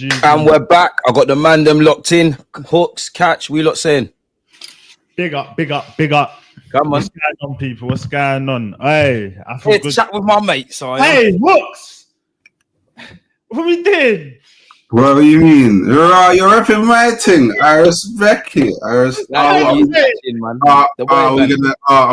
And we're back. I got the MANDEM locked in. Hookz, Catch, we lot saying. Big up. Come on. What's going on, people? What's going on? Hey, I feel good. Chat with my mate, so Hey, Hookz! What we did? What do you mean? You're repping my thing. I respect it. Are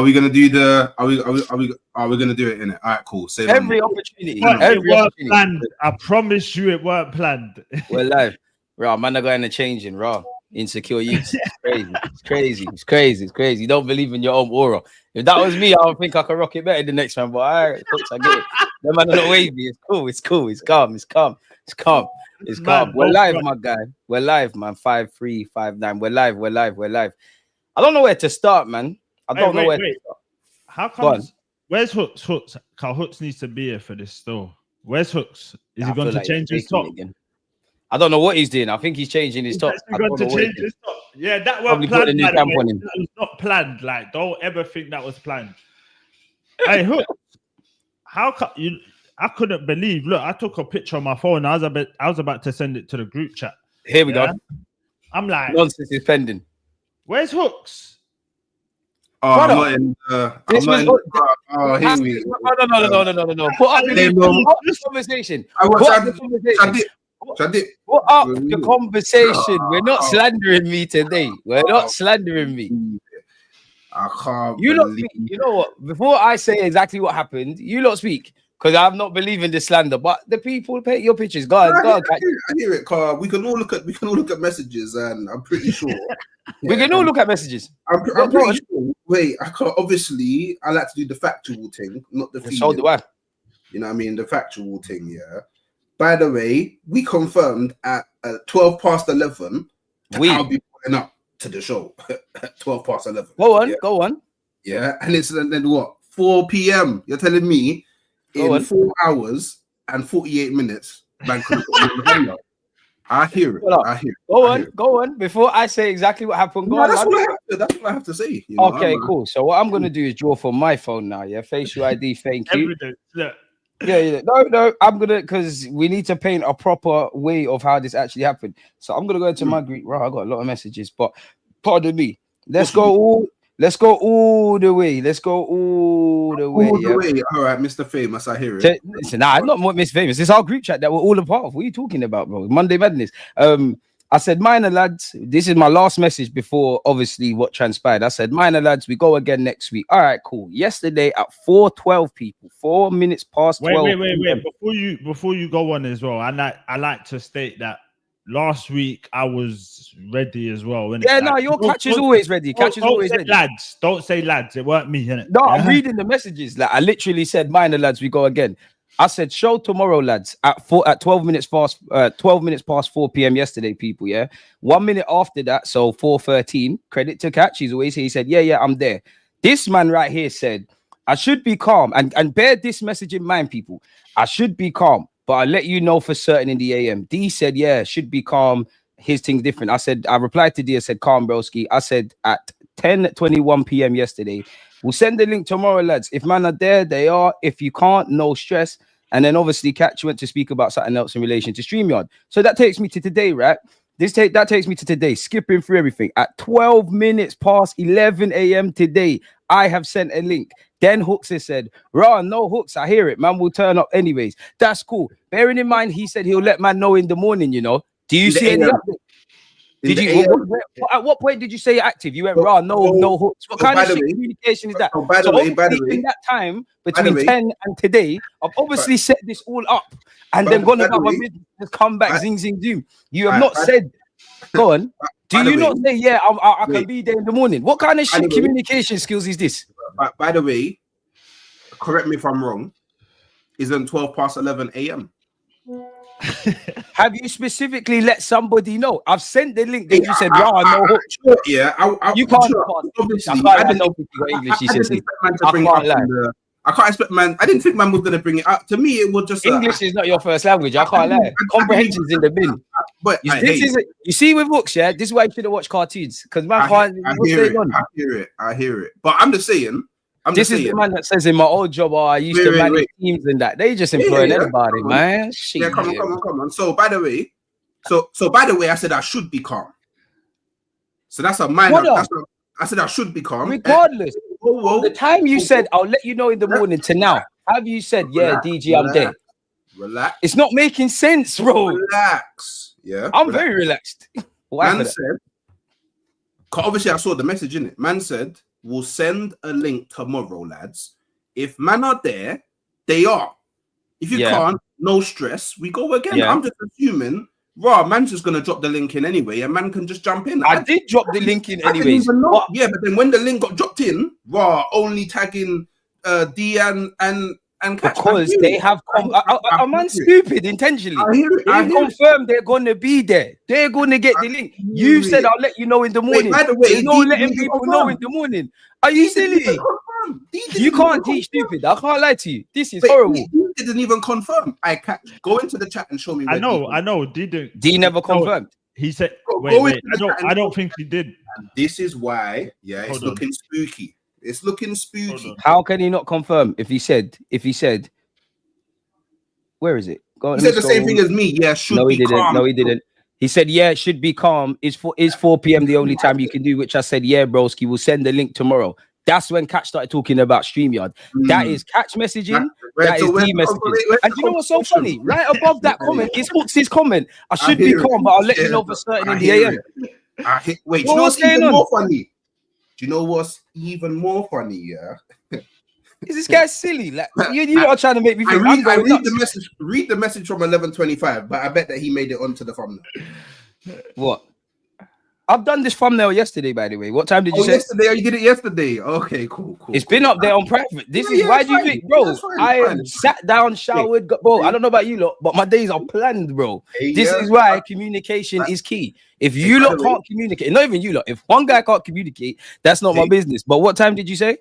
we gonna do the? Are we gonna do it in it? All right, cool. Say every opportunity. It weren't planned. I promise you, it weren't planned. We're live. Raw, man, are going to changing. Raw, insecure youths. It's crazy. You don't believe in your own aura. If that was me, I would think I could rock it better than the next man. But all right, I get it. The man are not wavy. It's cool. It's calm. We're live, my guy. We're live, man. 5'3", 5'9". We're live. I don't know where to start, man. I don't know where to start. How come? Where's Hookz? Because Hookz needs to be here for this store. Where's Hookz? Is he going to change his top? I don't know what he's doing. I think he's changing his top. Yeah, that wasn't planned. That was not planned. Like, don't ever think that was planned. Hey, Hookz, how come you? I couldn't believe. Look, I took a picture on my phone. I was about to send it to the group chat. Here we go. I'm like, nonsense is pending. Where's Hookz? I'm not in. No. Put up this conversation. Put up the conversation. We're not slandering me today. We're not slandering me. I can't. You know what? Before I say exactly what happened, you lot speak. Because I'm not believing the slander, but the people paint your pictures. Go on. I hear it, Carl. We can all look at messages, and I'm pretty sure we can all look at messages. I'm pretty sure. Wait, obviously, I like to do the factual thing, not the feeling. So do I. You know what I mean? The factual thing, yeah. By the way, we confirmed at 11:12. I'll be putting up to the show at 11:12. Go on. Yeah, and it's then what? 4 p.m. You're telling me? In 4 hours and 48 minutes, man. I hear it. Go on. Before I say exactly what happened, that's what I have to say. Okay, cool. So what I'm gonna do is draw from my phone now. Yeah, facial ID. Thank you. Yeah. No. I'm gonna because we need to paint a proper way of how this actually happened. So I'm gonna go into my group. Right, I got a lot of messages, but pardon me. Let's go all the way. All the way. All right, Mr. Famous, I hear it. Listen, I'm not Mr. Famous. It's our group chat that we're all a part of. What are you talking about, bro? Monday Madness. I said, minor lads, this is my last message before obviously what transpired. I said, minor lads, we go again next week. All right, cool. Yesterday at 4:12, people, 4 minutes past 12. Wait. Before you go on as well, I like to state that last week I was ready as well. Yeah, no, your catch is always ready. Catch is always ready. Lads, don't say lads. It weren't me, innit? No, I'm reading the messages. Like I literally said, minor lads, we go again. I said, show tomorrow, lads, at 12 minutes past 4 p.m. yesterday, people. Yeah, 1 minute after that, so 4:13. Credit to Catch. He's always here. He said, yeah, I'm there. This man right here said, I should be calm and bear this message in mind, people. I should be calm. But I'll let you know for certain in the AM. D said, yeah, should be calm. His thing's different. I replied to D. I said, calm, broski. I said at 10:21 p.m. yesterday, we'll send the link tomorrow, lads. If man are there, they are. If you can't, no stress. And then obviously Catch went to speak about something else in relation to StreamYard. So that takes me to today, right? That takes me to today, skipping through everything. At 12 minutes past 11 a.m. today, I have sent a link. Then Hookz has said, no Hookz, I hear it. Man will turn up anyways. That's cool. Bearing in mind, he said he'll let man know in the morning, you know. Do you see any update? At what point did you say active? You went, no Hookz. What kind of communication is that? By the way, in that time, between 10 and today, I've obviously set this all up and then gone about my business, come back, zing, zoom. You have not said, go on. Do you not say, yeah, I can be there in the morning? What kind of shit communication skills is this? By the way, correct me if I'm wrong, isn't 11 a.m.? Have you specifically let somebody know? I've sent the link that you said, no Hookz. You can't. I can't expect man. I didn't think man was going to bring it up. To me, it was just English is not your first language. I can't lie. Comprehension's in the bin. But you see with Hookz, yeah, this is why you should have watched cartoons because man can't. I hear it. But I'm just saying. This is the man that says in my old job, I used to manage teams and that. They just employing everybody, man. Yeah, come on. So, by the way, So by the way, I said I should be calm. So that's a minor. I said I should be calm. Regardless, the time you said I'll let you know in the morning to now, have you said, yeah, DG, I'm there? Relax. It's not making sense, bro. Relax. Yeah. I'm very relaxed. Man said, obviously I saw the message in it. Man said, we'll send a link tomorrow, lads. If man are there, they are. If you can't, no stress. We go again. I'm just assuming, man's just gonna drop the link in anyway, and man can just jump in. I did drop the link in anyways. But then when the link got dropped in, only tagging D and Catch. Because they have a man stupid intentionally. They confirmed they're gonna be there. They're gonna get the link. You said I'll let you know in the morning. By the way, there's no letting people know in the morning. Are you silly? You can't teach stupid. I can't lie to you. This is horrible. He didn't even confirm. Go into the chat and show me. I know. D never confirmed. He said, wait. I don't think he did. And this is why, it's looking spooky. It's looking spooky. How can he not confirm if he said, where is it? He said the same thing as me. Yeah, should be calm. No, he didn't. He said, yeah, it should be calm. Is 4 p.m. the only time you can do, which I said, yeah, broski, we'll send the link tomorrow. That's when Catch started talking about StreamYard. That is Catch messaging. That is D messaging. And you know what's so funny? Right above that comment is Hookz' comment. I should be calm, but I'll let you know for certain in the AM. Wait, do you know what's even more funny? Do you know what's even more funny? Yeah. Is this guy silly? Like you are trying to make me think. I read the message. Read the message from 11:25, but I bet that he made it onto the thumbnail. What? I've done this thumbnail yesterday, by the way. What time did you say? Yesterday. You did it yesterday. Okay, cool. It's been up there on private. This is why do you think, bro? I am sat down, showered, bro. I don't know about you lot, but my days are planned, bro. This is why communication is key. If you lot can't communicate, not even you lot, if one guy can't communicate, that's not my business. But what time did you say?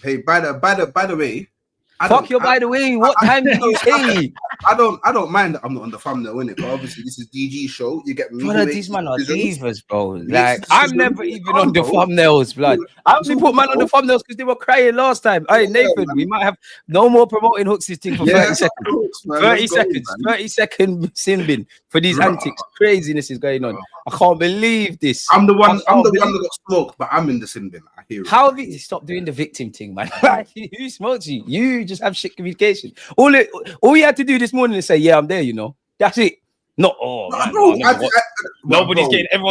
Hey, by the way, by the way, what time did you say? I don't mind that I'm not on the thumbnail, innit? But obviously this is DG show. You get me. Brother, these man are divas, bro. Like I'm never even on the thumbnails, blood. I only put man on the thumbnails because they were crying last time. Hey, Nathan, we might have no more promoting Hookz' thing for 30 seconds. 30 seconds. 30-second sin bin for these antics. Craziness is going on. I can't believe this. I'm the one that got smoked, but I'm in the sin bin. I hear it. How have you stopped doing the victim thing, man? Who smoked you? You just have shit communication. All you had to do this morning is say, yeah, I'm there, you know. That's it. Everyone's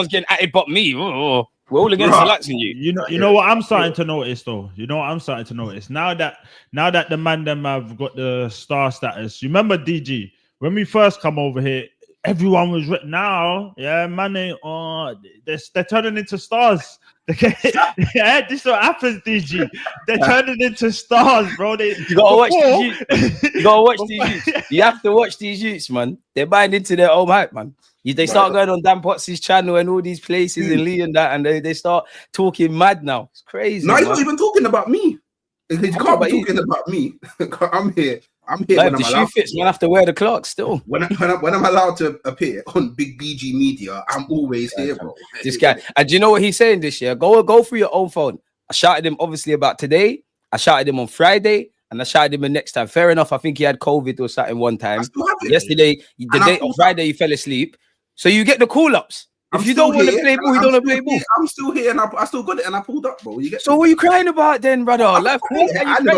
getting at it but me. Oh, we're all against relaxing you. You know what I'm starting to notice though. Now that the MANDEM have got the star status. You remember DG when we first come over here? Everyone was now, man. They're turning into stars. Yeah, this is what happens, DG. They're turning into stars, bro. You gotta watch these youths. You have to watch these youths, man. They're buying into their own hype, man. They start going on Dan Potts' channel and all these places in Lee and that, and they start talking mad now. It's crazy. No, he's not even talking about me. He can't be talking about me. I'm here. Like, when the shoe fits, man. I have to wear the clock still. When I'm allowed to appear on Big BG Media, I'm always here, bro. This guy. And do you know what he's saying this year? Go through your own phone. I shouted him obviously about today. I shouted him on Friday, and I shouted him the next time. Fair enough. I think he had COVID or something one time. Yesterday, the day on Friday, he fell asleep. So you get the call-ups. If you don't want to play ball, you don't want to play ball. I'm still here, and I still got it, and I pulled up, bro. So what are you crying about then, brother? I never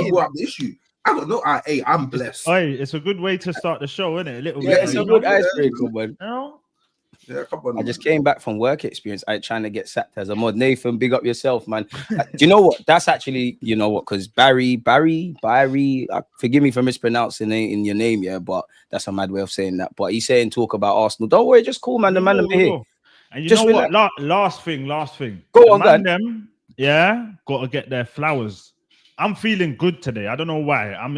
brought up the issue. I got no. I'm blessed. Hey, it's a good way to start the show, isn't it? A little bit. It's a good icebreaker, man. Yeah, come on. I just came back from work experience. I trying to get sacked as a mod. Nathan, big up yourself, man. Do you know what? That's actually, you know what? Because Barry, forgive me for mispronouncing in your name, yeah, but that's a mad way of saying that. But he's saying talk about Arsenal. Don't worry, just cool, man. The man here. And you just know what? Last thing. Go on, man. Them, got to get their flowers. I'm feeling good today. I don't know why. I'm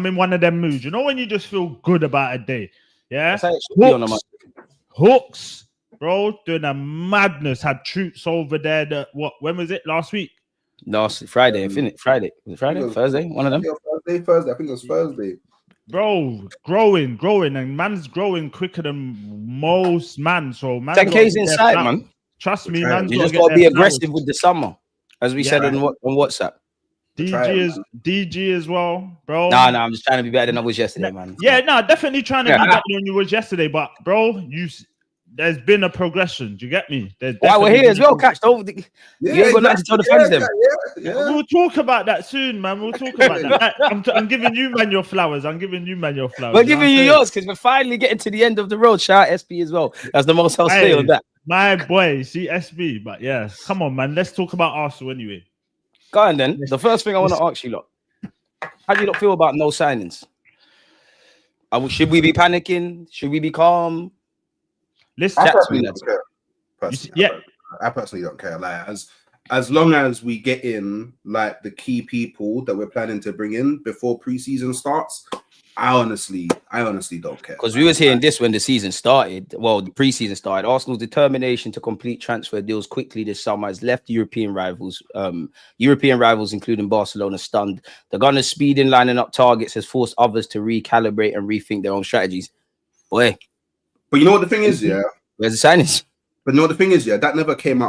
in one of them moods. You know when you just feel good about a day? Yeah. Hookz, bro, doing a madness. Had troops over there. When was it? Last week? Last Friday. I think Friday. Was it Friday? Thursday? One of them? Thursday. I think it was Thursday. Bro, growing, and man's growing quicker than most man. So man, 10K's inside, man. Trust me, man. You just gotta be aggressive with the summer, as we said on WhatsApp. DG as well, bro. No, I'm just trying to be better than I was yesterday, man. Yeah, definitely trying to be better than you was yesterday. But bro, there's been a progression. Do you get me? Why we're here as well, Catch. You ain't got nothing to tell the fans them. We'll talk about that soon, man. We'll talk about that. I'm giving you, man, your flowers. We're giving you yours because we're finally getting to the end of the road. Shout out SB as well. That's the most I'll say on that. My boy, see SB. But yeah, come on, man. Let's talk about Arsenal anyway. Go on then. The first thing I want to ask you, lot. How do you not feel about no signings? Should we be panicking? Should we be calm? Listen, I personally don't care. I personally don't care. Like as long as we get in like the key people that we're planning to bring in before preseason starts, I honestly don't care. Because we was hearing this when the season started. Well, the preseason started. Arsenal's determination to complete transfer deals quickly this summer has left European rivals, including Barcelona, stunned. The Gunners' speed in lining up targets has forced others to recalibrate and rethink their own strategies. Boy, but you know what the thing is, yeah. Where's the signings? But you know what the thing is, yeah. That never came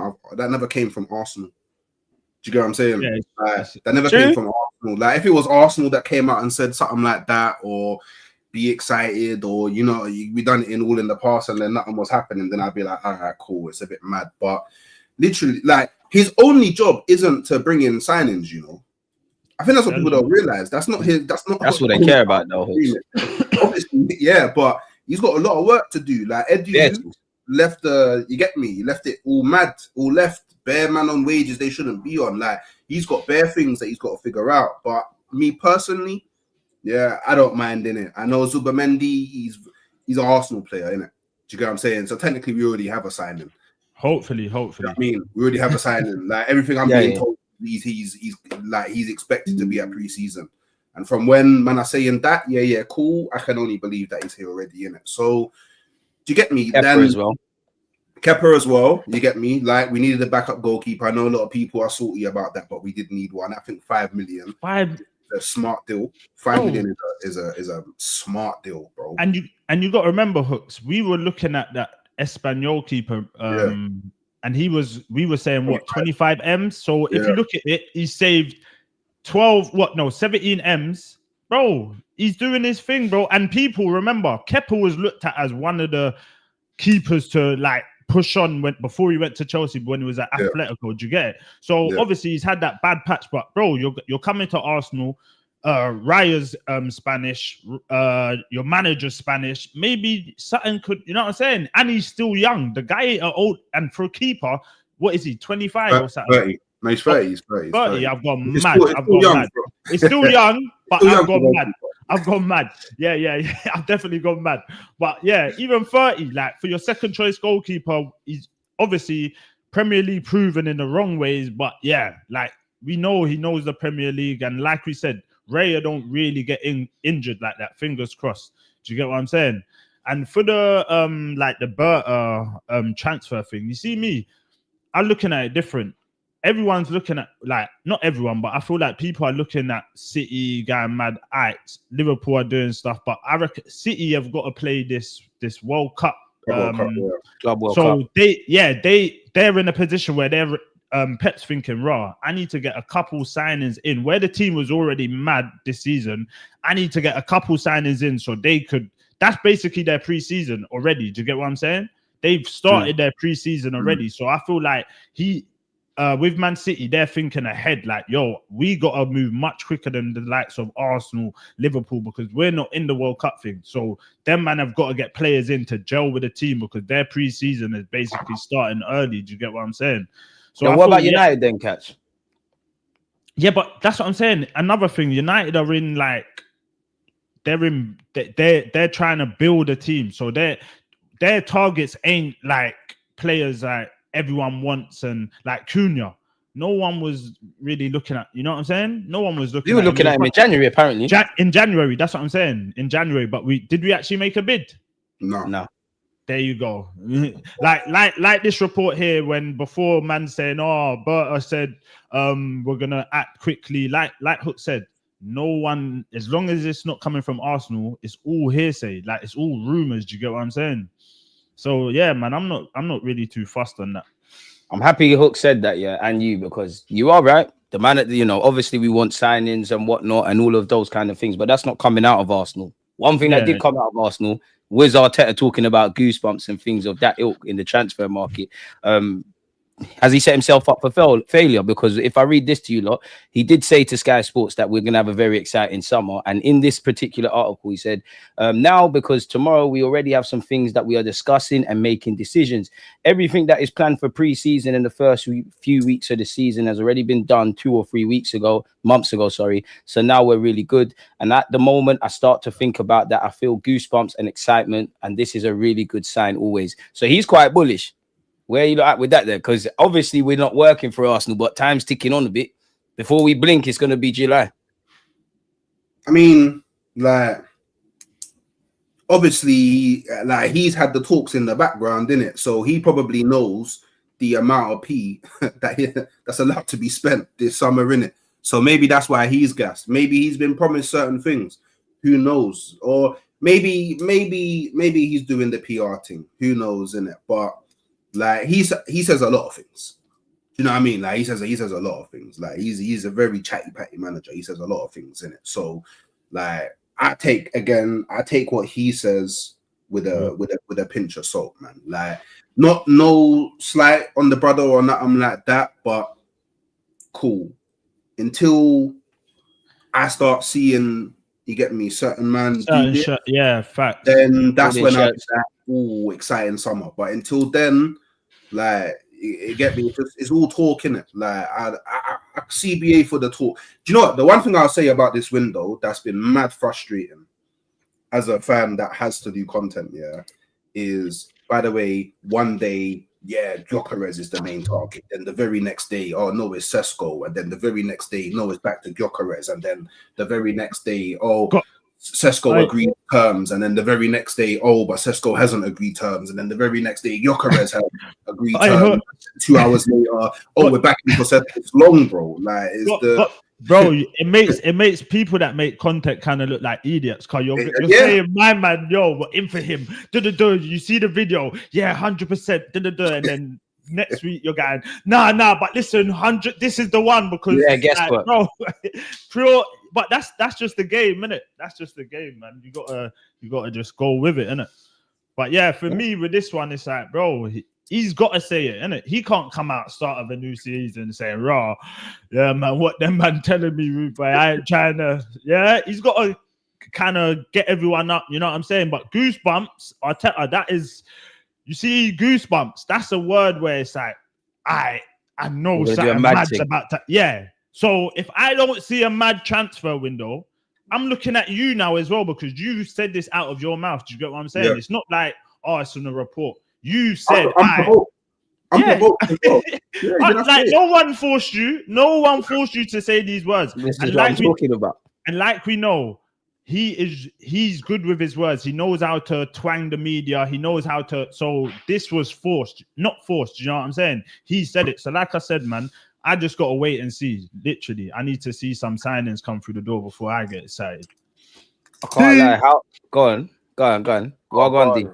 from Arsenal. Do you get what I'm saying? Yeah, that never came from Arsenal. Like if it was Arsenal that came out and said something like that, or be excited, or we done it in the past and then nothing was happening, then I'd be like, all right, cool, it's a bit mad. But literally, like his only job isn't to bring in signings. I think that's what people don't realize. That's not what they care about, though. Obviously, yeah, but he's got a lot of work to do. Like Edu left you get me? He left it all mad, all left. Bare man on wages they shouldn't be on. Like he's got bare things that he's got to figure out. But me personally, yeah, I don't mind in it. I know Zubamendi, he's an Arsenal player, innit? Do you get what I'm saying? So technically we already have a signing. Hopefully. You know what I mean, we already have a signing. Like everything I'm being told, he's expected to be at preseason. And from when man are saying that, cool, I can only believe that he's here already, innit? So do you get me? Kepa as well, you get me? Like, we needed a backup goalkeeper. I know a lot of people are salty about that, but we did need one. I think 5 million. A smart deal. 5 million is a smart deal, bro. And you got to remember, Hookz, we were looking at that Espanyol keeper, and we were saying, 25 M's? So if you look at it, he saved 17 M's. Bro, he's doing his thing, bro. And people, remember, Kepa was looked at as one of the keepers to, like, push on before he went to Chelsea when he was at Atletico. Do you get it? So obviously he's had that bad patch, but bro, you're coming to Arsenal. Raya's Spanish, your manager's Spanish. Maybe something could, you know what I'm saying? And he's still young. The guy are old, and for a keeper, what is he? 25 or something? 30. No, he's 30. He's 30. I've gone mad. It's still young, but I've gone mad. I've gone mad. Yeah. I've definitely gone mad. But yeah, even 30, like for your second choice goalkeeper, he's obviously Premier League proven in the wrong ways. But yeah, like we know he knows the Premier League. And like we said, Raya don't really get injured like that. Fingers crossed. Do you get what I'm saying? And for the the Berta transfer thing, you see me, I'm looking at it different. Everyone's looking at, like, not everyone, but I feel like people are looking at City going mad. Liverpool are doing stuff, but I reckon City have got to play this World Cup. Club World Cup. They're in a position where they're Pep's thinking, I need to get a couple signings in. Where the team was already mad this season, I need to get a couple signings in so they could. That's basically their preseason already. Do you get what I'm saying? They've started their preseason already, so I feel like with Man City, they're thinking ahead, like, we got to move much quicker than the likes of Arsenal, Liverpool, because we're not in the World Cup thing. So them man have got to get players in to gel with the team because their pre-season is basically starting early. Do you get what I'm saying? So what about United then, Catch? Yeah, but that's what I'm saying. Another thing, United are in, like, they're trying to build a team. So their targets ain't like players like everyone wants, and like Cunha, no one was really looking at. You know what I'm saying? No one was looking. You were looking at him in January, apparently. In January, that's what I'm saying. In January, but did we actually make a bid? No. There you go. like this report here, when before man saying, Berta said, we're gonna act quickly. Like Hookz said, no one, as long as it's not coming from Arsenal, it's all hearsay. Like, it's all rumors. Do you get what I'm saying? So yeah, man, I'm not really too fussed on that. I'm happy Hookz said that, and you, because you are right. The man, obviously we want signings and whatnot and all of those kind of things, but that's not coming out of Arsenal. One thing that did come out of Arsenal, was Arteta talking about goosebumps and things of that ilk in the transfer market? Has he set himself up for failure? Because if I read this to you lot, he did say to Sky Sports that we're going to have a very exciting summer. And in this particular article, he said, now, because tomorrow we already have some things that we are discussing and making decisions. Everything that is planned for pre-season in the first few weeks of the season has already been done 2 or 3 months ago, sorry. So now we're really good. And at the moment, I start to think about that. I feel goosebumps and excitement. And this is a really good sign always. So he's quite bullish. Where are you at with that there? Because obviously we're not working for Arsenal, but time's ticking on a bit. Before we blink, it's going to be July. I mean, like, obviously, like, he's had the talks in the background, innit? So he probably knows the amount of that's allowed to be spent this summer, innit? So maybe that's why he's gassed. Maybe he's been promised certain things. Who knows? Or maybe he's doing the PR thing. Who knows, innit? But like, he says a lot of things. You know what I mean? Like, he says a lot of things. Like, he's a very chatty patty manager. He says a lot of things in it. So, like, I take what he says with a pinch of salt, man. Like, no slight on the brother or nothing like that, but cool. Until I start seeing, you get me, certain man yeah, fact. Then that's when I'm like, exciting summer. But until then, like, you get me, it's all talk, innit? Like, I CBA for the talk. Do you know what? The one thing I'll say about this window that's been mad frustrating as a fan that has to do content, yeah, is, by the way, one day, yeah, Gyökeres is the main target. Then the very next day, oh no, it's Sesko. And then the very next day, no, it's back to Gyökeres. And then the very next day, Sesko agreed terms, and then the very next day, but Sesko hasn't agreed terms, and then the very next day, Gyökeres has agreed terms. 2 hours later, we're back in Sesko. It's long, bro. Like, bro, it makes people that make content kind of look like idiots. Cause you're saying, my man, we're in for him. You see the video, 100%. And then next week you're going, nah. But listen, 100. This is the one because guess like, what, bro, pure. But that's just the game, innit? That's just the game, man. You gotta just go with it, innit? But yeah, for me with this one, it's like, bro, he's got to say it, innit? He can't come out start of a new season saying, "Raw, yeah, man, what them man telling me, but I ain't trying to." Yeah, he's got to kind of get everyone up. You know what I'm saying? But goosebumps, Arteta, that is, you see, goosebumps. That's a word where it's like, I know something mad's about to, yeah. So if I don't see a mad transfer window, I'm looking at you now as well, because you said this out of your mouth. Do you get what I'm saying? Yeah. It's not like, it's in a report. You said, I'm provoked. Like, no one forced you. No one forced you to say these words. This is what I'm talking about. And like we know, he's good with his words. He knows how to twang the media. He knows how to. So this was not forced. You know what I'm saying? He said it. So like I said, man, I just got to wait and see. Literally, I need to see some signings come through the door before I get excited. I can't lie. Go on. Go on, D.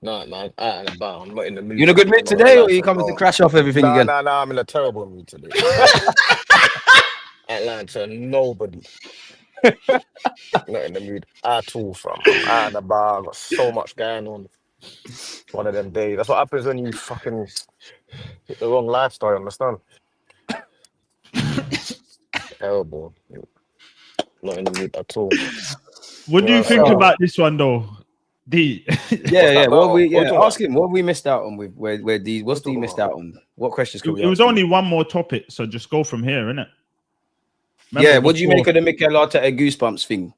No, man, I'm not in the mood. You in a good mood today, or are you coming to crash off everything again? No, I'm in a terrible mood today. Atlanta, nobody. Not in the mood at all, fam. I'm out of the bar, got so much going on. One of them days. That's what happens when you fucking hit the wrong lifestyle, understand? Terrible. Not in the mood at all. What do you think about this one, though? D. Yeah. Ask him what we missed out on with where D. What's D missed out on? What questions could we? It was only one more topic, so just go from here, innit? What do you make of the Mikel Arteta goosebumps thing?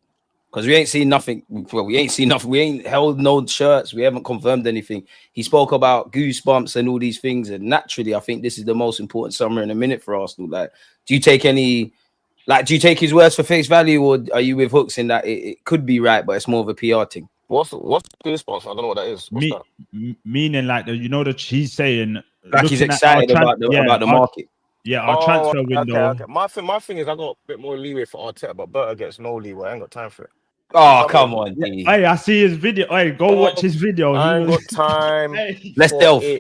Because we ain't seen nothing. Well, we ain't seen nothing. We ain't held no shirts. We haven't confirmed anything. He spoke about goosebumps and all these things, and naturally, I think this is the most important summer in a minute for Arsenal. Like, do you take his words for face value, or are you with Hookz in that it could be right, but it's more of a PR thing? What's goosebumps? I don't know what that is. What's that? Meaning like he's saying like he's excited about the market. Our transfer window. Okay. My thing is I got a bit more leeway for Arteta, but Berta gets no leeway. I ain't got time for it. Oh, come on. Hey, I see his video. Hey, go watch his video. I ain't got time. Let's delve. I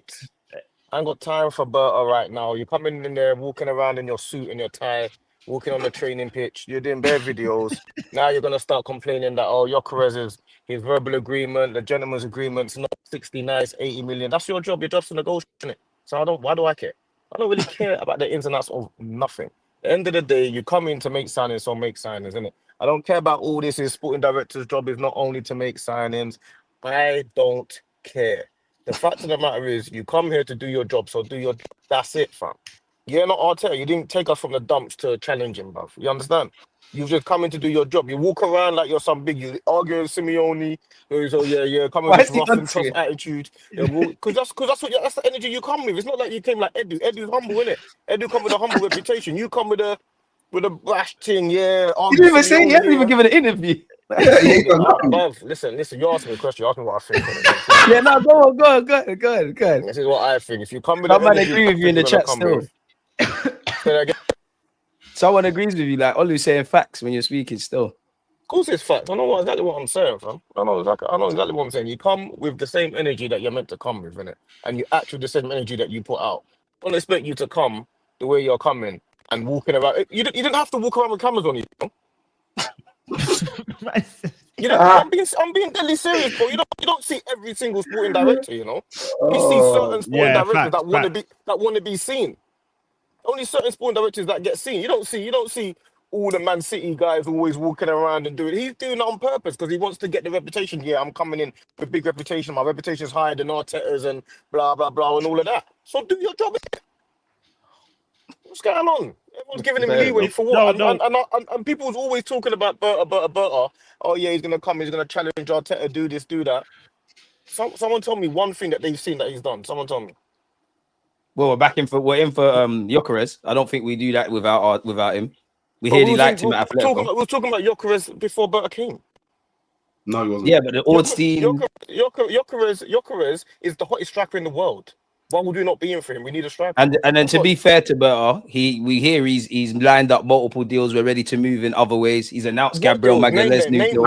ain't got time for Berta right now. You're coming in there, walking around in your suit and your tie, walking on the training pitch. You're doing bare videos. Now you're gonna start complaining that Gyökeres is his verbal agreement, the gentleman's agreement's not 60 nice, 80 million. That's your job. Your job's to negotiate it. So why do I care? I don't really care about the ins and outs of nothing. At the end of the day, you come in to make signings, so make signings, innit? I don't care about all this. His sporting director's job is not only to make signings. I don't care. The fact of the matter is, you come here to do your job, so do your job. That's it, fam. You're not Arteta. You didn't take us from the dumps to challenge him, bruv. You understand? You've just come in to do your job. You walk around like you're some big. You argue with Simeone. So yeah, come with this rough and tough attitude. Because that's the energy you come with. It's not like you came like Edu. Edu's humble, innit? Edu come with a humble reputation. You come with a brash thing, yeah. You didn't even say. You haven't even given an interview. Listen. You asked me a question. You asked me what I think. Yeah, no, go on. This is what I think. If you come with, someone agree with you in the chat still. With, someone agrees with you, like Olu's saying facts when you're speaking still. Of course, it's facts. I know exactly what I'm saying, fam. I know exactly what I'm saying. You come with the same energy that you're meant to come with, innit? And you act with the same energy that you put out. I don't expect you to come the way you're coming and walking around. You didn't have to walk around with cameras on you. You know, I'm being deadly serious, bro. You don't see every single sporting director, you know. You see certain sporting directors that want to be seen. Only certain sporting directors that get seen. You don't see all the Man City guys always walking around and doing it. He's doing it on purpose because he wants to get the reputation. Yeah, I'm coming in with big reputation. My reputation is higher than Arteta's and blah blah blah and all of that. So do your job. What's going on? Everyone's giving him leeway for what? And people was always talking about Berta. Oh yeah, he's gonna come. He's gonna challenge Arteta. Do this, do that. Someone told me one thing that they've seen that he's done. Someone told me. Well, we're in for Gyökeres. I don't think we do that without him. We liked him at Atletico. We were talking about Gyökeres before Berta came. No, he wasn't. Yeah, but the odds team. Gyökeres is the hottest striker in the world. Why would we not be in for him? We need a striker. And then to be fair to Berta, we hear he's lined up multiple deals. We're ready to move in other ways. He's announced Gabriel Magalhaes' new deal.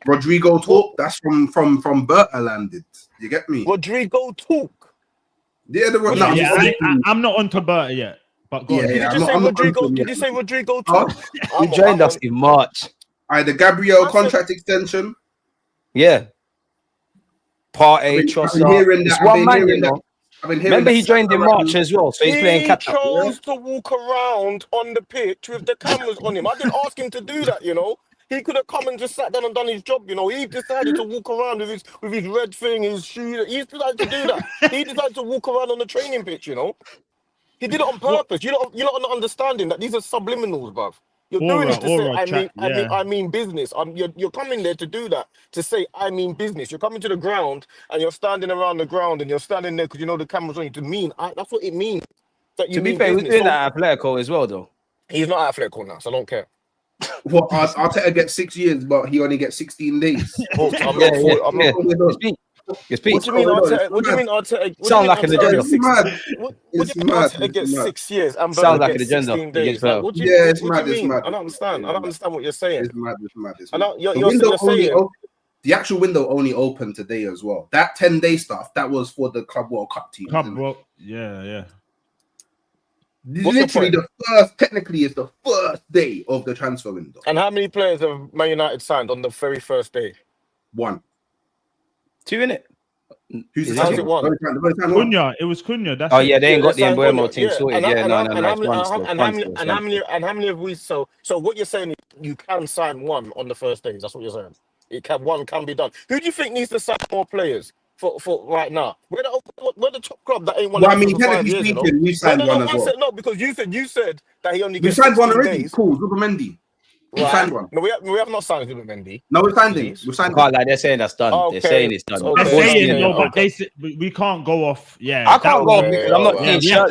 Rodrigo talk. That's from Berta landed. You get me? Rodrigo talk. Yeah, I'm not onto Berta yet. But go on. Did you say Rodrigo talk? He joined us in March. The Gabriel contract extension. Yeah. It's one man, you know. Remember, he joined in March as well, so he's playing catch up. He chose to walk around on the pitch with the cameras on him. I didn't ask him to do that, you know. He could have come and just sat down and done his job, you know. He decided to walk around with his red thing, his shoe. He decided to do that. He decided to walk around on the training pitch, you know. He did it on purpose. You're not understanding that these are subliminals, bruv. You're doing it to say, I mean business. You're coming there to do that, to say, I mean business. You're coming to the ground and you're standing around the ground and you're standing there because you know the camera's on you to mean. That's what it means. That you to be fair, he's doing that at Atletico as well, though. He's not at Atletico now, so I don't care. What? Arteta gets 6 years, but he only gets 16 days. What do you mean, Arteta? Sounds like an agenda. What do you mean Arteta gets 6 years and sounds like an gets agenda. 16 days? What do you mean? I don't understand. I don't understand what you're saying. It's mad. You're saying the actual window only opened today as well. That 10-day stuff, that was for the Club World Cup team. Yeah. Literally technically it's the first day of the transfer window. And how many players have Man United signed on the very first day? 1. 2 in it. Who's how's it 1? Cunha. It was Cunha. That's they ain't got the Embuemo team sorted. And how many have we? So what you're saying is you can sign 1 on the first day. That's what you're saying. One can be done. Who do you think needs to sign more players for right now? We're the top club that ain't won. Well, I mean, technically speaking, you signed one as well. No, because you said that he only. We signed one already. Cool, Zubimendi. We signed one. No, we have not signed Zubimendi. No, we signed him. We signed him. Like they're saying that's done. Okay. They're saying it's done. They're saying no, but they say we can't go off. Yeah, I can't go off because I'm not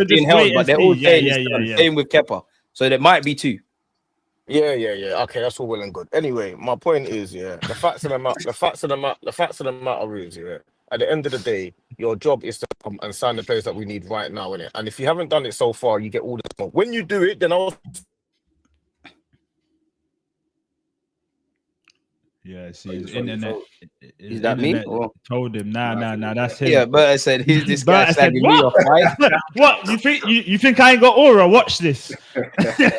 being held, but they're all saying it's done. Same with Kepa, so there might be 2. Yeah. Okay, that's all well and good. Anyway, my point is, the facts of the matter is, at the end of the day, your job is to come and sign the players that we need right now, innit? And if you haven't done it so far, you get all the smoke. When you do it, then Yeah, see, his internet. Is that me? Told him, nah, that's him. Yeah, but I said, "Who's this guy slagging me off?" Right? What you think I ain't got aura? Watch this.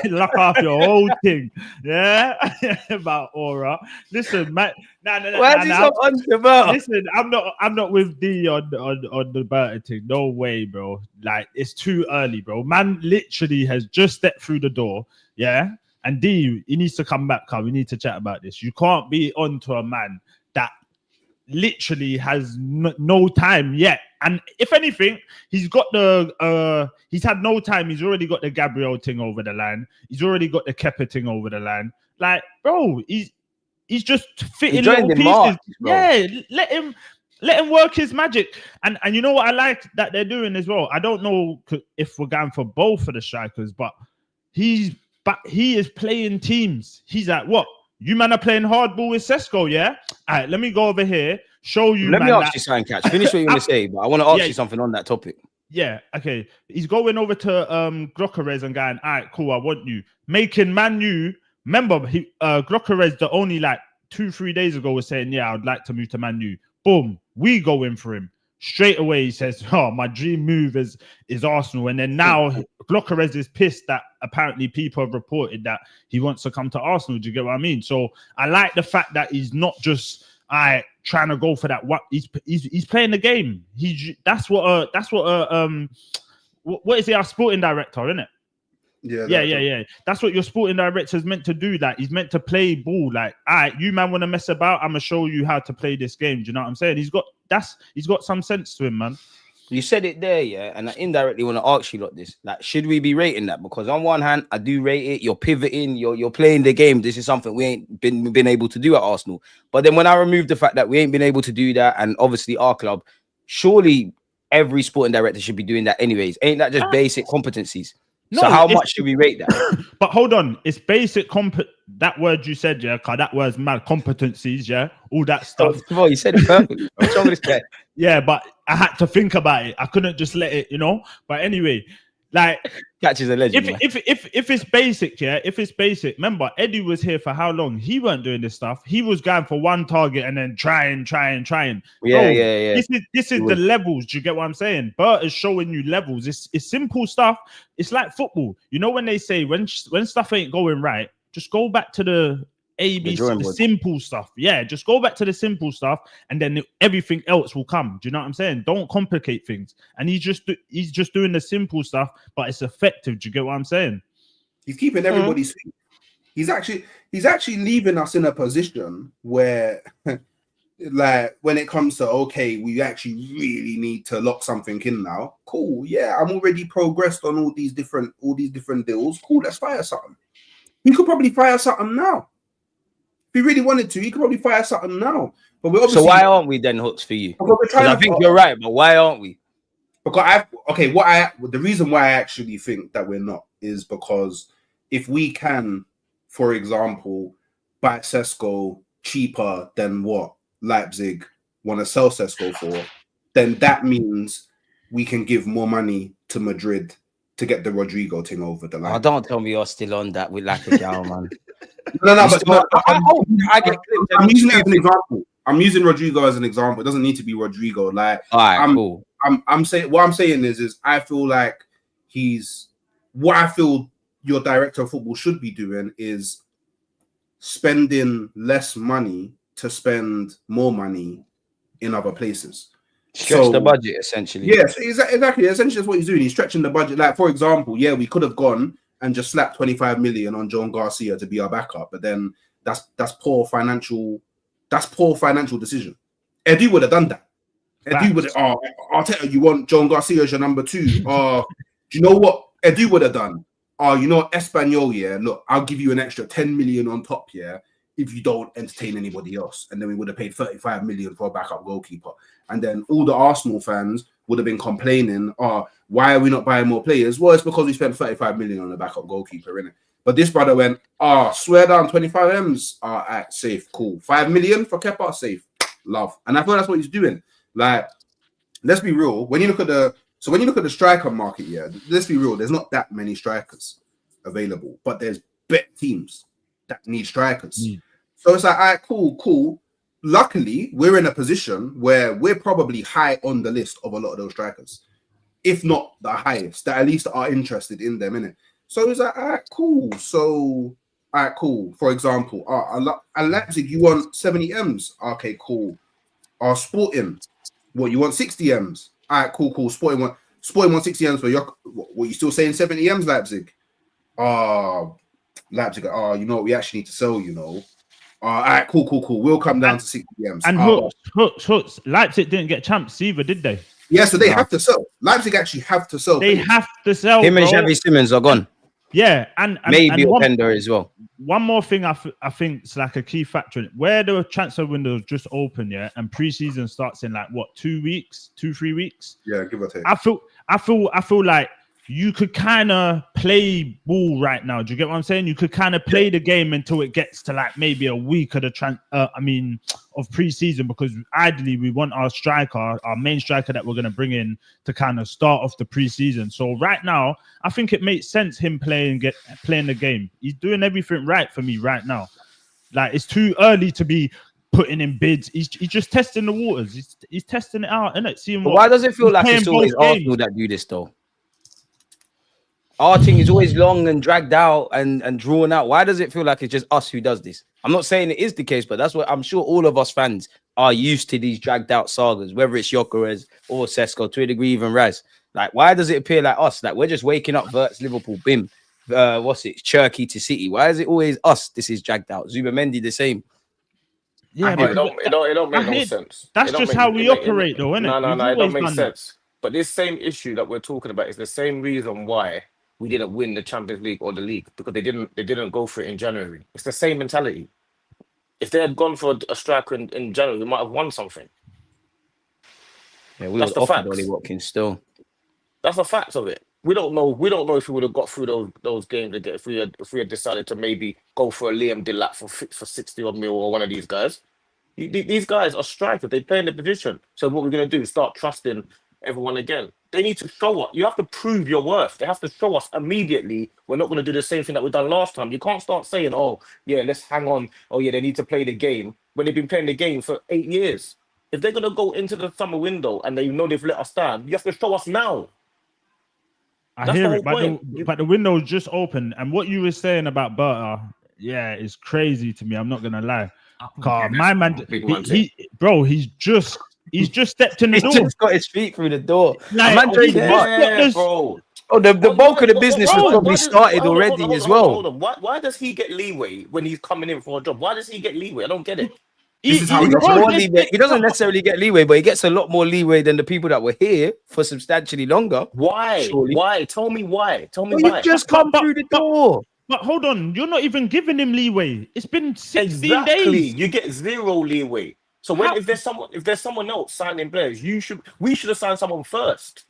Lock off your whole thing. Yeah, about aura. Listen, man. Listen, I'm not with D on the Berta thing. No way, bro. Like, it's too early, bro. Man literally has just stepped through the door. Yeah. And D, he needs to come back, Carl. We need to chat about this. You can't be onto a man that literally has no time yet. And if anything, he's got he's had no time. He's already got the Gabriel thing over the line. He's already got the Kepa thing over the line. Like, bro, he's just fitting little pieces. March, yeah, let him work his magic. And you know what I like that they're doing as well? I don't know if we're going for both of the strikers, but he is playing teams. He's like, what? You man are playing hardball with Sesko, yeah? All right, let me go over here, show you. Let me ask you something, Catch. Finish what you want to say, but I want to ask you something on that topic. Yeah, okay. He's going over to Gyökeres and going, all right, cool, I want you. Making Man U. Remember, Gyökeres, the only like 2-3 days ago was saying, yeah, I'd like to move to Man U. Boom, we go in for him. Straight away, he says, oh, my dream move is Arsenal. And then now Gyökeres is pissed that apparently people have reported that he wants to come to Arsenal. Do you get what I mean? So I like the fact that he's not just trying to go for that. What he's playing the game. What is he? Our sporting director, isn't it? Yeah. That's what your sporting director is meant to do. Like, he's meant to play ball. Like, all right, you man want to mess about, I'm gonna show you how to play this game. Do you know what I'm saying? He's got some sense to him, man. You said it there, yeah, and I indirectly want to ask you like this: like, should we be rating that? Because on one hand, I do rate it. You're pivoting, you're playing the game. This is something we ain't been able to do at Arsenal. But then when I remove the fact that we ain't been able to do that, and obviously our club, surely every sporting director should be doing that anyways. Ain't that just basic competencies? No, so how much should we rate that? But hold on, it's basic that word you said, yeah, because that word's mad. Competencies, yeah, all that stuff. Oh, you said it perfectly. What's wrong with this guy? Yeah, but I had to think about it. I couldn't just let it, But anyway, like, Catch is a legend. If it's basic, yeah, if it's basic. Remember, Eddie was here for how long? He weren't doing this stuff. He was going for one target and then trying. Yeah. This is the levels. Do you get what I'm saying? Bert is showing you levels. It's simple stuff. It's like football. You know when they say when stuff ain't going right, just go back to the the simple stuff. Yeah, just go back to the simple stuff, and then everything else will come. Do you know what I'm saying? Don't complicate things. And he's just doing the simple stuff, but it's effective. Do you get what I'm saying? He's keeping everybody sweet. He's actually leaving us in a position where, like, when it comes to we actually really need to lock something in now. Cool, yeah, I'm already progressed on all these different deals. Cool, let's fire something. He could probably fire something now. If he really wanted to, he could probably fire something now. But we're obviously, so why aren't we then Hookz for you? I think you're right, but why aren't we? Because the reason why I actually think that we're not is because if we can, for example, buy Sesko cheaper than what Leipzig want to sell Sesko for, then that means we can give more money to Madrid to get the Rodrigo thing over the line. Oh, don't tell me you're still on that with like a gal, man. No, but I get clipped. I'm using it as an example. I'm using Rodrigo as an example. It doesn't need to be Rodrigo. Like, all right, cool. I'm saying what I'm saying is I feel like what I feel your director of football should be doing is spending less money to spend more money in other places. Stretch the budget, essentially. Yes, exactly. Essentially, that's what he's doing. He's stretching the budget. Like, for example, yeah, we could have gone and just slapped 25 million on John Garcia to be our backup, but then that's poor financial decision. Eddie would have done that. Eddie would have, Arteta, you want John Garcia as your number 2? Do you know what Eddie would have done? You know what, Espanyol, yeah, look, I'll give you an extra 10 million on top, yeah, if you don't entertain anybody else. And then we would have paid 35 million for a backup goalkeeper. And then all the Arsenal fans would have been complaining, why are we not buying more players? Well, it's because we spent 35 million on a backup goalkeeper, innit? But this brother went, swear down, 25 M's, safe, cool. 5 million for Kepa, safe, love. And I thought that's what he's doing. Like, let's be real. When you look at the striker market, yeah, let's be real. There's not that many strikers available, but there's better teams that need strikers. So it's like, all right, cool. Luckily, we're in a position where we're probably high on the list of a lot of those strikers, if not the highest, that at least are interested in them, innit? So it's like, all right, cool. So, all right, cool. For example, at Leipzig, you want 70 M's. Okay, cool. Sporting, what, you want 60 M's? All right, cool. Sporting want 60 M's for your, what, you still saying 70 M's, Leipzig? Leipzig, you know what, we actually need to sell, you know. All right, cool. We'll come down to 60 M's. And Hookz. Leipzig didn't get champs either, did they? Yeah, so they have to sell. Leipzig actually have to sell. They have to sell. Him and Xavi Simons are gone. Yeah, and maybe Openda as well. One more thing I think is like a key factor where the transfer window is just open, yeah, and preseason starts in like what 3 weeks. Yeah, give or take. I feel like you could kind of play ball right now. Do you get what I'm saying? You could kind of play the game until it gets to like maybe a week of the of preseason, because ideally we want our main striker that we're going to bring in to kind of start off the preseason. So right now, I think it makes sense him playing the game. He's doing everything right for me right now. Like, it's too early to be putting in bids. He's just testing the waters. He's testing it out, innit? Seeing why does it feel like it's always Arsenal that do this though? Our thing is always long and dragged out and drawn out. Why does it feel like it's just us who does this? I'm not saying it is the case, but that's what I'm sure all of us fans are used to, these dragged out sagas, whether it's Gyökeres or Sesko, to a degree, even Raz. Like, why does it appear like us? Like, we're just waking up, Verts, Liverpool, bim. Cherky to City. Why is it always us? This is dragged out. Zubimendi the same. Yeah, but it don't make no sense. That's just how we operate, though, isn't it? No, it don't make sense. But this same issue that we're talking about is the same reason why we didn't win the Champions League or the league, because they didn't go for it in January. It's the same mentality. If they had gone for a striker in January, we might have won something. Yeah, we That's would offer Ollie Watkins still. That's the facts of it. We don't know if we would have got through those games again if we had decided to maybe go for a Liam Delap for 60 odd mil or one of these guys. These guys are strikers. They play in the position. So what we're going to do is start trusting everyone again. They need to show us. You have to prove your worth. They have to show us immediately. We're not going to do the same thing that we've done last time. You can't start saying, oh, yeah, let's hang on. Oh, yeah, they need to play the game when they've been playing the game for 8 years. If they're going to go into the summer window and they know they've let us down, you have to show us now. I hear it, but the window's just open. And what you were saying about Berta, yeah, it's crazy to me. I'm not going to lie. My man, he's just stepped in the door. He's just got his feet through the door. Like, bro. Oh, the bulk of the business was probably started already as well. Hold on. Why does he get leeway when he's coming in for a job? Why does he get leeway? I don't get it. He doesn't necessarily get leeway, but he gets a lot more leeway than the people that were here for substantially longer. Why? Surely. Why? Tell me why. Why. You just come through the door. But hold on, you're not even giving him leeway. It's been 16 days. You get zero leeway. So if there's someone else signing players, we should have signed someone first.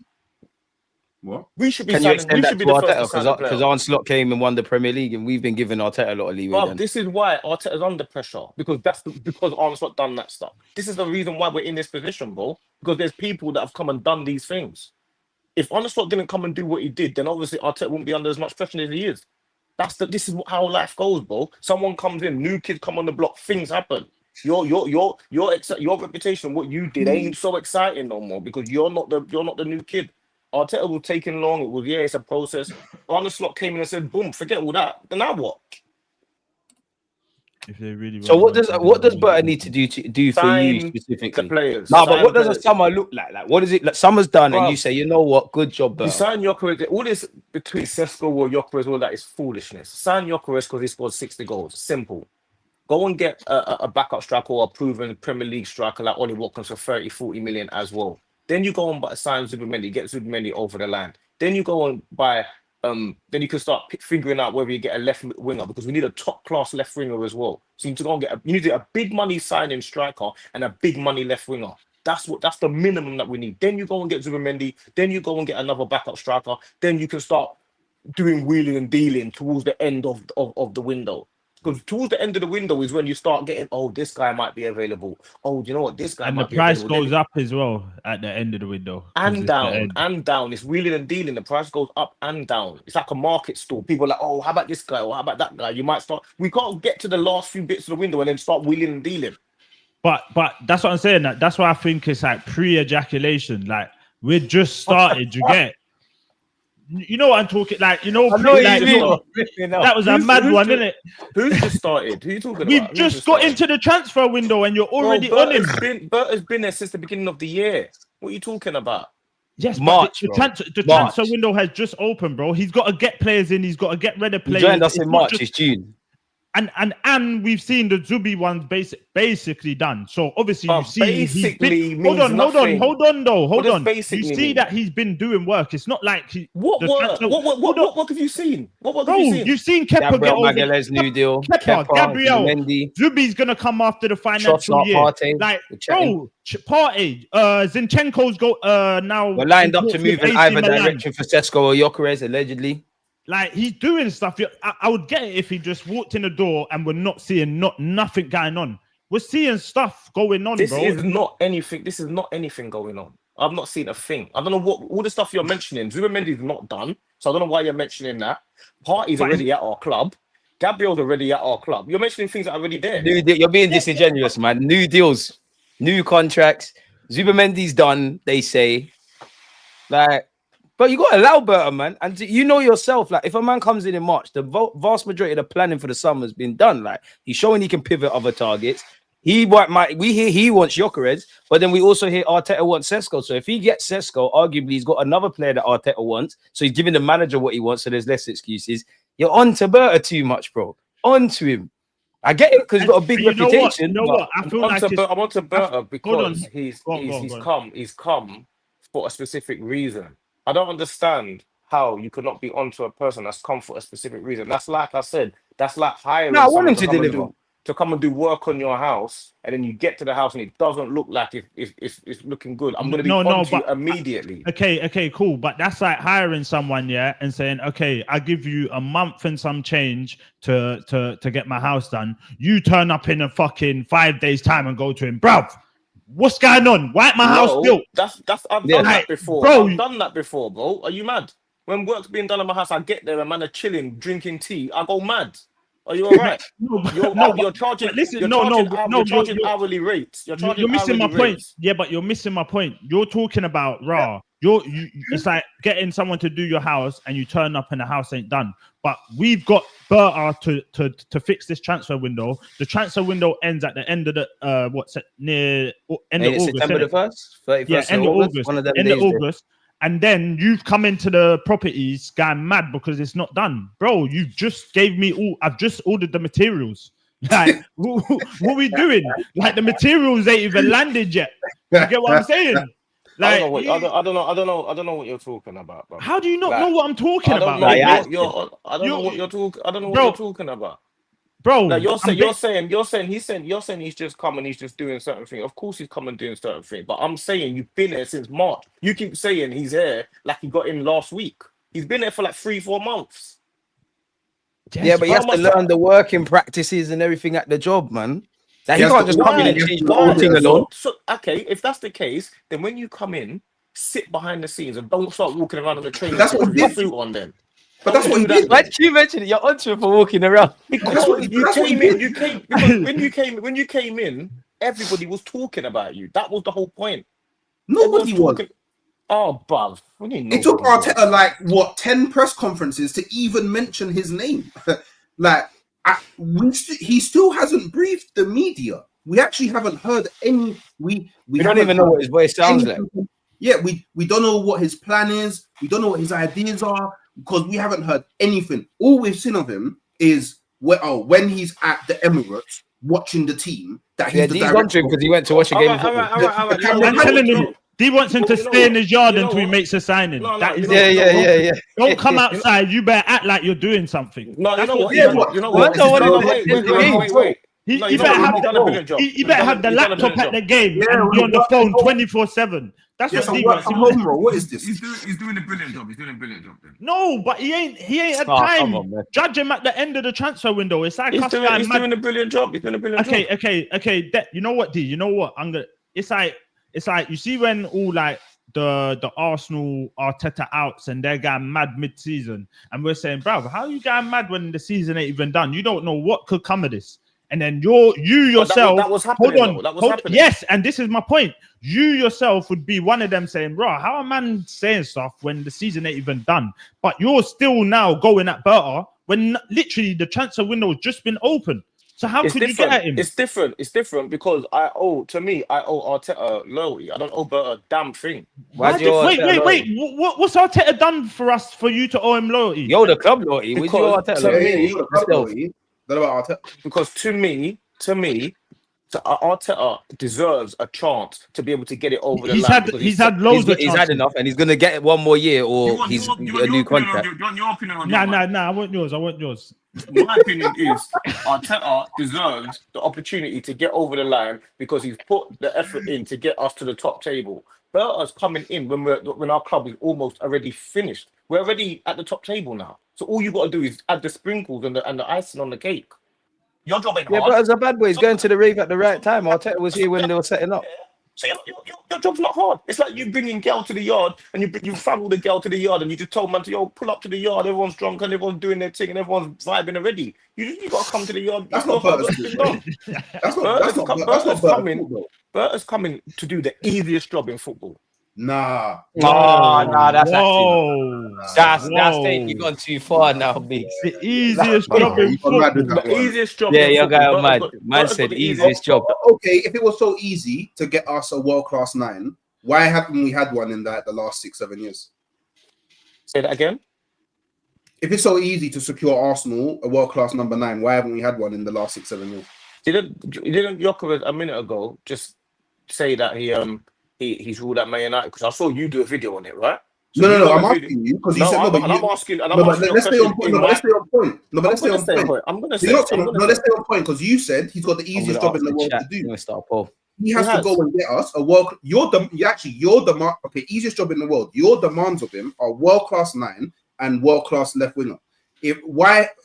What? We should be. Can you extend that to Arteta? Because Arne Slot came and won the Premier League, and we've been giving Arteta a lot of leeway. This is why Arteta's under pressure, because because Arne Slot done that stuff. This is the reason why we're in this position, bro. Because there's people that have come and done these things. If Arne Slot didn't come and do what he did, then obviously Arteta wouldn't be under as much pressure as he is. This is how life goes, bro. Someone comes in, new kids come on the block, things happen. Your reputation, what you did, ain't so exciting no more because you're not the new kid. Arteta was taking long. It's a process. Arne Slot came in and said, "Boom, forget all that." Then now what? If they really so what does Berta need to do for you specifically? The players. No, but what does a summer look like? Like, what is it? Like, summer's done, and you say, you know what, good job, Berta. You sign Gyökeres. All this between Sesko or Gyökeres, all that is foolishness. Sign Gyökeres because he scored 60 goals. Simple. Go and get a backup striker or a proven Premier League striker like Ollie Watkins for 30-40 million as well. Then you go and sign Zubimendi, get Zubimendi over the line. Then you go and buy. Then you can start figuring out whether you get a left winger, because we need a top class left winger as well. So you need to go and you need a big money signing striker and a big money left winger. That's the minimum that we need. Then you go and get Zubimendi. Then you go and get another backup striker. Then you can start doing wheeling and dealing towards the end of the window. Because towards the end of the window is when you start getting, oh, this guy might be available. Oh, do you know what? This guy and might the be price available. goes up as well at the end of the window. And down. It's wheeling and dealing. The price goes up and down. It's like a market store. People are like, oh, how about this guy? Or how about that guy? You might start. We can't get to the last few bits of the window and then start wheeling and dealing. But that's what I'm saying. That's why I think it's like pre-ejaculation. Like we're just started. You get. You know what I'm talking like, that was a mad one, isn't it? Who's just started? Who are you talking about? We've just got into the transfer window and you're already on him. Bert has been there since the beginning of the year. What are you talking about? Yes, March. The transfer window has just opened, bro. He's got to get players in. He's got to get rid of players. He joined us in March. It's June. And we've seen the Zubi ones basically done. So obviously you see basically hold on. You see mean? that he's been doing work. It's not like what have you seen? What have you seen? You've seen Kepa get over Magalhaes new deal. Kepa, Gabriel, Mendy. Zubi's gonna come after the financial year. Partey, like Partey, Zinchenko's go now. We're lined up to move in either direction for Sesko or Gyökeres, allegedly. Like he's doing stuff. I would get it if he just walked in the door and we're not seeing nothing going on. We're seeing stuff going on, bro. This is not anything going on. I've not seen a thing. I don't know what all the stuff you're mentioning. Zubimendi's not done, so I don't know why you're mentioning that. Partey's already at our club. Gabriel's already at our club. You're mentioning things that are already there. You're being disingenuous, man. New deals, new contracts. Zubimendi's done. They say, like. But you got to allow Berta, man. And you know yourself, like, if a man comes in March, the vast majority of the planning for the summer has been done. Like, he's showing he can pivot other targets. We hear he wants Gyökeres, but then we also hear Arteta wants Sesko. So if he gets Sesko, arguably he's got another player that Arteta wants. So he's giving the manager what he wants, so there's less excuses. You're on to Berta too much, bro. On to him. I get it because he's got a big reputation. You know what? I feel like I want to Berta because he's come for a specific reason. I don't understand how you could not be onto a person that's come for a specific reason. That's like I said, that's like hiring someone to come and do work on your house, and then you get to the house and it doesn't look like it's looking good. I'm going to be onto you immediately. Okay, cool. But that's like hiring someone, and saying, okay, I give you a month and some change to get my house done. You turn up in a fucking 5 days time and go to him, bruv. What's going on? Why my house built? I've done that before. Bro, I've done that before, bro. Are you mad? When work's being done at my house, I get there and man are chilling, drinking tea. I go mad. Are you all right? You're charging. Listen, you're charging hourly rates. You're missing my point. Yeah, but you're missing my point. You're talking about raw. It's like getting someone to do your house and you turn up and the house ain't done. But we've got Berta to fix this transfer window. The transfer window ends at the end of the end of August. September the 1st? 31st yeah, end of August. End of August. And then you've come into the properties going mad because it's not done. Bro, you just gave me I've just ordered the materials. Like, what are we doing? Like, the materials ain't even landed yet. You get what I'm saying? Like, I don't know what you're talking about, bro. How do you not know what I'm talking about? I don't know what you're talking about. Bro, like you're saying he's just come and he's just doing certain things. Of course he's come and doing certain things, but I'm saying you've been here since March. You keep saying he's here like he got in last week. He's been there for like 3-4 months. Yeah, but you have to learn the working practices and everything at the job, man. Like, you can't just come in and change the whole thing alone. So, okay, if that's the case, then when you come in, sit behind the scenes and don't start walking around on the train with your suit on then. But that's what you did. Why did you mention it? You're onto it for walking around. Because when you came in, everybody was talking about you. That was the whole point. Nobody was. Oh, bruv. It took Arteta like 10 press conferences to even mention his name. He still hasn't briefed the media. We actually haven't heard any. We don't even know what his voice sounds like. Yeah, we don't know what his plan is. We don't know what his ideas are because we haven't heard anything. All we've seen of him is when he's at the Emirates watching the team. That he's the director because he went to watch a game. I'm telling him. He wants him to stay in his yard until he makes a signing. Yeah. Don't come outside. You better act like you're doing something. No, you know what? Wait. He better have the laptop at the game and be on the phone 24/7. That's Yes, what I'm D working wants. from home, bro. What is this? He's doing a brilliant job. He's doing a brilliant job. Then. No, but he ain't had Oh, time. come on, man. Judge him at the end of the transfer window. It's like He's doing a brilliant job. He's doing a brilliant job. Okay. You know what, D? You know what? It's like you see when all like the Arsenal Arteta outs and they're going mad mid-season, and we're saying, bruv, how are you going mad when the season ain't even done? You don't know what could come of this. And then you yourself, that was happening. hold on, That was happening. Yes, and this is my point. You yourself would be one of them saying, bro, how a man saying stuff when the season ain't even done? But you're still now going at Berta when literally the transfer window has just been open. So how could you get at him? It's different. It's different because I owe Arteta loyalty. I don't owe Berta a damn thing. Wait. What's Arteta done for us for you to owe him loyalty? Yo, the club loyalty. Would you Arteta? Because to me, Arteta deserves a chance to be able to get it over the line. He's had loads of chances. He's had enough, and he's gonna get it one more year, or he's a new contract. You want your opinion on Nah. I want yours. My opinion is Arteta deserves the opportunity to get over the line because he's put the effort in to get us to the top table. Berta's coming in when our club is almost already finished. We're already at the top table now. So all you got to do is add the sprinkles and the icing on the cake. Your job ain't hard. Yeah, but as a bad boy, he's going to the rave at the right time. Arteta was here when they were setting up. So your job's not hard. It's like you bringing girl to the yard and you funnel the girl to the yard and you just told man to pull up to the yard. Everyone's drunk and everyone's doing their thing and everyone's vibing already. You got to come to the yard. That's not Berta's coming to do the easiest job in football. Nah, that's that's taking you gone too far now, big. The easiest job in football. The easiest job. Yeah, your guy mad. Man said easiest job. Okay, if it was so easy to get us a world-class 9, why haven't we had one in the last 6-7 years? Say that again. If it's so easy to secure Arsenal a world-class number 9, why haven't we had one in the last 6-7 years? Didn't Gyökeres a minute ago just say that he's ruled out Man United? Because I saw you do a video on it, right? So no, I'm asking you because you said no, but I'm asking. Let's stay on point. Let's stay on point. Let's stay on point because you said he's got the easiest job in the world to do. He has to go and get us a world. Easiest job in the world. Your demands of him are world-class 9 and world-class left winger. If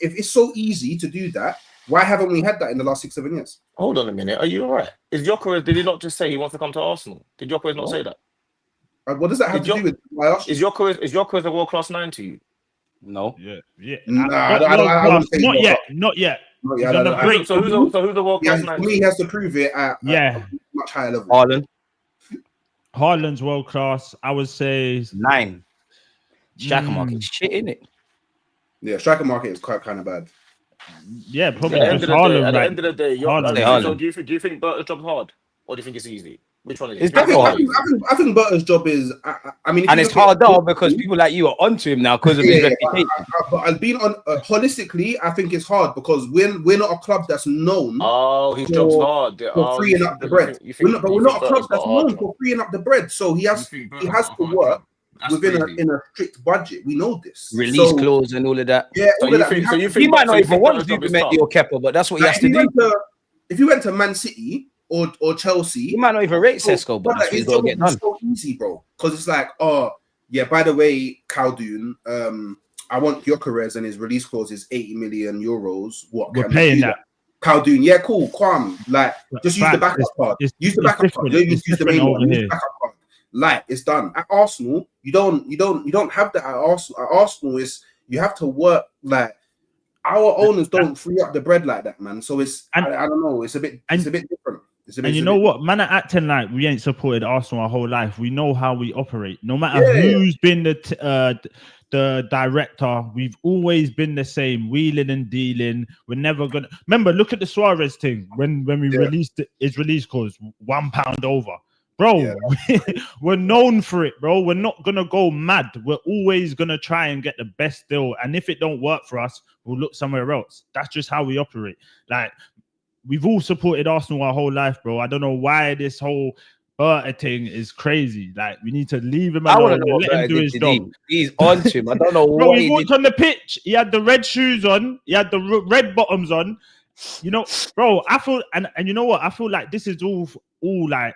it's so easy to do that, why haven't we had that in the last 6-7 years? Hold on a minute. Are you all right? Did he not just say he wants to come to Arsenal? Did Gyökeres not say that? What does that have to do with why Arsenal? Is Gyökeres a world-class 9 to you? No. Yeah. Not yet. So who's the world-class 9? He has to prove it at much higher level. Haaland's world-class. I would say 9. Striker market shit, innit? Yeah, striker market is quite kind of bad. Yeah, probably at just Haaland. At the end of the day, Haaland. So do you think Berta's job's hard, or do you think it's easy? Which one is it? It's definitely hard. I think Berta's job is. I mean, and it's harder because people like you are onto him now because of his reputation. But being on holistically, I think it's hard because we're not a club that's known. Oh, his job's hard. For freeing up the bread. We're not a club that's known for freeing up the bread. So he has to work within a strict budget. We know this. Release clause and all of that. Yeah, so you think he might not even want to implement your Kepa, but that's what he has to do. If you went to Man City or Chelsea, he might not even rate Sesko, but that's his job is so easy, bro. Because it's like, by the way, Caldoon, I want Gyökeres and his release clause is 80 million euros. What we're paying that? Caldoon, yeah, cool, calm. Like, just use the backup card. Use the backup card. You don't use the main one. Use the backup card. Like, it's done. At Arsenal, you don't have that at Arsenal. At Arsenal, you have to work. Like, our owners don't free up the bread like that, man. So I don't know. It's a bit different. And you know what? Man are acting like we ain't supported Arsenal our whole life. We know how we operate. No matter who's been the director, we've always been the same, wheeling and dealing. We're never gonna remember. Look at the Suarez thing when we released his release clause, £1 over. Bro, we're known for it, bro. We're not going to go mad. We're always going to try and get the best deal. And if it don't work for us, we'll look somewhere else. That's just how we operate. Like, we've all supported Arsenal our whole life, bro. I don't know why this whole Berta thing is crazy. Like, we need to leave him alone. I want to know let him do his job. He's on to him. I don't know bro, what he walked on the pitch. He had the red shoes on. He had the red bottoms on. You know, bro, I feel, and you know what? I feel like this is all like,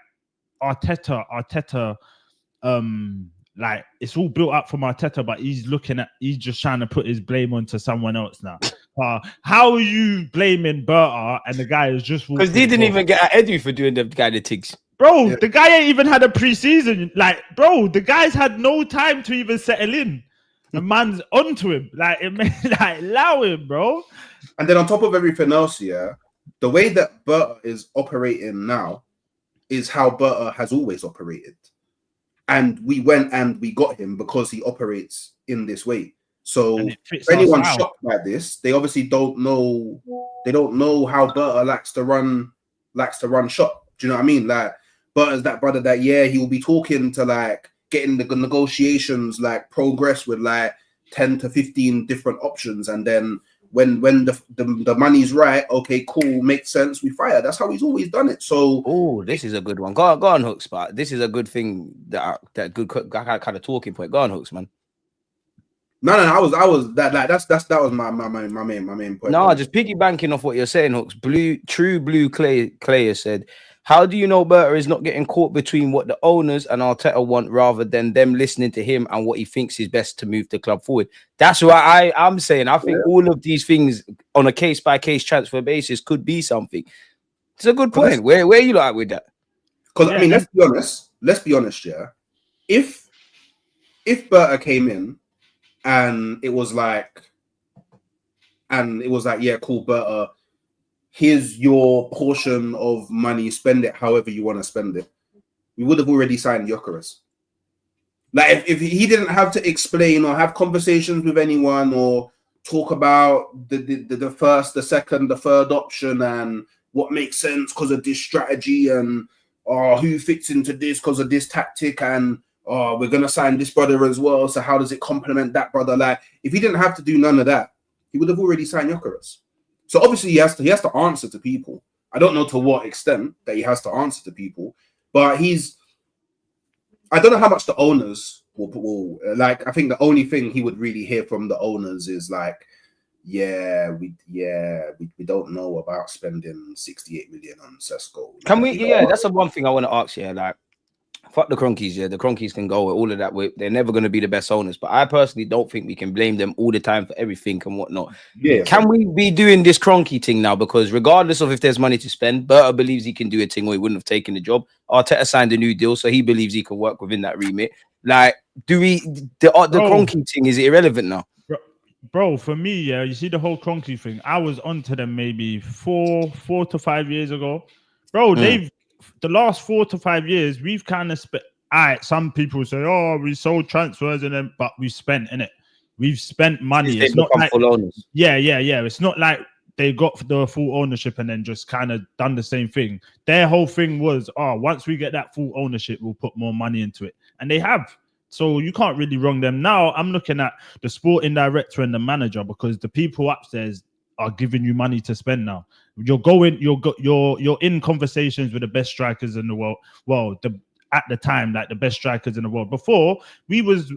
Arteta like it's all built up from Arteta, but he's just trying to put his blame onto someone else now. How are you blaming Berta and the guy is just because he didn't even get at Edu for doing them kind of things, bro? The guy ain't even had a preseason. Like, bro, the guy's had no time to even settle in. The man's onto him, like allow him, bro. And then on top of everything else, yeah, the way that Berta is operating now is how Berta has always operated. And we went and we got him because he operates in this way. So if anyone's shocked by this, they obviously don't know. They don't know how Berta likes to run shop. Do you know what I mean? Like Berta's that brother that he will be talking to like getting the negotiations like progress with like 10 to 15 different options, and then when the money's right, okay, cool, makes sense, we fire. That's how he's always done it. So this is a good one. Go on, Hookz, but this is a good thing, that good kind of talking point. Go on, Hookz, man. No, I was that was my main point. No, just piggy banking off what you're saying, Hookz. True blue Clay has said, how do you know Berta is not getting caught between what the owners and Arteta want rather than them listening to him and what he thinks is best to move the club forward? That's why I'm saying I think all of these things on a case-by-case transfer basis could be something. It's a good point. Where you like with that? Because I mean, let's be honest, yeah. If Berta came in and it was like, yeah, cool, Berta, here's your portion of money, spend it however you want to spend it, we would have already signed Gyökeres. Like if he didn't have to explain or have conversations with anyone or talk about the first, the second, the third option and what makes sense because of this strategy and who fits into this because of this tactic, and we're gonna sign this brother as well, so how does it complement that brother? Like if he didn't have to do none of that, he would have already signed Gyökeres. So obviously he has to answer to people. I don't know to what extent that he has to answer to people, but I don't know how much the owners will like. I think the only thing he would really hear from the owners is like, we don't know about spending 68 million on Sesko. Can we? Yeah, that's the one thing I want to ask you. Like, fuck the Cronkies, yeah. The Cronkies can go with all of that. They're never going to be the best owners, but I personally don't think we can blame them all the time for everything and whatnot. Yeah. Can we be doing this Cronky thing now? Because regardless of if there's money to spend, Berta believes he can do a thing or he wouldn't have taken the job. Arteta signed a new deal, so he believes he can work within that remit. Like, the Cronky thing, is it irrelevant now? Bro, for me, yeah, you see the whole Cronky thing, I was onto them maybe 4 to 5 years ago. Bro, the last 4 to 5 years, we've kind of spent. Some people say, we sold transfers and then, but we spent in it. We've spent money. It's not like full owners. Yeah. It's not like they got the full ownership and then just kind of done the same thing. Their whole thing was, once we get that full ownership, we'll put more money into it, and they have. So you can't really wrong them. Now I'm looking at the sporting director and the manager, because the people upstairs are giving you money to spend now. You're in conversations with the best strikers in the world. Well, at the time, like the best strikers in the world. Before, we was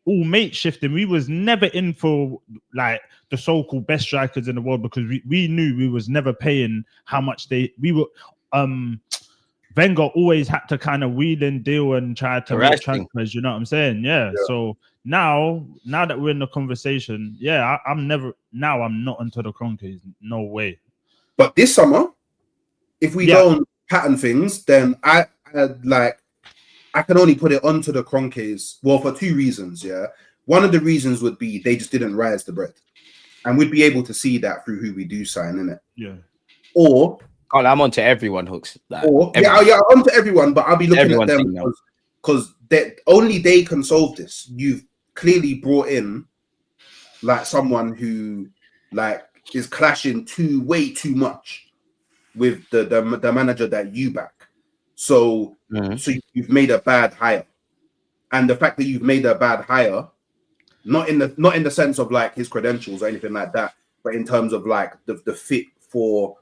all mate shifting. We was never in for like the so-called best strikers in the world, because we knew we was never paying how much we were. Wenger always had to kind of wheel and deal and try to make transfers. You know what I'm saying? Yeah. So now that we're in the conversation, I'm not into the Cronkies. No way. But this summer, if we don't pattern things, then I can only put it onto the Cronkies. Well, for 2 reasons. Yeah. One of the reasons would be they just didn't rise the bread, and we'd be able to see that through who we do sign, innit? Yeah. Or I'm on to everyone, Hookz. Like, on to everyone, but I'll be looking at them because only they can solve this. You've clearly brought in like someone who like is clashing way too much with the manager that you back. So you've made a bad hire, and the fact that you've made a bad hire, not in the sense of like his credentials or anything like that, but in terms of like the fit for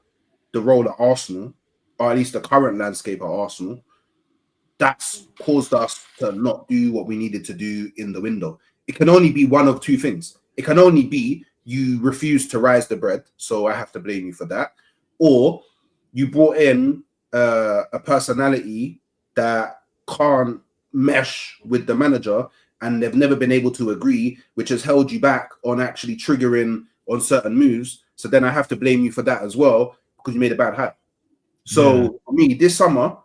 the role at Arsenal, or at least the current landscape at Arsenal, that's caused us to not do what we needed to do in the window. It can only be one of 2 things. It can only be you refuse to rise the bread, so I have to blame you for that, or you brought in a personality that can't mesh with the manager, and they've never been able to agree, which has held you back on actually triggering on certain moves. So then I have to blame you for that as well, because you made a bad hire. So for me, this summer,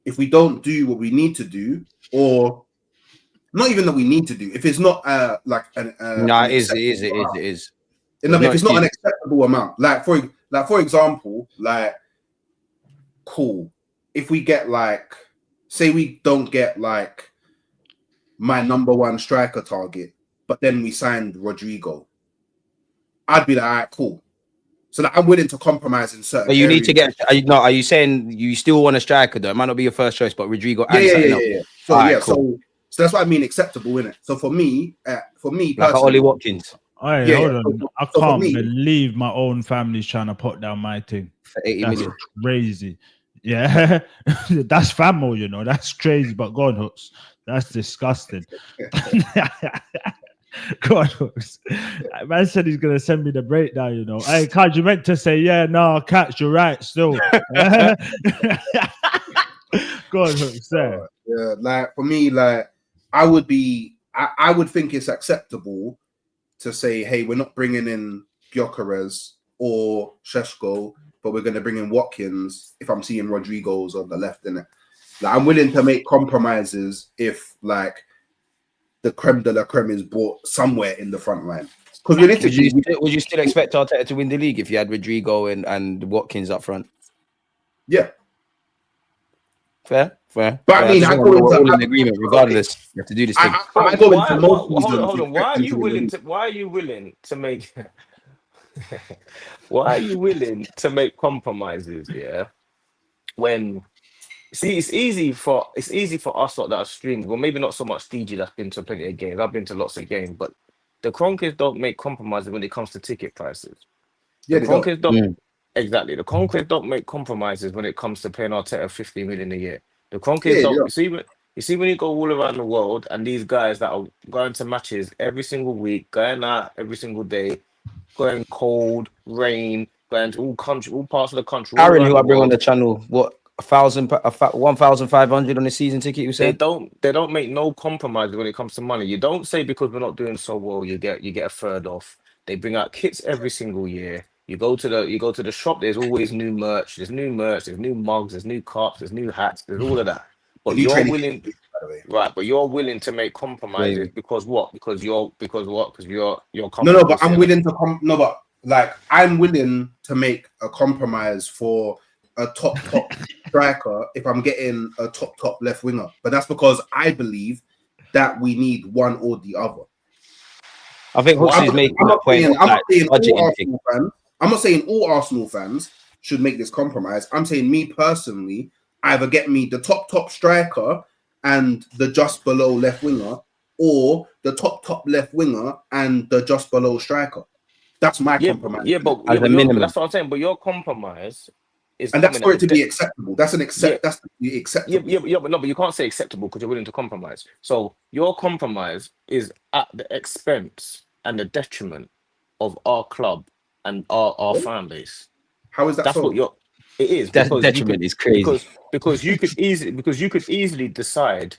if we don't do what we need to do, or not even that we need to do, if it's not like an it is. No, if it's not an acceptable amount, like for example, like cool. If we get like, say we don't get like my number one striker target, but then we signed Rodrigo, I'd be like, all right, cool. So that I'm willing to compromise in certain. But you need to get. Are you saying you still want a striker though? It might not be your first choice, but Rodrigo. Yeah. So right, cool. So that's what I mean, acceptable, innit? So for me, like Ollie Watkins. Hold on. I can't believe my own family's trying to put down my thing for 80 million. Crazy. Yeah, that's family, you know. That's crazy. But go on, Hookz. That's disgusting. Go on, Hookz. Man said he's gonna send me the breakdown. You know, hey, Kaj, you meant to say, yeah, no, Catch, you're right. Still. Go on, Hookz. Yeah, like for me, like I would think it's acceptable to say, hey, we're not bringing in Gyökeres or Sesko, but we're going to bring in Watkins if I'm seeing Rodrigo's on the left, innit? Like, I'm willing to make compromises if, like, the creme de la creme is brought somewhere in the front line. Because realistically, would you still expect Arteta to win the league if you had Rodrigo and Watkins up front? Yeah. Fair. But I mean, I go into an agreement regardless. You have to do this thing. Hold on. Why are you willing to make? Why are you willing to make compromises? Yeah, when it's easy for us lot that are streaming. Well, maybe not so much DG that's been to plenty of games. I've been to lots of games, but the Kronkers don't make compromises when it comes to ticket prices. Yeah, the Kronkers don't. Exactly, the Kronkers don't make compromises when it comes to paying Arteta 50 million a year. The Kronkers don't. You see when you go all around the world and these guys that are going to matches every single week, going out every single day, going cold, rain, going to all parts of the country. Aaron, who I bring on the channel, what 1,500 on a season ticket? You said they don't make no compromises when it comes to money. You don't say because we're not doing so well, you get a third off. They bring out kits every single year. You go to the shop. There's always new merch. There's new mugs. There's new cups. There's new hats. There's all of that. But you're willing, right? But you're willing to make compromises because what? Because you're no. But I'm willing to but like I'm willing to make a compromise for a top striker if I'm getting a top left winger. But that's because I believe that we need one or the other. I think Hookz is making that point. I'm not saying all Arsenal fans should make this compromise. I'm saying me personally, either get me the top striker and the just below left winger, or the top left winger and the just below striker. That's my compromise. But that's what I'm saying. But your compromise is, and that's for it to be acceptable. That's That's acceptable. But you can't say acceptable because you're willing to compromise. So your compromise is at the expense and the detriment of our club and our fan base. How is that? That's so? It is. That detriment is crazy. Because you could easily decide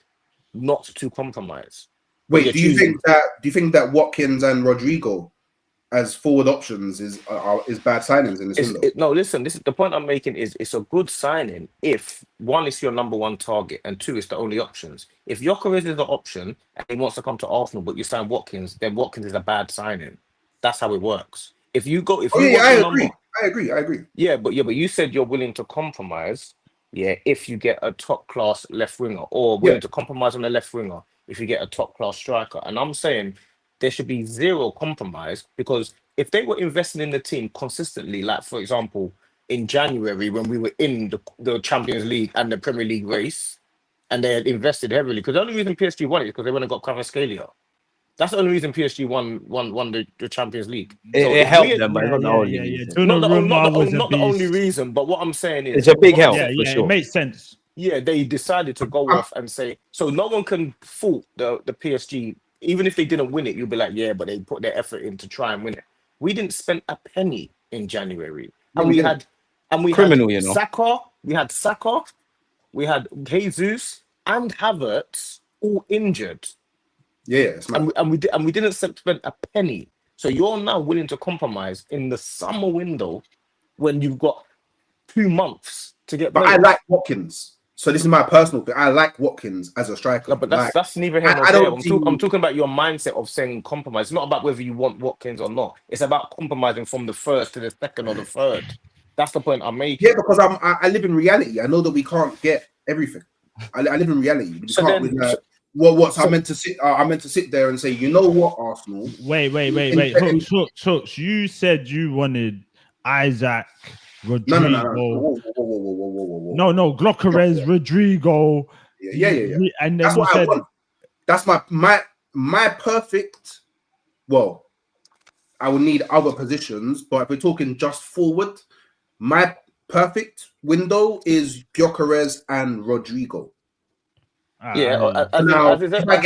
not to compromise. Wait, do you think that Watkins and Rodrigo as forward options is bad signings in this window? No, listen. This is the point I'm making. Is it's a good signing if one is your number one target and two is the only options. If Gyökeres is the option and he wants to come to Arsenal, but you sign Watkins, then Watkins is a bad signing. That's how it works. I agree. Yeah, but you said you're willing to compromise. Yeah, if you get a top class left winger, or willing to compromise on the left winger if you get a top class striker. And I'm saying there should be zero compromise, because if they were investing in the team consistently, like for example in January when we were in the Champions League and the Premier League race, and they had invested heavily, because the only reason PSG won it is because they went and got Kvaratskhelia. That's the only reason PSG won the Champions League. It helped them, but not the only reason. Not the only reason, but what I'm saying is it's a big help. Yeah, for sure. It makes sense. Yeah, they decided to go off and say, so no one can fault the PSG. Even if they didn't win it, you'll be like, yeah, but they put their effort in to try and win it. We didn't spend a penny in January. And we had criminal, Saka, we had Jesus, and Havertz all injured. Yeah, it's mad. And we didn't spend a penny. So you're now willing to compromise in the summer window when you've got 2 months to get. But I like Watkins. So this is my personal thing. I like Watkins as a striker. No, but that's neither here nor I there. don't I'm talking about your mindset of saying compromise. It's not about whether you want Watkins or not. It's about compromising from the first to the second or the third. That's the point I'm making. Yeah, because I live in reality. I know that we can't get everything. I live in reality. We can't. I'm meant to sit. I'm meant to sit there and say, you know what, Arsenal. Wait. Hookz, you said you wanted Isaac, Rodrigo. No. Whoa. No, Gyökeres, Rodrigo. Yeah. And then that's what I want. That's my perfect. Well, I would need other positions, but if we're talking just forward, my perfect window is Gyökeres and Rodrigo. Yeah. Now, if I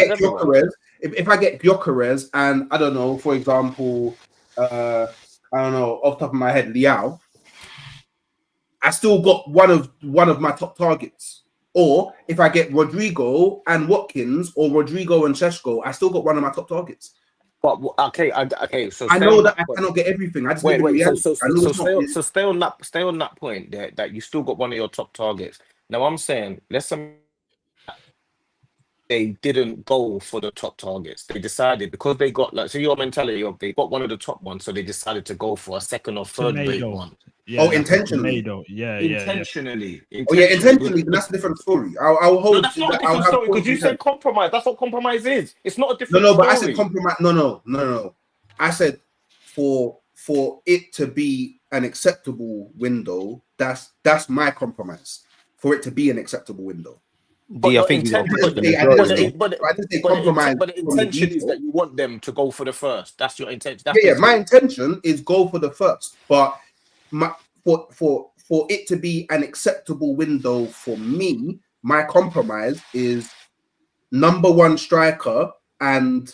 get Gyökeres and I don't know, for example, I don't know, off the top of my head, Liao, I still got one of my top targets. Or if I get Rodrigo and Watkins or Rodrigo and Sesko, I still got one of my top targets. But okay. So I know that I cannot get everything. I just wait. So stay on that point there that you still got one of your top targets. Now I'm saying they didn't go for the top targets. They decided because they got your mentality of they got one of the top ones, so they decided to go for a second or third rate one. Yeah, intentionally. Intentionally. Intentionally. That's a different story. I'll hold. No, that's not a different story because you said compromise. That's what compromise is. It's not a different. No, but story. I said compromise. No. I said for it to be an acceptable window. That's my compromise. For it to be an acceptable window. But I think the intention is that you want them to go for the first. That's your intention. My intention is go for the first, but for it to be an acceptable window for me, my compromise is number 1 striker and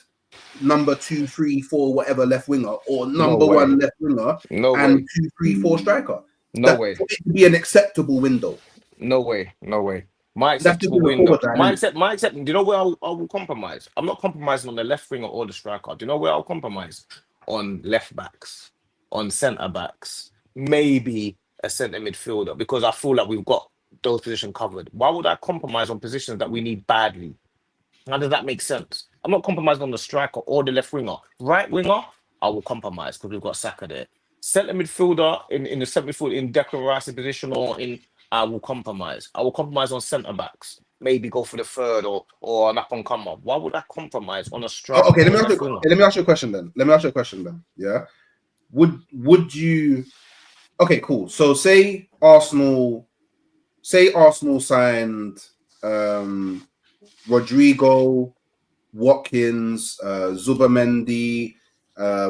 number 2, 3, 4, whatever left winger, or number 1 left winger and 2, 3, 4 striker. No way. For it to be an acceptable window. No way. My acceptable window. My accept. Do you know where I will compromise? I'm not compromising on the left winger or the striker. Do you know where I'll compromise? On left backs, on centre backs, maybe a centre midfielder, because I feel like we've got those positions covered. Why would I compromise on positions that we need badly? How does that make sense? I'm not compromising on the striker or the left winger. Right winger, I will compromise because we've got Saka there. Centre midfielder in the centre midfield in Declan Rice's position or in. I will compromise. I will compromise on centre backs. Maybe go for the third or an up and comer. Why would I compromise on a striker? Okay, let me ask you a question then. Yeah, would you? Okay, cool. So say Arsenal signed Rodrigo, Watkins, Zubimendi.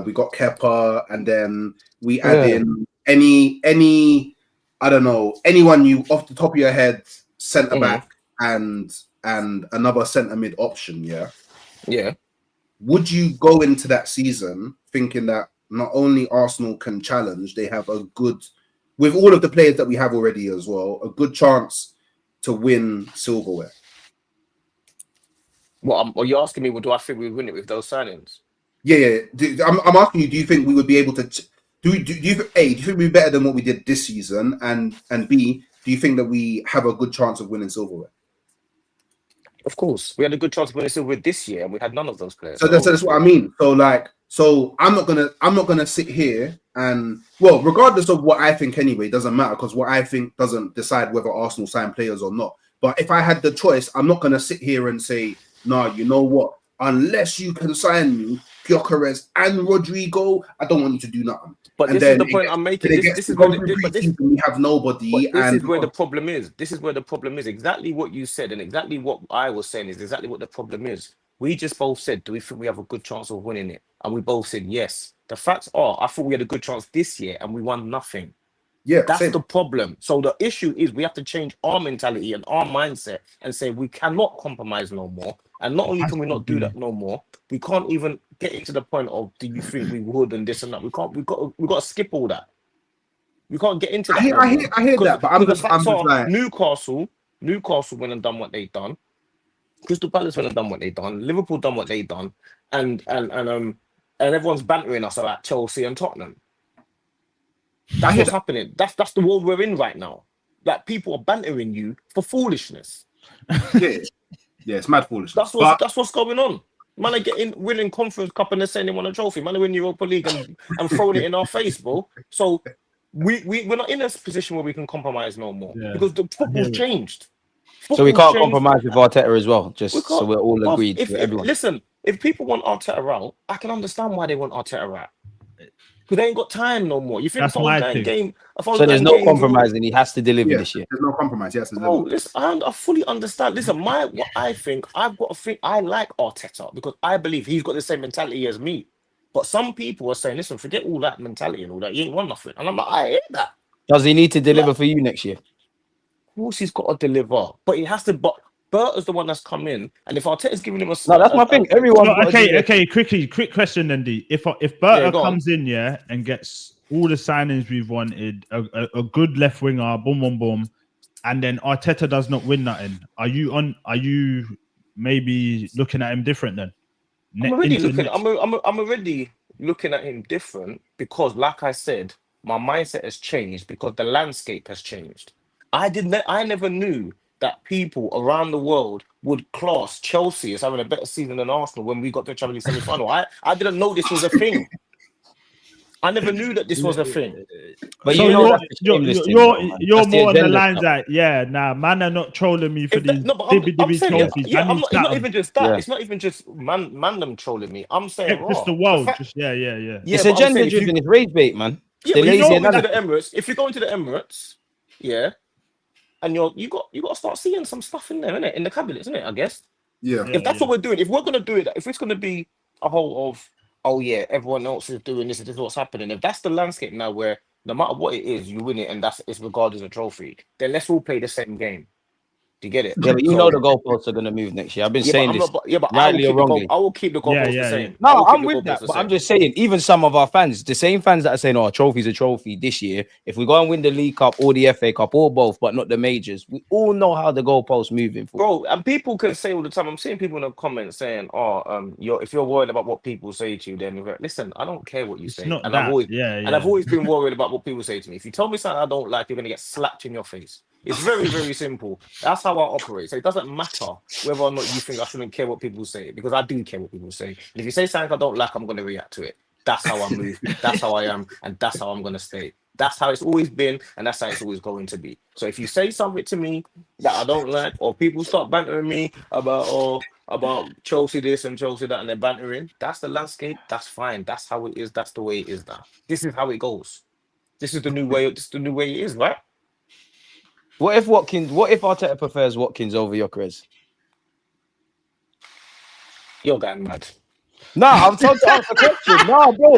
We got Kepa, and then we add in any. I don't know, anyone you off the top of your head, centre back and another centre mid option, yeah? Yeah. Would you go into that season thinking that not only Arsenal can challenge, they have a good, with all of the players that we have already as well, a good chance to win silverware? Well, are you asking me, do I think we win it with those signings? Yeah. I'm asking you, do you think we would be able to... Do you think we're better than what we did this season? And B, do you think that we have a good chance of winning silverware? Of course. We had a good chance of winning silverware this year and we had none of those players. So that's what I mean. So I'm not gonna sit here and, well, regardless of what I think anyway, it doesn't matter, because what I think doesn't decide whether Arsenal sign players or not. But if I had the choice, I'm not gonna sit here and say, nah, you know what? Unless you can sign me Gyökeres and Rodrigo, I don't want you to do nothing. But this is the point I'm making. This is where we have nobody. This is where the problem is. This is where the problem is. Exactly what you said and exactly what I was saying is exactly what the problem is. We just both said, do we think we have a good chance of winning it? And we both said yes. The facts are, I thought we had a good chance this year and we won nothing. Yeah, that's the problem. So the issue is we have to change our mentality and our mindset and say we cannot compromise no more. And not only can we not do that no more, we can't even get into the point of, do you think we would and this and that? We can't. We've got to skip all that. We can't get into that. I hear that, but I'm just like Newcastle went and done what they've done. Crystal Palace have done what they done. Liverpool done what they done, and everyone's bantering us about Chelsea and Tottenham. That's what's happening. That's the world we're in right now. Like people are bantering you for foolishness. Yeah, it's mad foolishness. That's what's going on. Man are winning Conference Cup and they're saying they won a trophy. Man are winning Europa League and throwing it in our face, bro. So we're not in a position where we can compromise no more because the football's changed. So we can't compromise with Arteta as well, just so we're all agreed with everyone. Listen, if people want Arteta out, I can understand why they want Arteta out. Because they ain't got time no more. You think that's my thing. Game? So there's no compromise, and he has to deliver this year. There's no compromise. Yes, listen, I fully understand. Listen, what I think, I've got to think. I like Arteta because I believe he's got the same mentality as me. But some people are saying, listen, forget all that mentality and all that. You ain't won nothing. And I'm like, I hear that. Does he need to deliver for you next year? Of course, he's got to deliver, but he has to. But Berta's the one that's come in, and if Arteta's giving him no, that's my thing. Everyone. Quick question, Andy. If Berta comes in, and gets all the signings we've wanted, a good left winger, boom, boom, boom, and then Arteta does not win nothing, are you maybe looking at him different then? I'm already looking at him different because, like I said, my mindset has changed because the landscape has changed. I never knew that people around the world would class Chelsea as having a better season than Arsenal when we got to the Champions League semi-final. I didn't know this was a thing. I never knew that this was a thing. But so you're more on the lines that man are not trolling me for these dibby trophies. It's not even just that. Yeah. It's not even just MANDEM trolling me. I'm saying it's the world. It's agenda driven. It's rage bait, man. Yeah, but you go into the Emirates. If you go into the Emirates, and you got to start seeing some stuff in there, innit? In the cabinets, isn't it? I guess. Yeah. If that's what we're doing, if we're gonna do it, if it's gonna be a whole of, everyone else is doing this, and this is what's happening. If that's the landscape now, where no matter what it is, you win it, and it's regarded as a trophy, then let's all play the same game. Do you get it? Yeah, but you know the goalposts are going to move next year. I've been saying this. Rightly or wrongly. I will keep the goalposts the same. No, I'm with that. But I'm just saying, even some of our fans, the same fans that are saying, "Oh, a trophy's a trophy this year." If we go and win the League Cup or the FA Cup or both, but not the majors, we all know how the goalposts moving forward. Bro, and people can say all the time. I'm seeing people in the comments saying, if you're worried about what people say to you, then listen, I don't care what you say. And I've always been worried about what people say to me. If you tell me something I don't like, you're gonna get slapped in your face. It's very, very simple. That's how I operate. So it doesn't matter whether or not you think I shouldn't care what people say, because I do care what people say. And if you say something I don't like, I'm going to react to it. That's how I move. That's how I am. And that's how I'm going to stay. That's how it's always been. And that's how it's always going to be. So if you say something to me that I don't like, or people start bantering me about Chelsea this and Chelsea that, and they're bantering, that's the landscape. That's fine. That's how it is. That's the way it is now. This is how it goes. This is the new way. This is the new way it is, right? What if Arteta prefers Watkins over Gyökeres? You're getting mad. No, I'm told to ask the question. No, bro.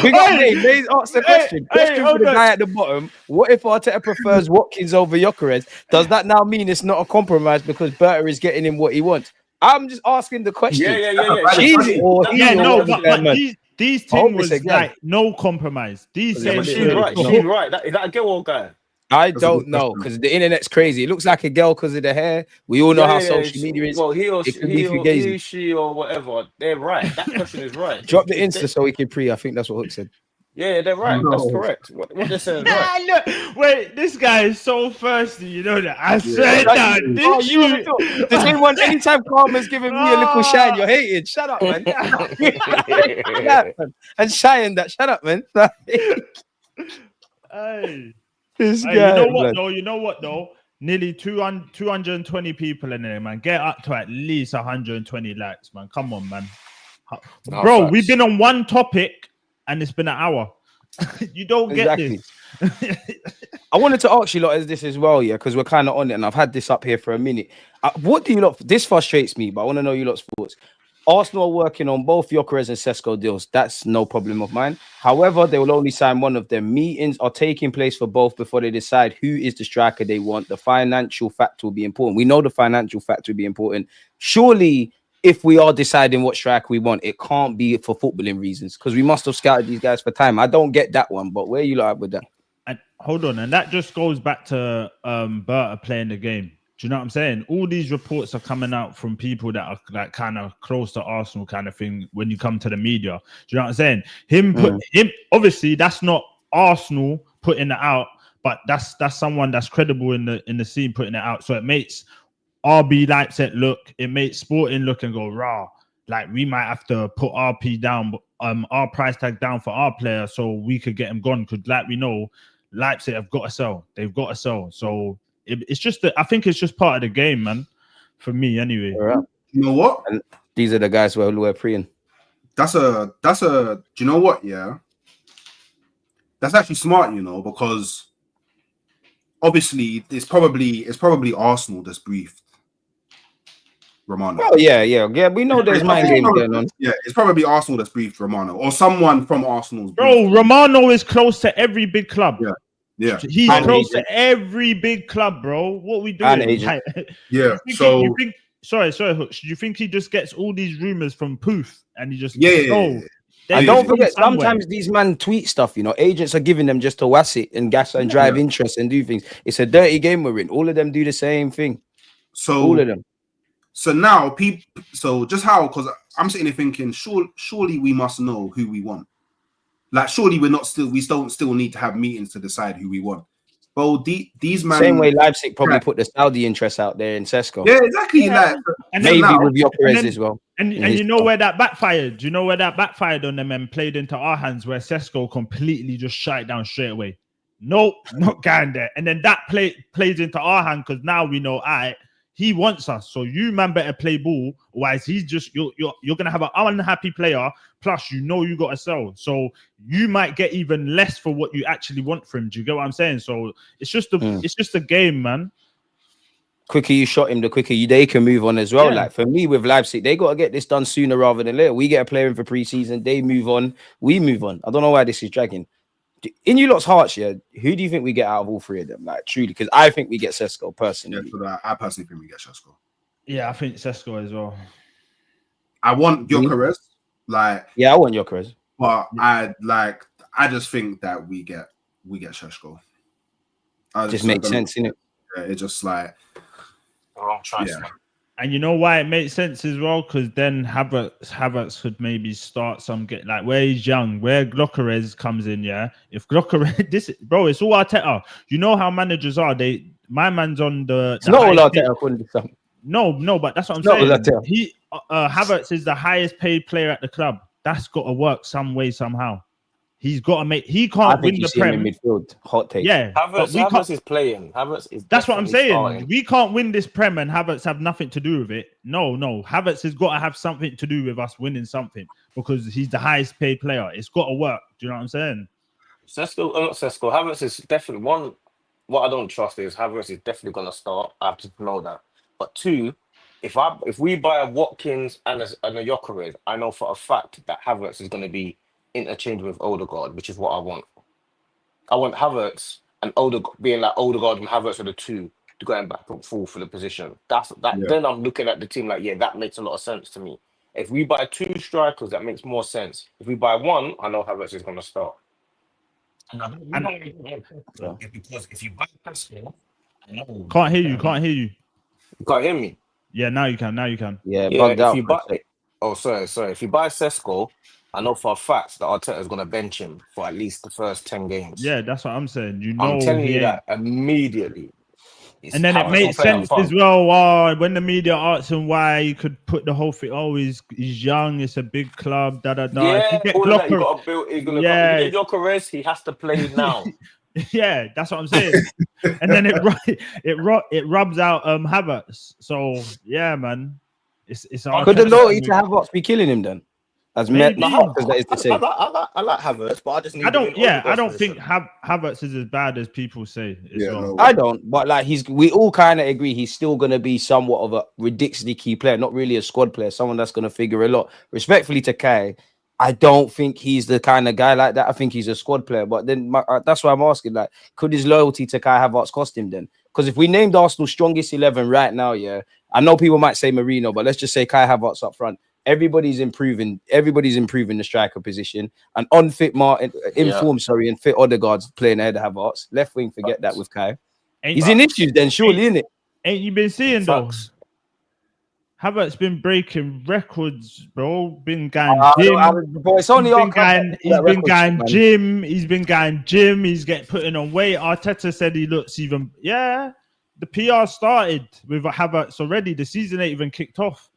Big up name. Maze asked the question. Question for the guy at the bottom. What if Arteta prefers Watkins over Gyökeres? Does that now mean it's not a compromise because Berta is getting him what he wants? I'm just asking the question. These things was like no compromise. These things. She's right. She's right. Is that a girl or guy? I don't know because the internet's crazy. It looks like a girl because of the hair. We all know how social media is. Well, he or she or whatever, they're right. That question is right. Drop the Insta so we can pre. I think that's what Hookz said. Yeah, they're right. No. That's correct. What they're saying is right. Look, wait, this guy is so thirsty. You know that. I swear down. The same one. Anytime Karma's giving me a little shine, you're hating. Shut up, man. And shying that. Shut up, man. Hey. This guy, you know what though? Nearly 220 people in there, man. Get up to at least 120 likes, man. Come on, man. Bro, we've been on one topic and it's been an hour. You don't get this. I wanted to ask you lot this as well, because we're kind of on it, and I've had this up here for a minute. What do you lot? This frustrates me, but I want to know you lot's thoughts. Arsenal are working on both Gyökeres and Sesko deals. That's no problem of mine. However, they will only sign one of them. Meetings are taking place for both before they decide who is the striker they want. The financial factor will be important. We know the financial factor will be important. Surely, if we are deciding what striker we want, it can't be for footballing reasons, because we must have scouted these guys for time. I don't get that one, but where are you like with that? And hold on, and that just goes back to Berta playing the game. Do you know what I'm saying? All these reports are coming out from people that are like kind of close to Arsenal kind of thing when you come to the media. Do you know what I'm saying? Him obviously that's not Arsenal putting it out, but that's someone that's credible in the scene putting it out. So it makes RB Leipzig look, it makes Sporting look and go raw. Like we might have to put RP down, our price tag down for our player so we could get him gone. Because like we know, Leipzig have got to sell. They've got to sell. So it's just I think it's just part of the game, man. For me, anyway. You know what? And these are the guys who we're preying. That's a. Do you know what? Yeah, that's actually smart. You know, because obviously it's probably Arsenal that's briefed Romano. Oh yeah. We know there's mind games going on. Yeah, it's probably Arsenal that's briefed Romano or someone from Arsenal's. Bro, Romano is close to every big club. Yeah, he's close to every big club, bro. What we doing? Sorry, Hookz. Do you think he just gets all these rumors from Poof and he just And don't forget, sometimes these man tweet stuff, you know, agents are giving them just to wass it and gas and drive interest and do things. It's a dirty game we're in. All of them do the same thing. So all of them. So now people, just how, because I'm sitting there thinking, surely we must know who we want. Like, surely we don't still need to have meetings to decide who we want. Well, these man, same way Leipzig probably put the Saudi interests out there in Sesko. Yeah, exactly. Like, and maybe with Gyökeres as well. And you know where that backfired? Do you know where that backfired on them and played into our hands, where Sesko completely just shut it down straight away? Nope, not going there. And then that plays into our hand because now we know, he wants us. So you man better play ball. Otherwise, he's just you're gonna have an unhappy player. Plus, you know you got to sell. So you might get even less for what you actually want from him. Do you get what I'm saying? So it's just a game, man. Quicker you shot him, the quicker they can move on as well. Yeah. Like for me with Leipzig, they got to get this done sooner rather than later. We get a player in for preseason, they move on, we move on. I don't know why this is dragging. In you lot's hearts, who do you think we get out of all three of them? Like truly, because I think we get Sesko personally. Yeah, I personally think we get Sesko. Yeah, I think Sesko as well. I want Gyökeres. I want Gyökeres. But I just think that we get Sesko. Just makes sense, innit? Yeah, it's just like wrong choice. Yeah. And you know why it makes sense as well? Because then Havertz could maybe start some where he's young, where Gyökeres comes in, If Gyökeres, it's all Arteta. You know how managers are. My man's on the. It's not all Arteta. No, but that's what I'm saying. Havertz is the highest paid player at the club. That's got to work some way, somehow. He's got to make. He can't win the Prem. In midfield. Hot take. Yeah, Havertz is playing. Havertz is. That's what I'm saying. Starting. We can't win this Prem and Havertz have nothing to do with it. No. Havertz has got to have something to do with us winning something because he's the highest paid player. It's got to work. Do you know what I'm saying? Not Sesko. Havertz is definitely one. What I don't trust is Havertz is definitely going to start. I have to know that. But two, if we buy a Watkins and a Gyökeres, I know for a fact that Havertz is going to be interchangeable with Odegaard, which is what I want. I want Havertz and Odegaard being like Odegaard and Havertz are the two to going back and forth for the position. Then I'm looking at the team that makes a lot of sense to me. If we buy two strikers, that makes more sense. If we buy one, I know Havertz is going to start. Because if you buy Sesko, Can't hear you. You can't hear me. Yeah, now you can. Yeah, bugged out. Sorry. If you buy Sesko, I know for a fact that Arteta is going to bench him for at least the first 10 games. Yeah, that's what I'm saying. I'm telling you that immediately. And then it makes sense as well. When the media asks him why he could put the whole thing, he's young, it's a big club, Yeah, all of that you got to build. If you get Gyökeres, he has to play now. Yeah, that's what I'm saying. And then it rubs out Havertz. So yeah, man, it's could the loyalty to Havertz be killing him then? As met, as that is to say. I like Havertz, but I just need. I don't think Havertz is as bad as people say. I don't, but we all kind of agree he's still going to be somewhat of a ridiculously key player, not really a squad player, someone that's going to figure a lot. Respectfully to Kai, I don't think he's the kind of guy like that. I think he's a squad player, but then that's why I'm asking, could his loyalty to Kai Havertz cost him then? Because if we named Arsenal's strongest 11 right now, I know people might say Marino, but let's just say Kai Havertz up front. Everybody's improving the striker position. And unfit and fit Odegaard's playing ahead of Havertz. Left wing, forget that with Kai. He's in issues then, surely, isn't it? Ain't you been seeing though? Facts. Havertz been breaking records, bro. Been going gym. It's only He's been going gym. He's been going gym. He's putting on weight. Arteta said he looks even. Yeah, the PR started with Havertz already. The season ain't even kicked off.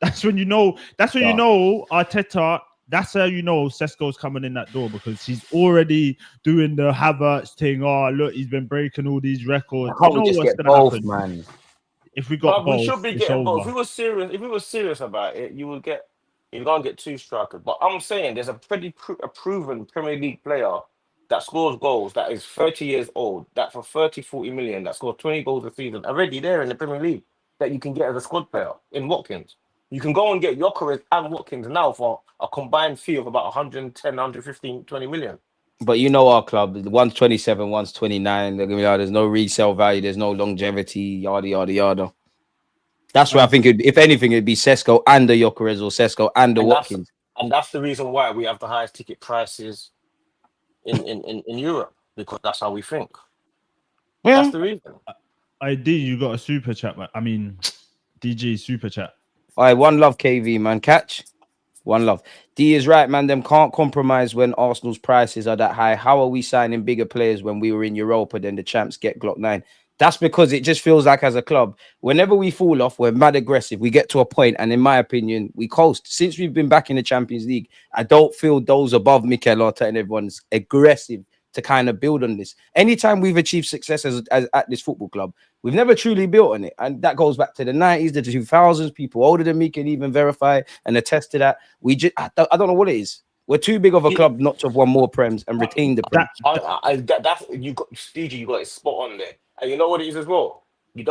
That's when you know. That's when you know Arteta. That's how you know Sesko's coming in that door, because he's already doing the Havertz thing. Oh, look, he's been breaking all these records. You know what's going to happen, man. If we got both, we should be getting both. If we were serious about it, you're gonna get 2 strikers. But I'm saying there's a proven Premier League player that scores goals, that is 30 years old, that for 30-40 million, that scores 20 goals a season, already there in the Premier League, that you can get as a squad player in Watkins. You can go and get Gyökeres and Watkins now for a combined fee of about 110, 115, 20 million. But you know our club, one's 27, one's 29. There's no resale value, there's no longevity, yada, yada, yada. That's why I think, if anything, it'd be Sesko and the Gyökeres or Sesko and the Watkins. And that's the reason why we have the highest ticket prices in Europe, because that's how we think. Yeah. That's the reason. ID, you got a super chat, man. I mean, DG super chat. All right, one love, KV, man. Catch. One love. D is right, man. Them can't compromise when Arsenal's prices are that high. How are we signing bigger players when we were in Europa, then the champs get Glock 9? That's because it just feels like, as a club, whenever we fall off, we're mad aggressive. We get to a point, and in my opinion, we coast. Since we've been back in the Champions League, I don't feel those above Mikel Arteta and everyone's aggressive to kind of build on this. Anytime we've achieved success as at this football club, we've never truly built on it. And that goes back to the 90s, the 2000s. People older than me can even verify and attest to that. I don't know what it is. We're too big of a club not to have won more Prems and retain the Prem. You got it spot on there. And you know what it is as well? You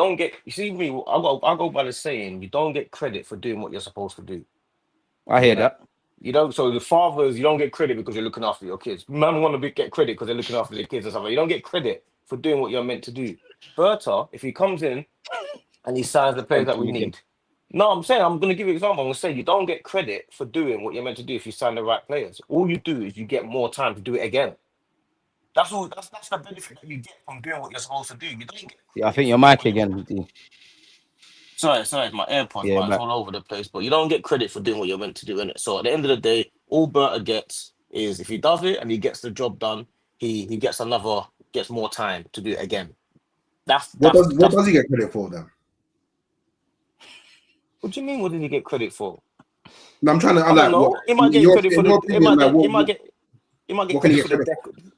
see me, I go by the saying, you don't get credit for doing what you're supposed to do. I hear that. So the fathers, you don't get credit because you're looking after your kids. Man want to get credit because they're looking after their kids or something. You don't get credit for doing what you're meant to do. Berta, if he comes in and he signs the players that we need. No, I'm saying, I'm going to give you an example. I'm going to say you don't get credit for doing what you're meant to do if you sign the right players. All you do is you get more time to do it again. That's all. That's the benefit that you get from doing what you're supposed to do. You don't get. Yeah, I think your mic again. Sorry, my AirPods, yeah, it's all over the place. But you don't get credit for doing what you're meant to do, innit? So at the end of the day, all Berta gets is, if he does it and he gets the job done, he gets more time to do it again. What does he get credit for then? What do you mean? What did he get credit for? No, I'm trying to. I'm like, what, he might get credit for the. He might get credit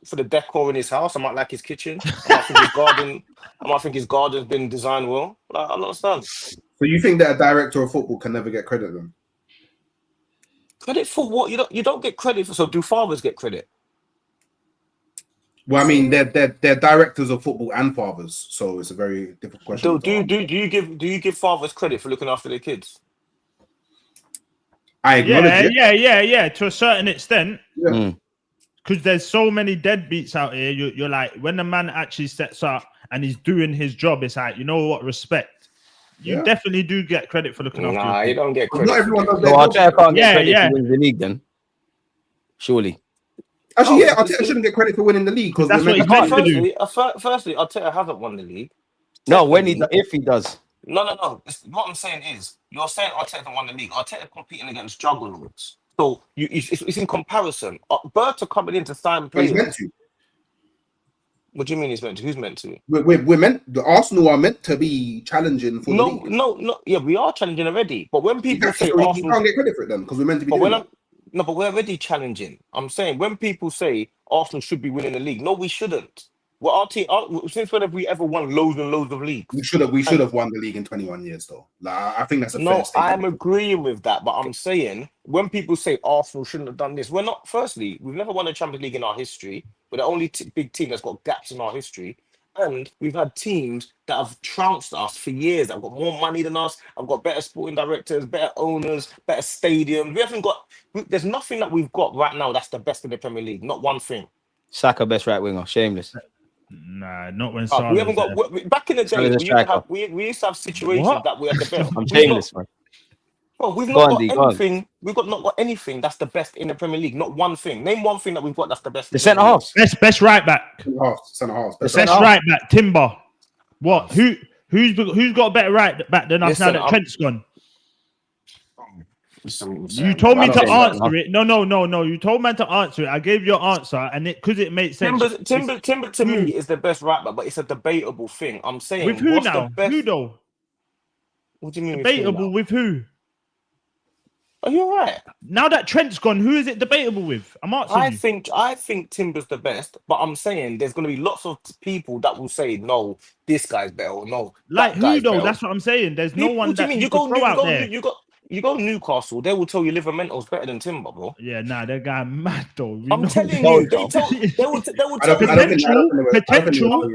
for the decor in his house. I might like his kitchen. I might think his garden's been designed well. I don't understand. So you think that a director of football can never get credit then? Credit for what? You don't get credit for. So do fathers get credit? Well, I mean, they're directors of football and fathers, so it's a very difficult question. Do you give fathers credit for looking after their kids? I acknowledge it. Yeah. To a certain extent. Yeah. Mm. Because there's so many deadbeats out here. You're like, when the man actually sets up and he's doing his job, it's like, you know what, respect. You definitely do get credit for looking after. Nah, you don't get credit. Not everyone does. Arteta can't get credit for winning the league then. Surely. Actually, Arteta shouldn't get credit for winning the league because that's what he's meant to do. Firstly, Arteta hasn't won the league. No, if he does. No. What I'm saying is, you're saying Arteta won the league. Arteta competing against juggernauts. So it's in comparison. Berta coming in to sign players. He's meant to. What do you mean he's meant to? Who's meant to? We're meant. The Arsenal are meant to be challenging for the league. No. Yeah, we are challenging already. But when people say Arsenal, you can't get credit for it then because we're meant to be. But we're already challenging. I'm saying when people say Arsenal should be winning the league, no, we shouldn't. Well, our team, since when have we ever won loads and loads of leagues? We should have won the league in 21 years, though. Like, I think that's a fair statement. I'm agreeing with that, but I'm saying when people say Arsenal shouldn't have done this, we're not. Firstly, we've never won a Champions League in our history. We're the only big team that's got gaps in our history, and we've had teams that have trounced us for years. That have got more money than us. I've got better sporting directors, better owners, better stadiums. We haven't got. There's nothing that we've got right now that's the best in the Premier League. Not one thing. Saka best right winger, shameless. Nah, not when we haven't got. Back in the day, we used to have situations that we had the best. I'm shameless, man. Well, we've not got anything. We've not got anything that's the best in the Premier League. Not one thing. Name one thing that we've got that's the best. The centre halves. Best right back. Centre halves. Best right back. Timber. What? Who Who's got a better right back than us Listen, now that Trent's gone? Listen, You told me I to don't think answer it. No. You told me to answer it. I gave your answer, and because it makes sense. Timber to me is the best right back, but it's a debatable thing. I'm saying With who what's now? the best? Who though? What do you mean Debatable with who? Are you all right? Now that Trent's gone, who is it debatable with? I'm asking you. I think Timber's the best, but I'm saying there's going to be lots of people that will say no, this guy's better, or no, Like that who guy's though? better. That's what I'm saying. There's no one What do you that mean? you could throw out there. You go Newcastle, they will tell you Livermento's better than Timber, bro. Yeah, nah, that guy mad though. I'm telling you, they will tell you. Potential.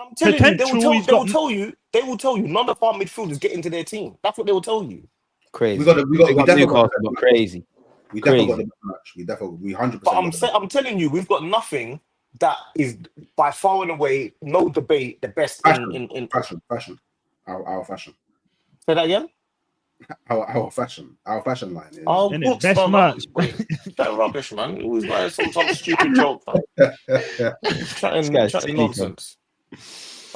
I'm telling you, they will tell you none of our midfielders get into their team. That's what they will tell you. Crazy. We got Newcastle, but crazy. We definitely got the match. We definitely 100%. But I'm telling you, we've got nothing that is by far and away, no debate, the best in fashion. Our fashion. Say that again. Our fashion line. Yeah. Oh, Hookz, best match. That rubbish, man. It was like some stupid joke. Chatting nonsense.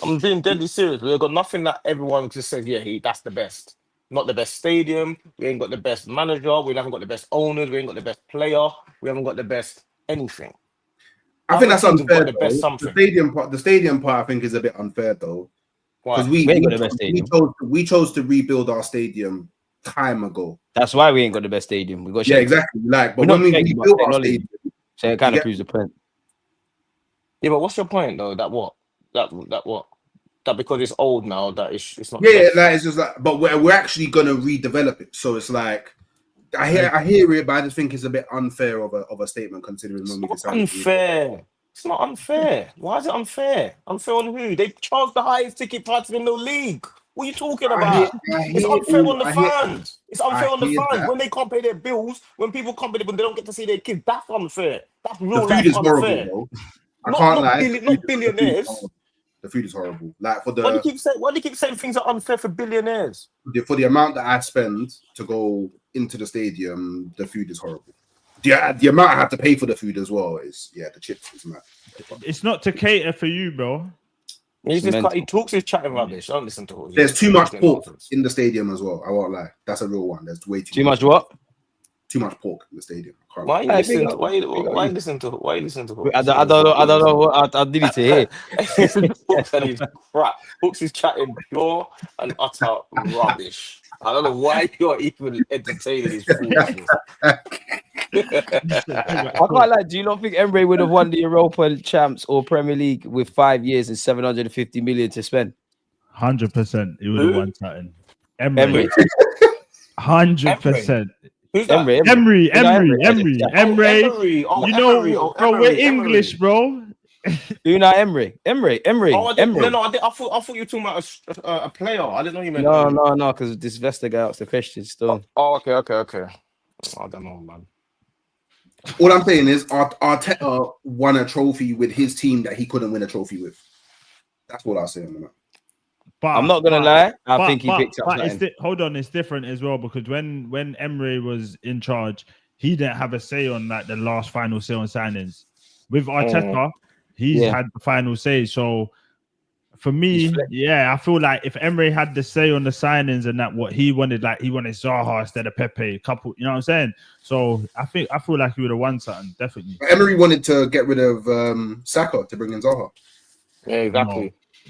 I'm being deadly serious. We've got nothing that everyone just says, yeah, that's the best. Not the best stadium. We ain't got the best manager. We haven't got the best owners. We ain't got the best player. We haven't got the best anything. I think that's unfair. The stadium part, I think, is a bit unfair though. Because we chose to rebuild our stadium time ago. That's why we ain't got the best stadium. We got exactly. Like, but when we rebuilt our stadium, so it kind of proves the point. Yeah, but what's your point though? That what? That because it's old now, that it's not. Yeah, like it's just like, but we're actually gonna redevelop it. So it's like I hear it, but I just think it's a bit unfair of a statement considering when we decided. Unfair. It's not unfair. Why is it unfair? Unfair on who? They charge the highest ticket prices in the league. What are you talking about? It's unfair on the fans. It's unfair on the fans when they can't pay their bills. When people can't pay their bills, they don't get to see their kids. That's unfair. That's real life unfair. Horrible, I can't lie. Not billionaires. The food is horrible. Like why do you keep saying things are unfair for billionaires? For the amount that I spend to go into the stadium, the food is horrible. The amount I have to pay for the food as well is the chips is mad. It's not to cater for you, bro. He talks his chatting rubbish. Don't listen to him. There's too much pork in the stadium as well. I won't lie. That's a real one. There's way too much what? Too much pork in the stadium. Why you listen to? Why you listen to? I don't know what I did it to hear. Hookz and his crap. Hookz is chatting pure and utter rubbish. I don't know why you're even entertaining his foolishness. I can't lie. Do you not think Emre would have won the Europa Champs or Premier League with 5 years and 750 million to spend? 100%. He would have won something. Emre. 100%. Who's that? Emery. Oh, you know, Emery. bro, we're English, bro. You know Emery. Oh, I thought you were talking about a player. I didn't know you meant. No, because this Vesta asked the question still. Oh, okay. I don't know, man. All I'm saying is Arteta won a trophy with his team that he couldn't win a trophy with. That's what I'll say on that. But I'm not gonna lie. I think he picked up. Hold on, it's different as well because when Emery was in charge, he didn't have a say on like the last final say on signings. With Arteta, he's had the final say. So for me, I feel like if Emery had the say on the signings and that what he wanted, like he wanted Zaha instead of Pepe, couple, you know what I'm saying? So I feel like he would have won something, definitely. Emery wanted to get rid of Saka to bring in Zaha. Yeah, exactly. No.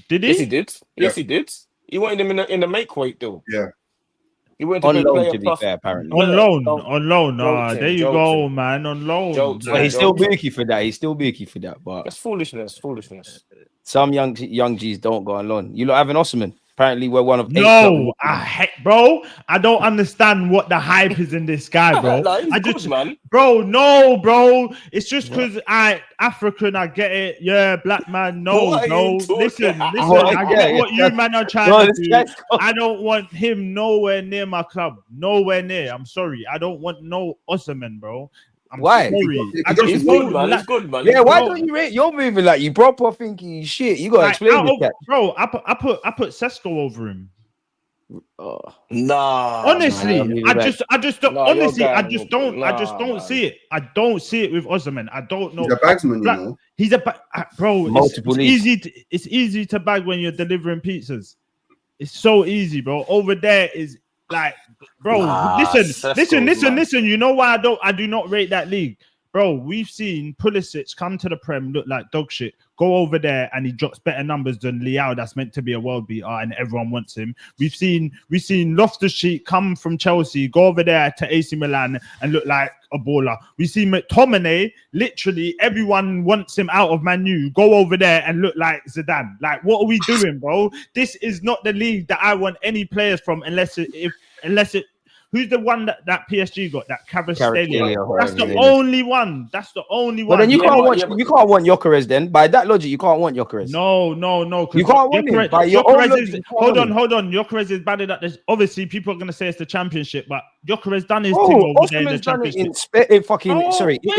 Did he? Yes, he did. Yes, he did. He wanted him in the make weight though. Yeah. He went on loan, to be fair, apparently. On loan. There you go, man. On loan. But he's still bookie for that. But that's foolishness. Some young G's don't go on loan. You lot have an Osimhen. Apparently, we're one of 8. No, bro, I don't understand what the hype is in this guy, bro. Man. Bro. It's just because African, I get it. Yeah, black man, no. Listen. I get what you man are trying to do. I don't want him nowhere near my club. Nowhere near. I'm sorry. I don't want no Osimhen, bro. Why? He's good, man. Yeah, why don't you rate? You're moving like you proper thinking shit. You gotta explain this, bro. I put Sesko over him. Nah. Honestly, I just don't. Honestly, I just don't see it. I don't see it with Osimhen. I don't know. He's a bagsman, you know. He's a bro. Multiple it's easy to bag when you're delivering pizzas. It's so easy, bro. Over there is like, bro. Listen. You know why I do not rate that league, bro. We've seen Pulisic come to the Prem, look like dog shit. Go over there and he drops better numbers than Leao, that's meant to be a world beater, and everyone wants him. We've seen Loftus-Cheek come from Chelsea, go over there to AC Milan and look like a baller. We see McTominay, literally everyone wants him out of Man U. Go over there and look like Zidane. Like, what are we doing, bro? This is not the league that I want any players from, unless it. Who's the one that PSG got? That Kvaratskhelia. That's the only one. That's the only one. But then you can't want Gyökeres then. By that logic, you can't want Gyökeres. No. You can't want him. By your own logic, hold on. Gyökeres is bad at this. Obviously, people are gonna say it's the championship, but Gyökeres done his thing over there in the championship.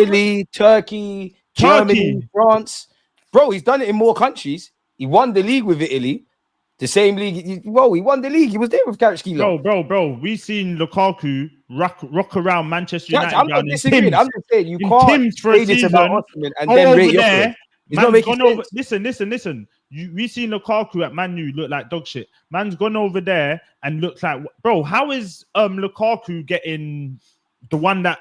Italy, Turkey, Germany, France. Bro, he's done it in more countries. He won the league with Italy. The same league. He won the league. He was there with Kvaratskhelia. Bro. We seen Lukaku rock around Manchester United. I'm not disagreeing. I'm just saying you can't say this about Osimhen and then rate Gyökeres. Listen. We seen Lukaku at Man U look like dog shit. Man's gone over there and looks like, bro. How is Lukaku getting the one that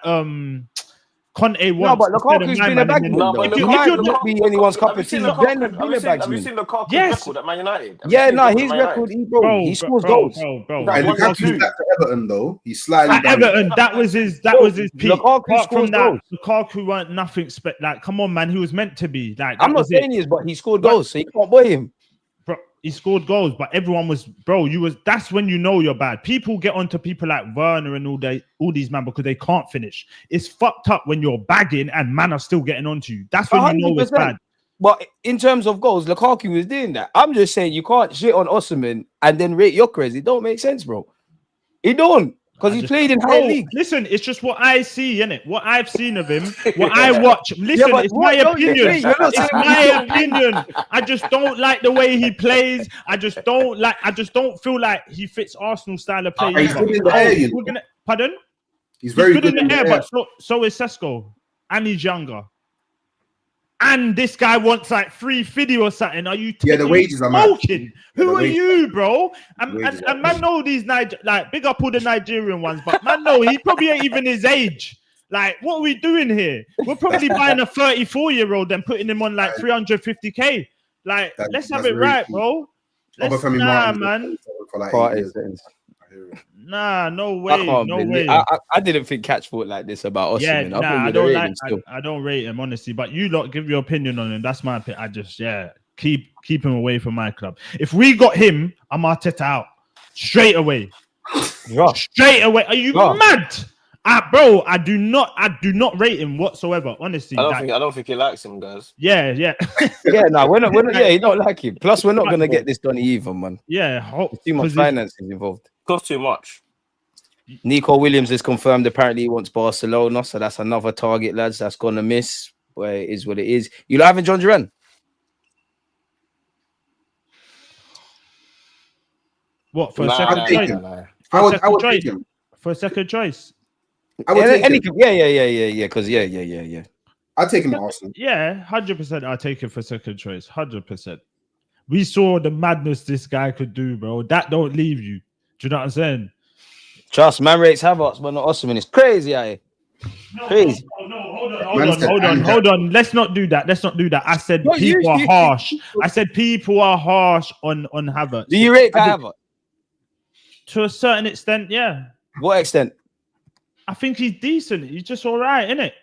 Conte wants? No, but Lukaku's been a bagman. You might not be anyone's cup of tea. Have you seen Lukaku's record at Man United? His record, he scores goals. Bro. Lukaku's back to Everton though. He's slightly at Everton. That was his peak. Apart from that, Lukaku weren't nothing. Like, come on, man, he was meant to be. Like, I'm not saying he is, but he scored goals, so you can't boy him. Bro, he scored goals, but everyone was, bro. That's when you know you're bad. People get onto people like Werner and all these man because they can't finish. It's fucked up when you're bagging and man are still getting onto you. That's when 100%. You know it's bad. But in terms of goals, Lukaku was doing that. I'm just saying you can't shit on Osimhen and then rate Gyökeres. It don't make sense, bro. It don't. Because he played in high league. Listen, it's just what I see, innit? What I've seen of him, what I watch. Listen, it's my opinion. It's my opinion. I just don't like the way he plays. I just don't feel like he fits Arsenal style of play. He's good in the air, Pardon? He's very good in the air, but so is Sesko. And he's younger. And this guy wants like free video or something. Are you the wages are smoking? Who are you, bro? And man know these like big up all the Nigerian ones, but man know he probably ain't even his age. Like, what are we doing here? We're probably buying a 34-year-old and putting him on like 350k. Like, let's have it right, bro. Man. Nah, no way, no way. I didn't think Catch thought like this about Osimhen. Yeah, I don't rate him honestly. But you lot give your opinion on him. That's my opinion. I just keep him away from my club. If we got him, I'm Arteta out straight away. Straight away. Are you mad? Bro, I do not rate him whatsoever. Honestly, I don't think he likes him, guys. Yeah. No, we're not. Yeah, he don't like him. Plus, we're not gonna get this done either, man. Yeah, there's too much finances involved. Cost too much. Nico Williams is confirmed. Apparently, he wants Barcelona, so that's another target, lads. That's gonna miss. But it is what it is. You not having John Duran? What for a second choice? I would take him for a second choice. I would take him. Yeah. Because yeah. I'll take him at Arsenal. Yeah, 100%. I'll take him for second choice. 100%. We saw the madness this guy could do, bro. That don't leave you. Do you know what I'm saying? Trust, man rates Havertz, but not Osimhen. It's crazy, crazy. Hold on. Let's not do that. I said people are harsh. I said people are harsh on Havertz. Do you rate Havertz? To a certain extent, yeah. What extent? I think he's decent. He's just all right, isn't it?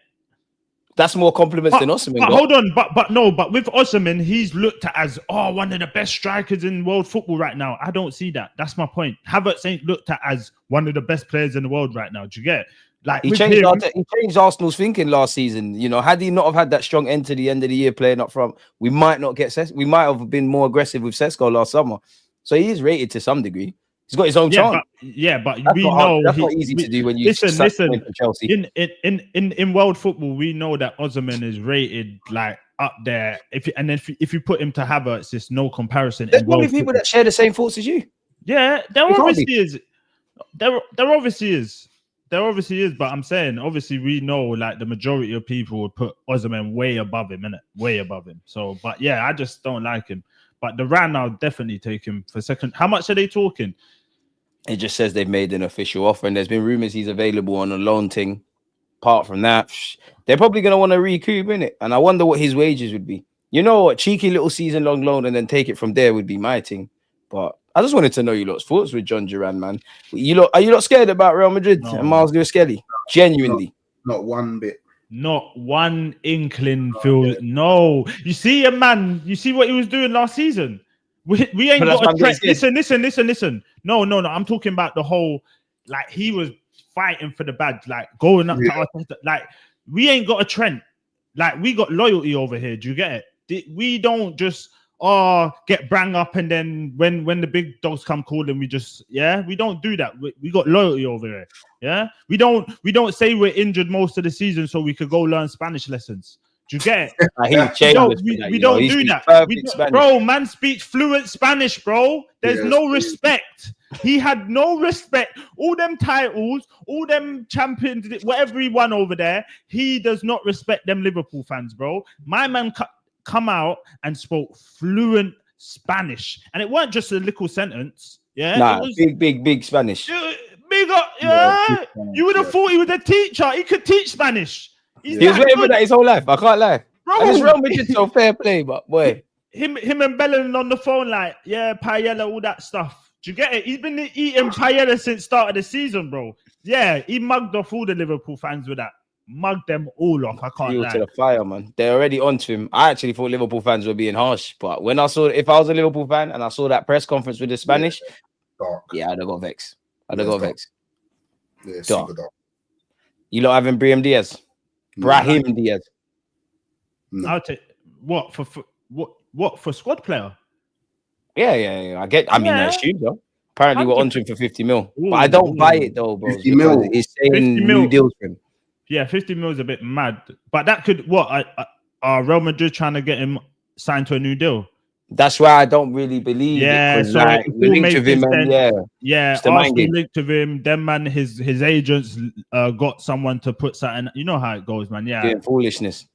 That's more compliments than Osimhen. But hold on, but with Osimhen, he's looked at as one of the best strikers in world football right now. I don't see that. That's my point. Havertz ain't looked at as one of the best players in the world right now. Do you get it? Like he changed Arsenal's thinking last season. You know, had he not have had that strong end to the end of the year playing up front, we might not get Sesko. We might have been more aggressive with Sesko last summer. So he is rated to some degree. He's got his own chance. But we know that's not easy to do when you listen. Chelsea. In world football, we know that Osimhen is rated like up there. If you put him to Havertz, it's no comparison. There's probably people that share the same thoughts as you. Yeah, there obviously is. There obviously is. There obviously is, but I'm saying obviously we know like the majority of people would put Osimhen way above him, innit? Way above him. So, but yeah, I just don't like him. But the Ran, I'll definitely take him for second. How much are they talking? It just says they've made an official offer, and there's been rumors he's available on a loan thing. Apart from that, they're probably going to want to recoup, innit? And I wonder what his wages would be. You know what? Cheeky little season-long loan and then take it from there would be my thing. But I just wanted to know you lot's thoughts with John Duran, man. Are you not scared about Real Madrid and Miles Lewis-Kelly? Genuinely. Not one bit. Not one inkling feel. No. You see a man, you see what he was doing last season? We ain't got a threat. Listen. No. I'm talking about the whole, like, he was fighting for the badge, like going up to Arteta. Like, we ain't got a trend. Like, we got loyalty over here. Do you get it? We don't just get brang up and then when the big dogs come calling, we just we don't do that. We got loyalty over here. Yeah, we don't say we're injured most of the season so we could go learn Spanish lessons. Do you get it? We don't do that. Bro, man speaks fluent Spanish, bro. There's no respect. He had no respect. All them titles, all them champions, whatever he won over there, he does not respect them Liverpool fans, bro. My man come out and spoke fluent Spanish. And it weren't just a little sentence. Yeah, nah, it was big Spanish. Big up, you would have thought he was a teacher. He could teach Spanish. He was waiting for that his whole life. I can't lie. Bro, and it's Real Madrid, so fair play, but boy. Him and Bellerin on the phone, like, paella, all that stuff. Do you get it? He's been eating paella since start of the season, bro. Yeah, he mugged off all the Liverpool fans with that. Mugged them all off. I can't lie. To the fire, man. They're already onto him. I actually thought Liverpool fans were being harsh, but when I saw, if I was a Liverpool fan and I saw that press conference with the Spanish, I'd have got vexed. Yeah, super dark. You lot having Brahim Diaz? Brahim Diaz. No. I'll take what for squad player? Yeah. I mean, I assume so. Apparently, we're onto him for 50 mil. Ooh, but I don't buy it though, bro. 50 mil. It's saying new deals for him. Yeah, 50 mil is a bit mad. But that could are Real Madrid trying to get him signed to a new deal? That's why I don't really believe it. So like, we linked with him, and Arsenal linked with him. Then, man, his agents got someone to put something. You know how it goes, man. Yeah, doing foolishness.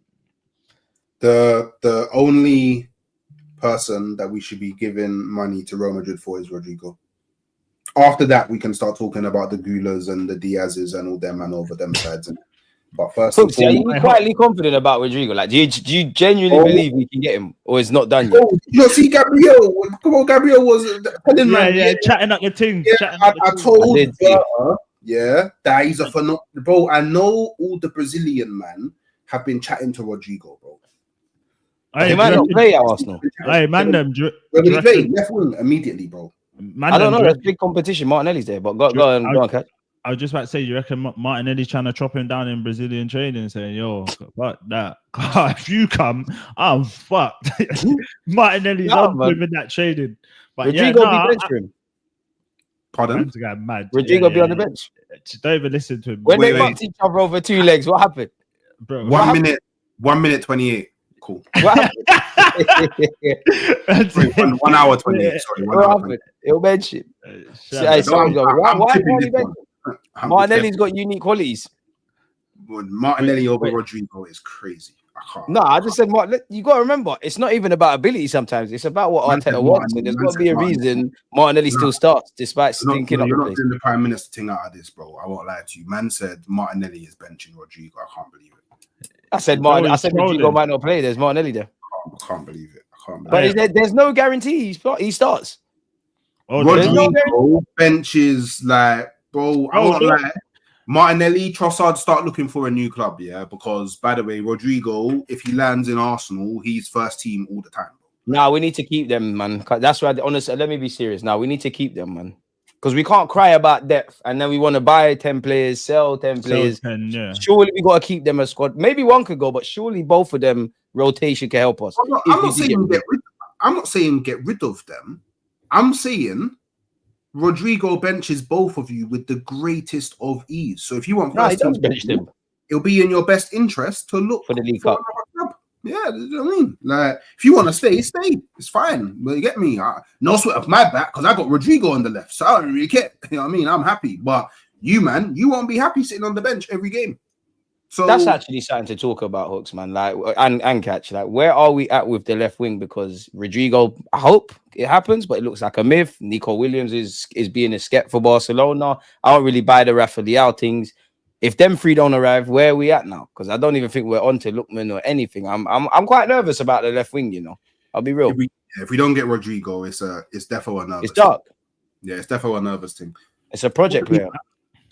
The only person that we should be giving money to Real Madrid for is Rodrigo. After that, we can start talking about the Gulas and the Diazes and all them and over them sides. But first, Hookz, are you quietly confident about Rodrigo? Like, do you genuinely believe we can get him, or it's not done yet? You see, Gabriel. Come on, Gabriel was chatting up the thing. Yeah, I told her, that he's a phenomenal bro. I know all the Brazilian man have been chatting to Rodrigo, bro. He might not play at Arsenal. Hey, MANDEM, when he played left wing immediately, bro. I don't know. There's big competition. Martinelli's there, but go on, Catch. I was just about to say, you reckon Martinelli trying to chop him down in Brazilian training, saying, "Yo, fuck that. If you come, I'm fucked." Martinelli's on with that trading. But Rodrigo be bench for him. Pardon? Mad. Rodrigo be on the bench. Don't even listen to him. When they bumped each other over two legs, what happened? Bro, 1 minute 28. Cool. What happened? 1 hour 28. Sorry, 1 hour 28. He'll mention. Why Martinelli's got unique qualities. Martinelli over Rodrigo is crazy. I just said, you got to remember, it's not even about ability sometimes. It's about what Arteta wants. And there's got to be a reason Martinelli still starts, despite stinking up the place. You're not doing the Prime Minister thing out of this, bro. I won't lie to you. Man said Martinelli is benching Rodrigo. I can't believe it. I said Rodrigo might not play. There's Martinelli there. I can't believe it. But there's no guarantee he starts. Rodrigo benches, like, bro, I won't lie. Martinelli, Trossard start looking for a new club, because, by the way, Rodrigo, if he lands in Arsenal, he's first team all the time. Nah, we need to keep them, man. That's why, honestly, let me be serious. Now, we need to keep them, man. Because we can't cry about depth, and then we want to buy 10 players, sell 10 players. Surely we got to keep them a squad. Maybe one could go, but surely both of them rotation can help us. I'm not saying get rid of them. I'm saying Rodrigo benches both of you with the greatest of ease. So if you want first team, it'll be in your best interest to look for the League Cup. Yeah, you know what I mean? Like, if you want to stay. It's fine. But you get me? No sweat off my back because I got Rodrigo on the left. So I don't really care. You know what I mean? I'm happy. But you, man, you won't be happy sitting on the bench every game. So that's actually something to talk about, Hookz, man. Like, and Catch. Like, where are we at with the left wing? Because Rodrigo, I hope it happens, but it looks like a myth. Nico Williams is being a skep for Barcelona. I don't really buy the Rafael things. If them three don't arrive, where are we at now? Because I don't even think we're on to Lookman or anything. I'm quite nervous about the left wing. You know, I'll be real. If we don't get Rodrigo, it's definitely a nervous. It's dark. Yeah, it's definitely a nervous thing. It's a project player.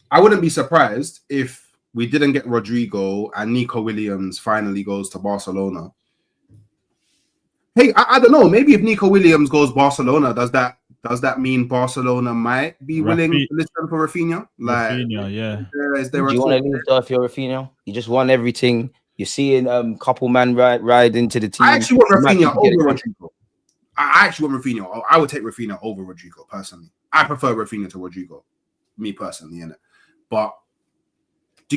I wouldn't be surprised if we didn't get Rodrigo and Nico Williams finally goes to Barcelona. Hey, I don't know. Maybe if Nico Williams goes Barcelona, does that mean Barcelona might be willing to listen for Rafinha? Like, Rafinha, yeah. Is there Do you want to leave though if you're Rafinha? You just won everything. You're seeing couple man ride into the team. I actually want Rafinha over Rodrigo. I actually want Rafinha. I would take Rafinha over Rodrigo personally. I prefer Rafinha to Rodrigo, me personally, innit? But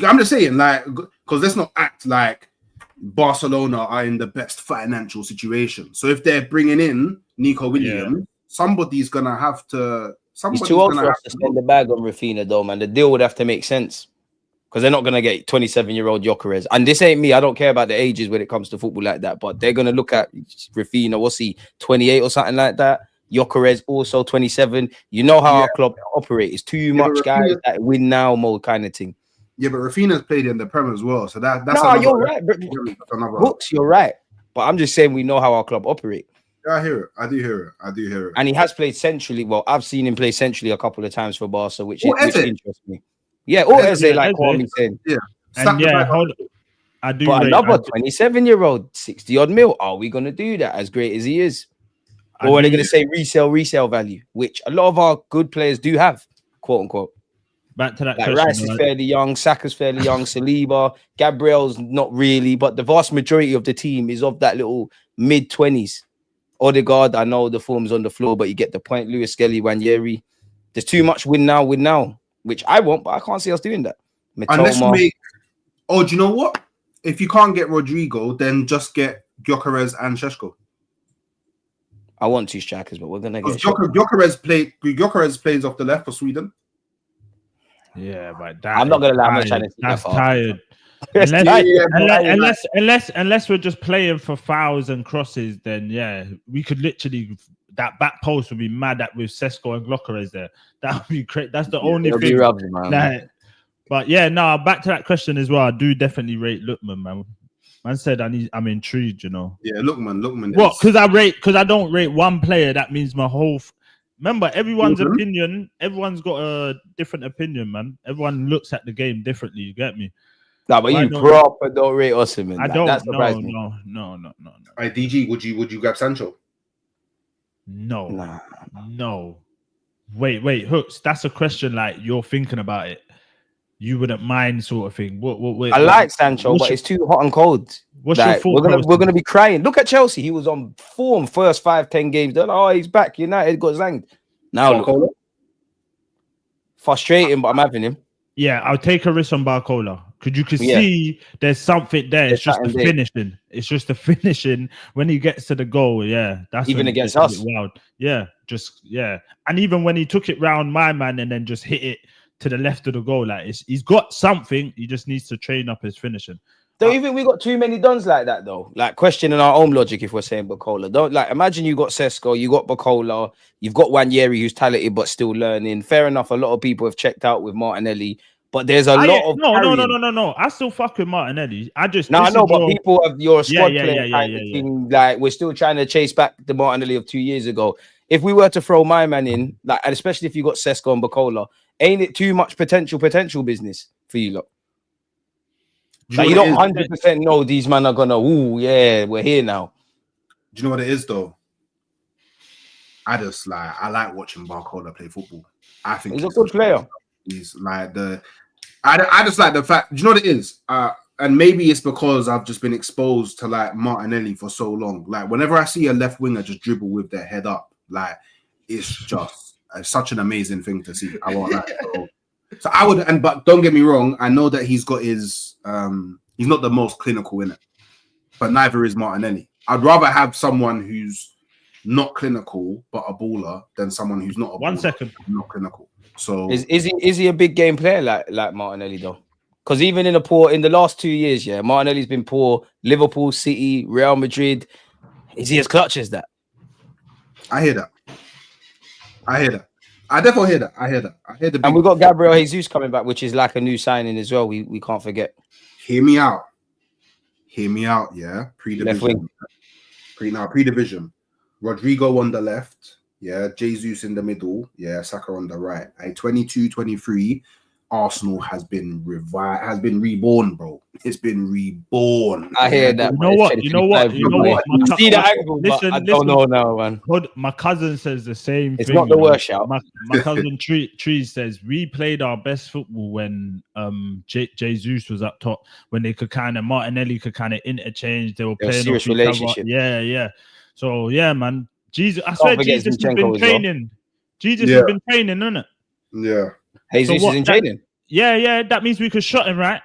I'm just saying, like, because let's not act like Barcelona are in the best financial situation. So if they're bringing in Nico Williams, somebody's gonna have to. He's too old for us to spend the bag on Rafinha, though, man. The deal would have to make sense because they're not gonna get 27-year-old Gyökeres. And this ain't me. I don't care about the ages when it comes to football like that. But they're gonna look at Rafinha. What's he, 28 or something like that? Gyökeres also 27. You know how our club operates. It's too much guys that win now mode kind of thing. Yeah, but Rafinha's played in the Prem as well, so that's. No, you're right. Hookz, you're right. But I'm just saying we know how our club operate. Yeah, I hear it. I do hear it. And he has played centrally. Well, I've seen him play centrally a couple of times for Barca, which interests me. Yeah, or Eze, like Kwame said. Yeah, and I do. But another 27-year-old, 60-odd mil. Are we gonna do that as great as he is? Or are they gonna say resale value, which a lot of our good players do have, quote unquote. Back to that like question, Rice is fairly young, Saka's fairly young, Saliba, Gabriel's not really, but the vast majority of the team is of that little mid-20s. Odegaard, I know the form's on the floor, but you get the point. Lewis Skelly, Wanyeri. There's too much win now, which I want, but I can't see us doing that. Unless we make... Oh, do you know what? If you can't get Rodrigo, then just get Gyökeres and Sesko. I want two strikers, but we're going to get... Gyökeres plays off the left for Sweden. Yeah, but I'm not gonna lie. I'm not trying to. That's tired. Unless we're just playing for fouls and crosses, then yeah, we could literally that back post would be mad at with Sesko and Gyökeres there. That would be great. That's the only thing. But yeah, no. Back to that question as well. I do definitely rate Lookman, man. Man said I'm intrigued. You know. Yeah, Lookman. What? Because I don't rate one player. That means my whole. Remember, everyone's opinion, everyone's got a different opinion, man. Everyone looks at the game differently, you get me? No, but you proper don't rate Osimhen. I don't. No. Right, DG, would you grab Sancho? No. Wait, Hookz, that's a question like you're thinking about it. You wouldn't mind sort of thing. I like Sancho, but it's too hot and cold. What's your thought? We're gonna be crying. Look at Chelsea. He was on form first 5-10 games. They're like, oh, he's back. United got zanged. Now look, frustrating, but I'm having him. Yeah, I'll take a risk on Barcola. Because you can see there's something there. It's just the finishing. It's just the finishing when he gets to the goal. Yeah, that's even against us. Wild. Yeah, and even when he took it round my man and then just hit it to the left of the goal, like he's got something. He just needs to train up his finishing. Don't you think we got too many dons like that though? Like questioning our own logic if we're saying Barcola. Don't like imagine you got Sesko, you got Barcola, you've got Wanyeri who's talented but still learning. Fair enough. A lot of people have checked out with Martinelli, but there's a lot of no. I still fuck with Martinelli. I know, but people have your squad playing like we're still trying to chase back the Martinelli of 2 years ago. If we were to throw my man in, like, and especially if you got Sesko and Barcola, ain't it too much potential business for you lot? Like, you don't 100% know these men are gonna. Ooh, yeah, we're here now. Do you know what it is though? I like watching Barcola play football. I think he's a good player. He's like I just like the fact. Do you know what it is? And maybe it's because I've just been exposed to like Martinelli for so long. Like whenever I see a left winger just dribble with their head up, like it's just such an amazing thing to see. I won't lie. So I would, but don't get me wrong. I know that he's got his. He's not the most clinical in it, but neither is Martinelli. I'd rather have someone who's not clinical but a baller than someone who's not a baller, not clinical. So is he a big game player like Martinelli though? Because even in the last 2 years, yeah, Martinelli's been poor. Liverpool, City, Real Madrid. Is he as clutch as that? I hear that. I definitely hear that. I hear the. And we got Gabriel Jesus coming back, which is like a new signing as well. We can't forget. Hear me out. Yeah, pre-division. Pre-division. Rodrigo on the left. Yeah, Jesus in the middle. Yeah, Saka on the right. 22-23. Arsenal has been reborn, bro. It's been reborn. I hear that. You know what? You see the angle, listen, I don't know now, man. My cousin says the same thing. It's not the worst shout. My cousin Trees says we played our best football when Jesus was up top, when they could kind of Martinelli could kind of interchange. They were playing serious relationship. Yeah. So yeah, man. Jesus, I swear Jesus has been training. Jesus has been training, isn't it? Yeah. Jesus is in training. Yeah. That means we could shut him, right?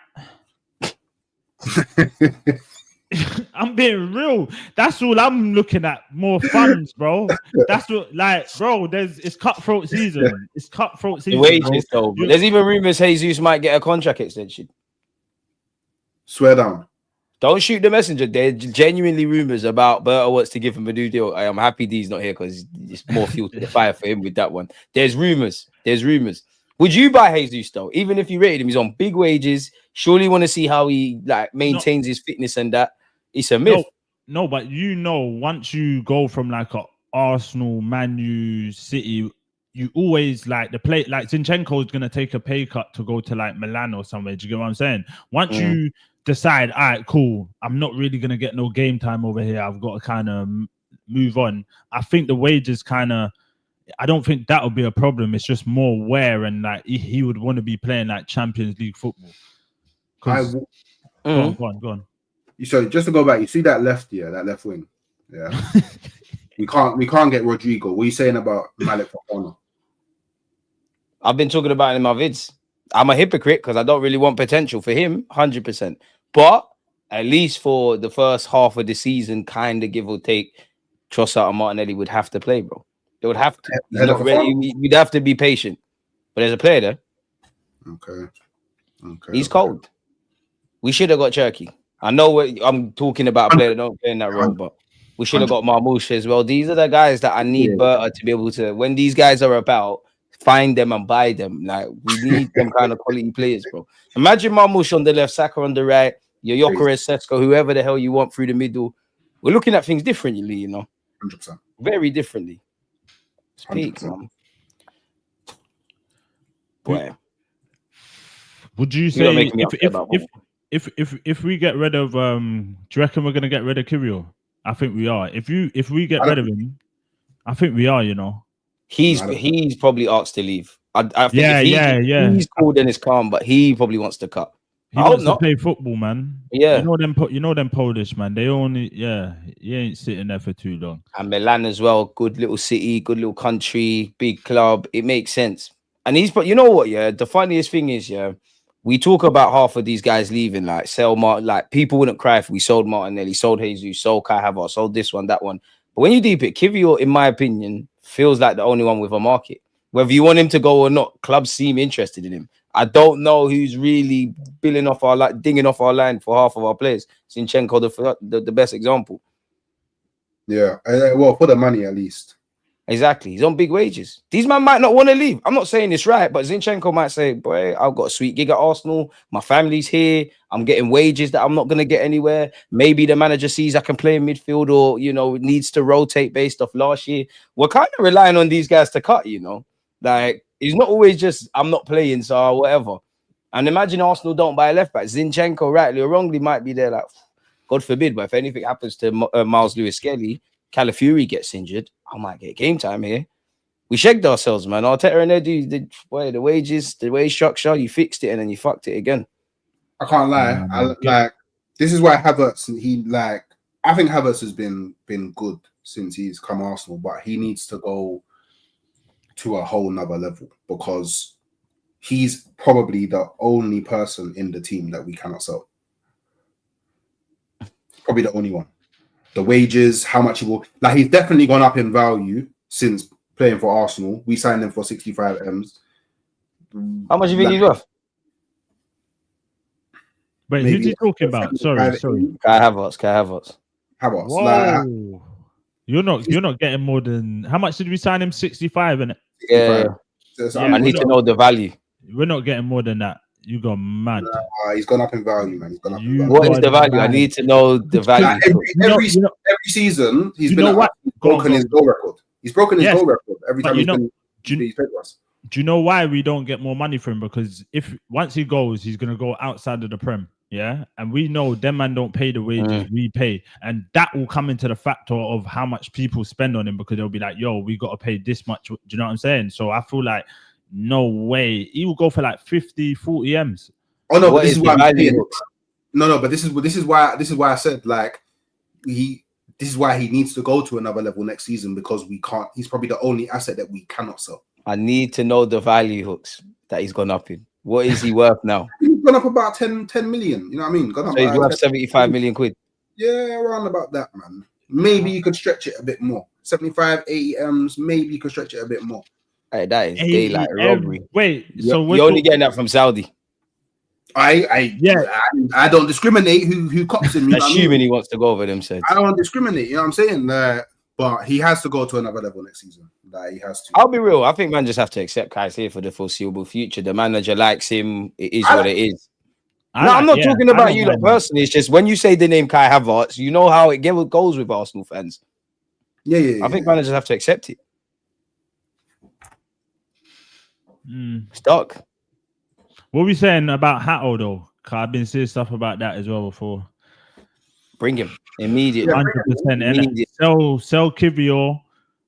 I'm being real. That's all I'm looking at. More funds, bro. That's what, like, bro. It's cutthroat season. It's cutthroat season. Wages, though. There's even rumors Jesus might get a contract extension. Swear down. Don't shoot the messenger. There's genuinely rumors about Berta wants to give him a new deal. I am happy D's not here because it's more fuel to the fire for him with that one. There's rumors. Would you buy Jesus though? Even if you rated him, he's on big wages. Surely you want to see how he like maintains his fitness and that. It's a myth. No, but once you go from like a Arsenal, Man U, City, you always like the play. Like Zinchenko is gonna take a pay cut to go to like Milan or somewhere. Do you get what I'm saying? Once you decide, all right, cool, I'm not really gonna get no game time over here. I've got to kind of move on. I think the wages kind of. I don't think that would be a problem. It's just more wear and like he would want to be playing like Champions League football. Go on. So just to go back, you see that left wing. Yeah. we can't get Rodrigo. What are you saying about Malik Fofana? I've been talking about it in my vids. I'm a hypocrite because I don't really want potential for him, 100%. But at least for the first half of the season, kind of give or take, Trossard and Martinelli would have to play, bro. They would have to. We'd have to be patient. But there's a player there. Okay. He's cold. We should have got Cherky. I know I'm talking about a player that don't play in that role, but we should have got Marmouche as well. These are the guys that I need Berta to be able to, when these guys are about, find them and buy them. Like, we need them kind of quality players, bro. Imagine Marmouche on the left, Saka on the right, your Gyökeres, Sesko, whoever the hell you want through the middle. We're looking at things differently, you know. 100%. Very differently. Speak, man. Boy. Would you say if we get rid of do you reckon we're gonna get rid of Kirill? I think we are. If we get rid of him, I think we are, you know. He's probably asked to leave. I think he's cool and it's calm, but he probably wants to cut. He wants to play football, man. Yeah. You know them Polish, man. They only he ain't sitting there for too long. And Milan as well, good little city, good little country, big club. It makes sense. And but you know what, the funniest thing is, we talk about half of these guys leaving, like sell Martin, like people wouldn't cry if we sold Martinelli, sold Jesus, sold Kai Havertz, sold this one, that one. But when you deep it, Kvyat, in my opinion, feels like the only one with a market. Whether you want him to go or not, clubs seem interested in him. I don't know who's really dinging off our line for half of our players. Zinchenko, the best example. Yeah, well, for the money at least. Exactly. He's on big wages. These men might not want to leave. I'm not saying it's right, but Zinchenko might say, boy, I've got a sweet gig at Arsenal. My family's here. I'm getting wages that I'm not going to get anywhere. Maybe the manager sees I can play in midfield or, needs to rotate based off last year. We're kind of relying on these guys to cut, Like, it's not always just, I'm not playing, so whatever. And imagine Arsenal don't buy a left back. Zinchenko, rightly or wrongly, might be there like, God forbid, but if anything happens to Miles Lewis-Skelly, Calafiori gets injured, I might get game time here. We shagged ourselves, man. Arteta and Edu, the wages, the wage structure, you fixed it and then you fucked it again. I can't lie. This is why Havertz, I think Havertz has been good since he's come Arsenal, but he needs to go to a whole nother level because he's probably the only person in the team that we cannot sell. Probably the only one. The wages, how much he will... he's definitely gone up in value since playing for Arsenal. We signed him for 65 M's. How much do you think he's worth? Wait, who's he talking about? Sorry. Kai Havertz. Whoa. You're not getting more than how much did we sign him? 65 and yeah. I need to know the value. We're not getting more than that. You go mad. He's gone up in value, man. He's gone up in value. What is the value? I need to know the value. Every season, he's broken his goal record. He's broken his goal record every time he's played for us. Do you know why we don't get more money for him? Because once he goes, he's gonna go outside of the Prem. Yeah, and we know them man don't pay the wages we pay, and that will come into the factor of how much people spend on him because they'll be like, "Yo, we got to pay this much." Do you know what I'm saying? So I feel like no way he will go for like 50, 40 M's. Oh no, but this is why I'm saying. No, but this is why I said like this is why he needs to go to another level next season because we can't. He's probably the only asset that we cannot sell. I need to know the value, Hookz, that he's gone up in. What is he worth now? He's gone up about 10 million. You know what I mean? Gone up so he's worth 75 million quid. Yeah, around about that, man. Maybe you could stretch it a bit more. 75, 80 M's. Maybe you could stretch it a bit more. Hey, that is daylight robbery. Wait, so you're only getting that from Saudi? I don't discriminate who cops him. Assuming he wants to go over them, said. I don't discriminate. You know what I'm saying? But he has to go to another level next season. Like, he has to. I'll be real. I think man just have to accept Kai's here for the foreseeable future. The manager likes him. It is what it is. I'm not talking about you personally. It's just when you say the name Kai Havertz, you know how it goes with Arsenal fans. Yeah. I think managers have to accept it. Stuck. What are we saying about Hatto though? Cause I've been seeing stuff about that as well before. Bring him immediately. 100%. Sell Kivior.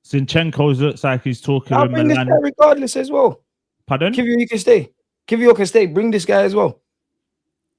Zinchenko looks like he's talking with Milan. This guy regardless as well. Pardon? Kivior can stay. Kivior can stay. Bring this guy as well.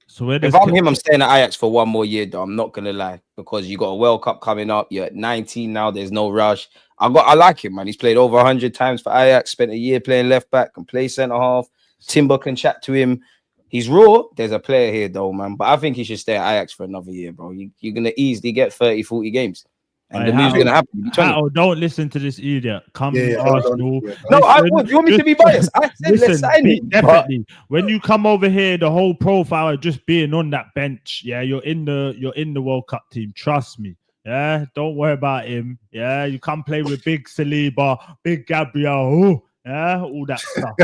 So if I'm him, I'm staying at Ajax for one more year though. I'm not gonna lie because you got a World Cup coming up. You're at 19 now. There's no rush. I like him, man. He's played over 100 times for Ajax. Spent a year playing left back. Can play centre half. Timber can chat to him. He's raw. There's a player here though, man. But I think he should stay at Ajax for another year, bro. You're gonna easily get 30, 40 games. And the move's going to happen. Don't listen to this idiot. Come to Arsenal. No, I would. You want me to be biased? I said let's sign it. Definitely. When you come over here, the whole profile of just being on that bench. Yeah, you're in the World Cup team. Trust me. Yeah, don't worry about him. Yeah, you come play with big Saliba, big Gabriel. Yeah, all that stuff.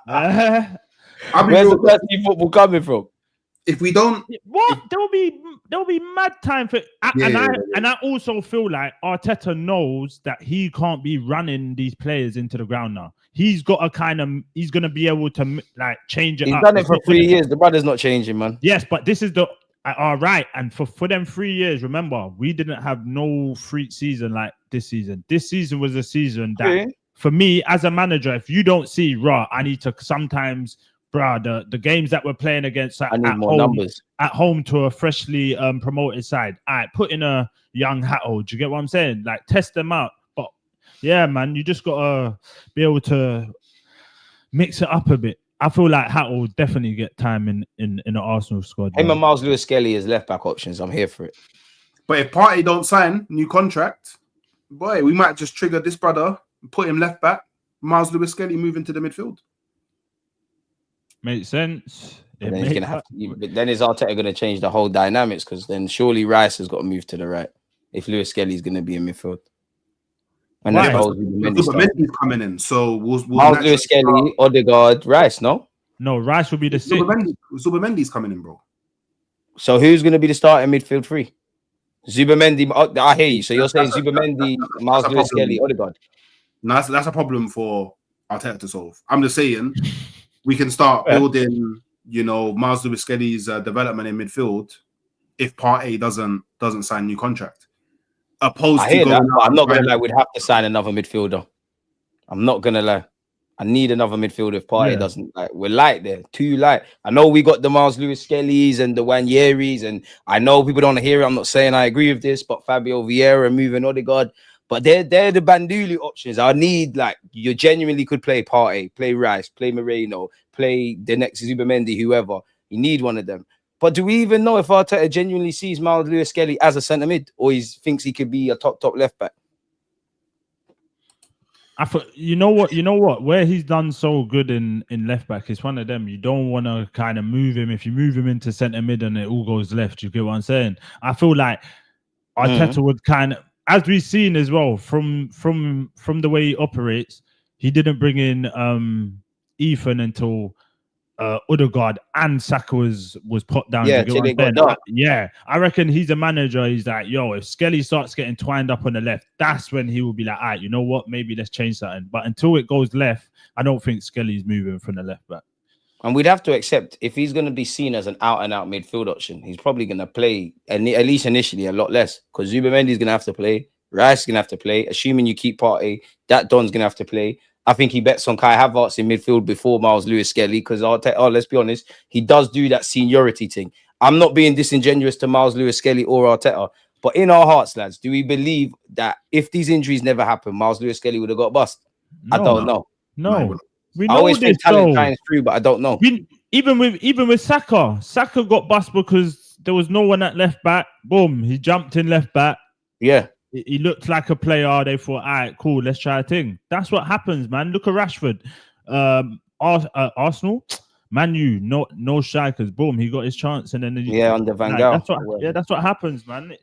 Yeah. Where's the best football coming from? If we don't, there'll be mad time for, and I also feel like Arteta knows that he can't be running these players into the ground now. He's got he's gonna be able to like change it. He's done it for 3 years. The brother's not changing, man. Yes, but this is all right. And for them 3 years, remember, we didn't have no freak season like this season. This season was a season that, for me as a manager, if you don't see I need to sometimes. Bruh, the games that we're playing against at home to a freshly promoted side. All right, put in a young Hatto. Do you get what I'm saying? Like, test them out. But yeah, man, you just gotta be able to mix it up a bit. I feel like Hatto will definitely get time in the Arsenal squad. Him and Miles Lewis-Skelly as left back options. I'm here for it. But if Partey don't sign new contract, boy, we might just trigger this brother, put him left back. Miles Lewis-Skelly move into the midfield. Makes sense. But then is Arteta going to change the whole dynamics? Because then surely Rice has got to move to the right if Lewis Skelly is going to be in midfield. And that's Mendy's coming in. So we'll Lewis Skelly, Odegaard, Rice. No, Rice will be the sixth. Zubamendi's coming in, bro. So who's going to be the starter in midfield three? Zubamendi. I hear you. So you're saying Zubamendi, Miles Lewis Skelly, Odegaard. No, that's a problem for Arteta to solve. I'm just saying. We can start building, Miles Lewis-Skelly's development in midfield if Partey doesn't sign a new contract. Opposed to going I'm not gonna lie, we'd have to sign another midfielder. I'm not gonna lie. I need another midfielder if Partey doesn't. We're light there, too light. I know we got the Miles Lewis-Skelly's and the Wanyeris, and I know people don't hear it. I'm not saying I agree with this, but Fabio Vieira moving Odegaard. But they're the Banduli options. I need, you genuinely could play Partey, play Rice, play Moreno, play the next Zubamendi, whoever. You need one of them. But do we even know if Arteta genuinely sees Miles Lewis-Skelly as a centre mid, or he thinks he could be a top left back? You know what? Where he's done so good in left back, it's one of them. You don't want to kind of move him. If you move him into centre mid and it all goes left, you get what I'm saying? I feel like Arteta would kind of, as we've seen as well from the way he operates, he didn't bring in Ethan until Odegaard and Saka was put down. Yeah, I reckon he's a manager. He's like, yo, if Skelly starts getting twined up on the left, that's when he will be like, all right, you know what? Maybe let's change something. But until it goes left, I don't think Skelly's moving from the left back. And we'd have to accept if he's going to be seen as an out-and-out midfield option, he's probably going to play, and at least initially, a lot less. Because Zubimendi's going to have to play, Rice is going to have to play. Assuming you keep Partey, that Don's going to have to play. I think he bets on Kai Havertz in midfield before Miles Lewis-Skelly because let's be honest, he does do that seniority thing. I'm not being disingenuous to Miles Lewis-Skelly or Arteta, but in our hearts, lads, do we believe that if these injuries never happened, Miles Lewis-Skelly would have got bust? I don't know. No. We know I always think talent shines through, but I don't know. Even with Saka got bust because there was no one at left back. Boom, he jumped in left back. Yeah. He looked like a player. They thought, all right, cool, let's try a thing. That's what happens, man. Look at Rashford. Arsenal, Man U, no strikers. Boom, he got his chance. And then under Van Gaal. That's what happens, man.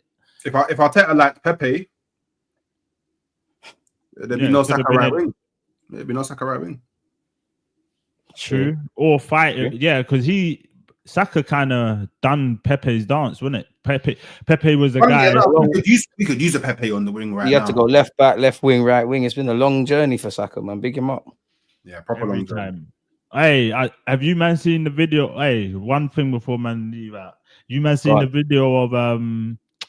If Arteta liked Pepe, there'd be no Saka right wing. There'd be no Saka right wing. True. Or fight. Yeah, because Saka kind of done Pepe's dance, wasn't it? Pepe was the guy. We could use a Pepe on the wing right now. You have to go left back, left wing, right wing. It's been a long journey for Saka, man. Big him up. Yeah, proper long journey. Hey, have you man seen the video? Hey, one thing before man leave out. You man seen the video of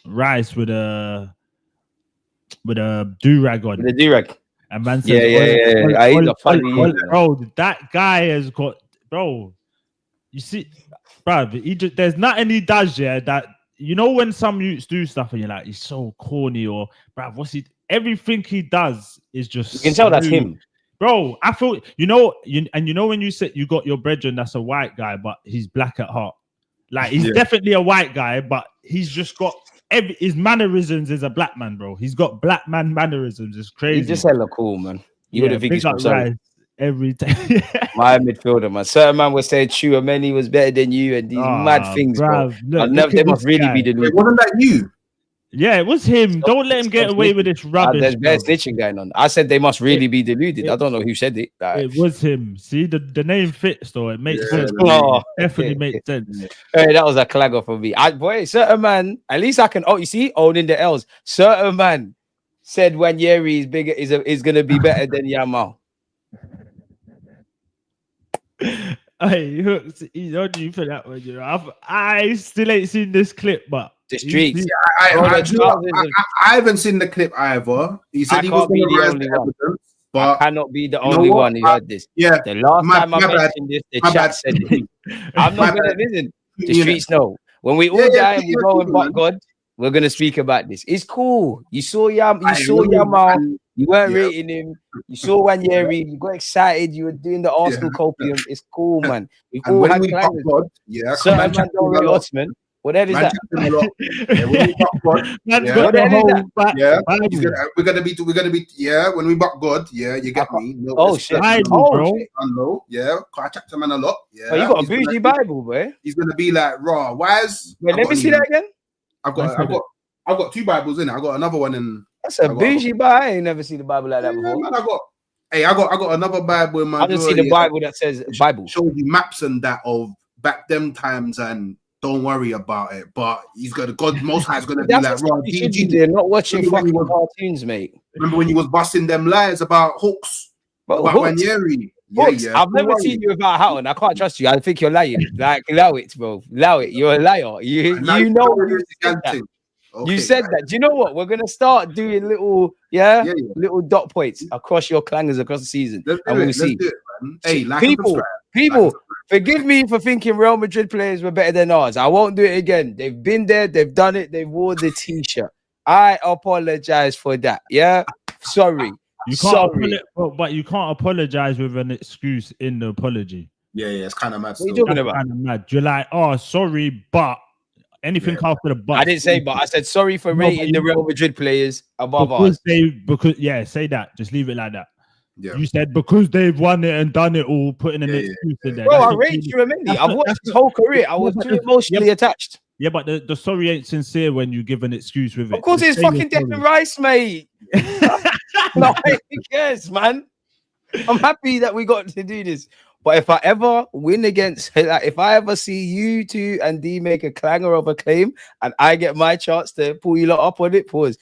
Rice with a do-rag on? With a do-rag. And man says, yeah. Bro, that guy has got, bro. You see, bro, there's nothing he does, that, you know, when some youths do stuff and you're like, he's so corny, or, bro, everything he does is just, you can tell that's him. Bro, I feel, when you said you got your brethren that's a white guy, but he's black at heart. Like, he's definitely a white guy, but he's just got, his mannerisms is a black man, bro. He's got black man mannerisms. It's crazy. He's just hella cool, man. You would have think he's every time. My midfielder, man. Certain man was saying Chouameni was better than you, and these mad things, bro. They must really be deluded. Wasn't that you? Yeah, it was him. Don't let him get away with this rubbish. There's bad snitching going on. I said they must really be deluded. I don't know who said it. It was him. See, the name fits, though. It makes sense. Definitely makes sense. Hey, that was a clagger for me. Certain man, at least I can. Oh, you see, owning the L's. Certain man said Wanyeri is bigger, is gonna be better than Yamal. Hey, Hookz, he's on you for that one. I still ain't seen this clip, but the streets. I haven't seen the clip either. He said he was going to raise the evidence, but I cannot be the only one who heard this. Yeah, the last time I mentioned this, the chat said it. I'm not going to listen. The streets know. When we all die and we go and but God, we're going to speak about this. It's cool. You saw Yamal. You weren't rating him. You saw Wanyeri. You got excited. You were doing the Arsenal copium. It's cool, man. We've all had clangers. Certain man don't rate Osimhen. What that is that? We're gonna be. Yeah, when we buck God. Yeah, you get me. No, shit. Bro. Yeah, I chat to man a lot. Yeah, you got a bougie Bible, boy. He's gonna be like raw. Why is? Wait, let me see that again. I've got two Bibles in it. I got another one in. That's a bougie Bible. I ain't never seen the Bible like that before. Man, I got another Bible in my. I didn't see the Bible that says Bible. Shows you maps and that of back them times and. Don't worry about it, but he's gonna God Most High is gonna be like, "Raw, they're not watching fucking cartoons, mate." Remember when you was busting them lies about Hookz, about Wanyeri? Yeah. I've never seen you without a hat on. I can't trust you. I think you're lying. Like, allow it, bro. Allow it. You're a liar. You know you said that. Okay. You said that. Do you know what? We're gonna start doing little, little dot points across your clangers across the season, and we'll see. Hey, people, forgive me for thinking Real Madrid players were better than ours. I won't do it again. They've been there, they've done it, they've worn the t-shirt. I apologize for that. Yeah, sorry. But you can't apologize with an excuse in the apology. Yeah, it's kind of mad. What are you talking about? Kind of mad. You're like, oh, sorry, but anything after the but. I didn't say but. I said sorry for rating the Real Madrid players above us. Say that. Just leave it like that. Yeah. You said because they've won it and done it all, putting an excuse in there. Bro, I rate you immensely. I've watched his whole career. I was too emotionally attached. Yeah, but the sorry ain't sincere when you give an excuse with it. Of course, it's fucking Declan Rice, mate. No, who cares, man? I'm happy that we got to do this. But if I ever win against, like, if I ever see you two and D make a clanger of a claim and I get my chance to pull you lot up on it, pause.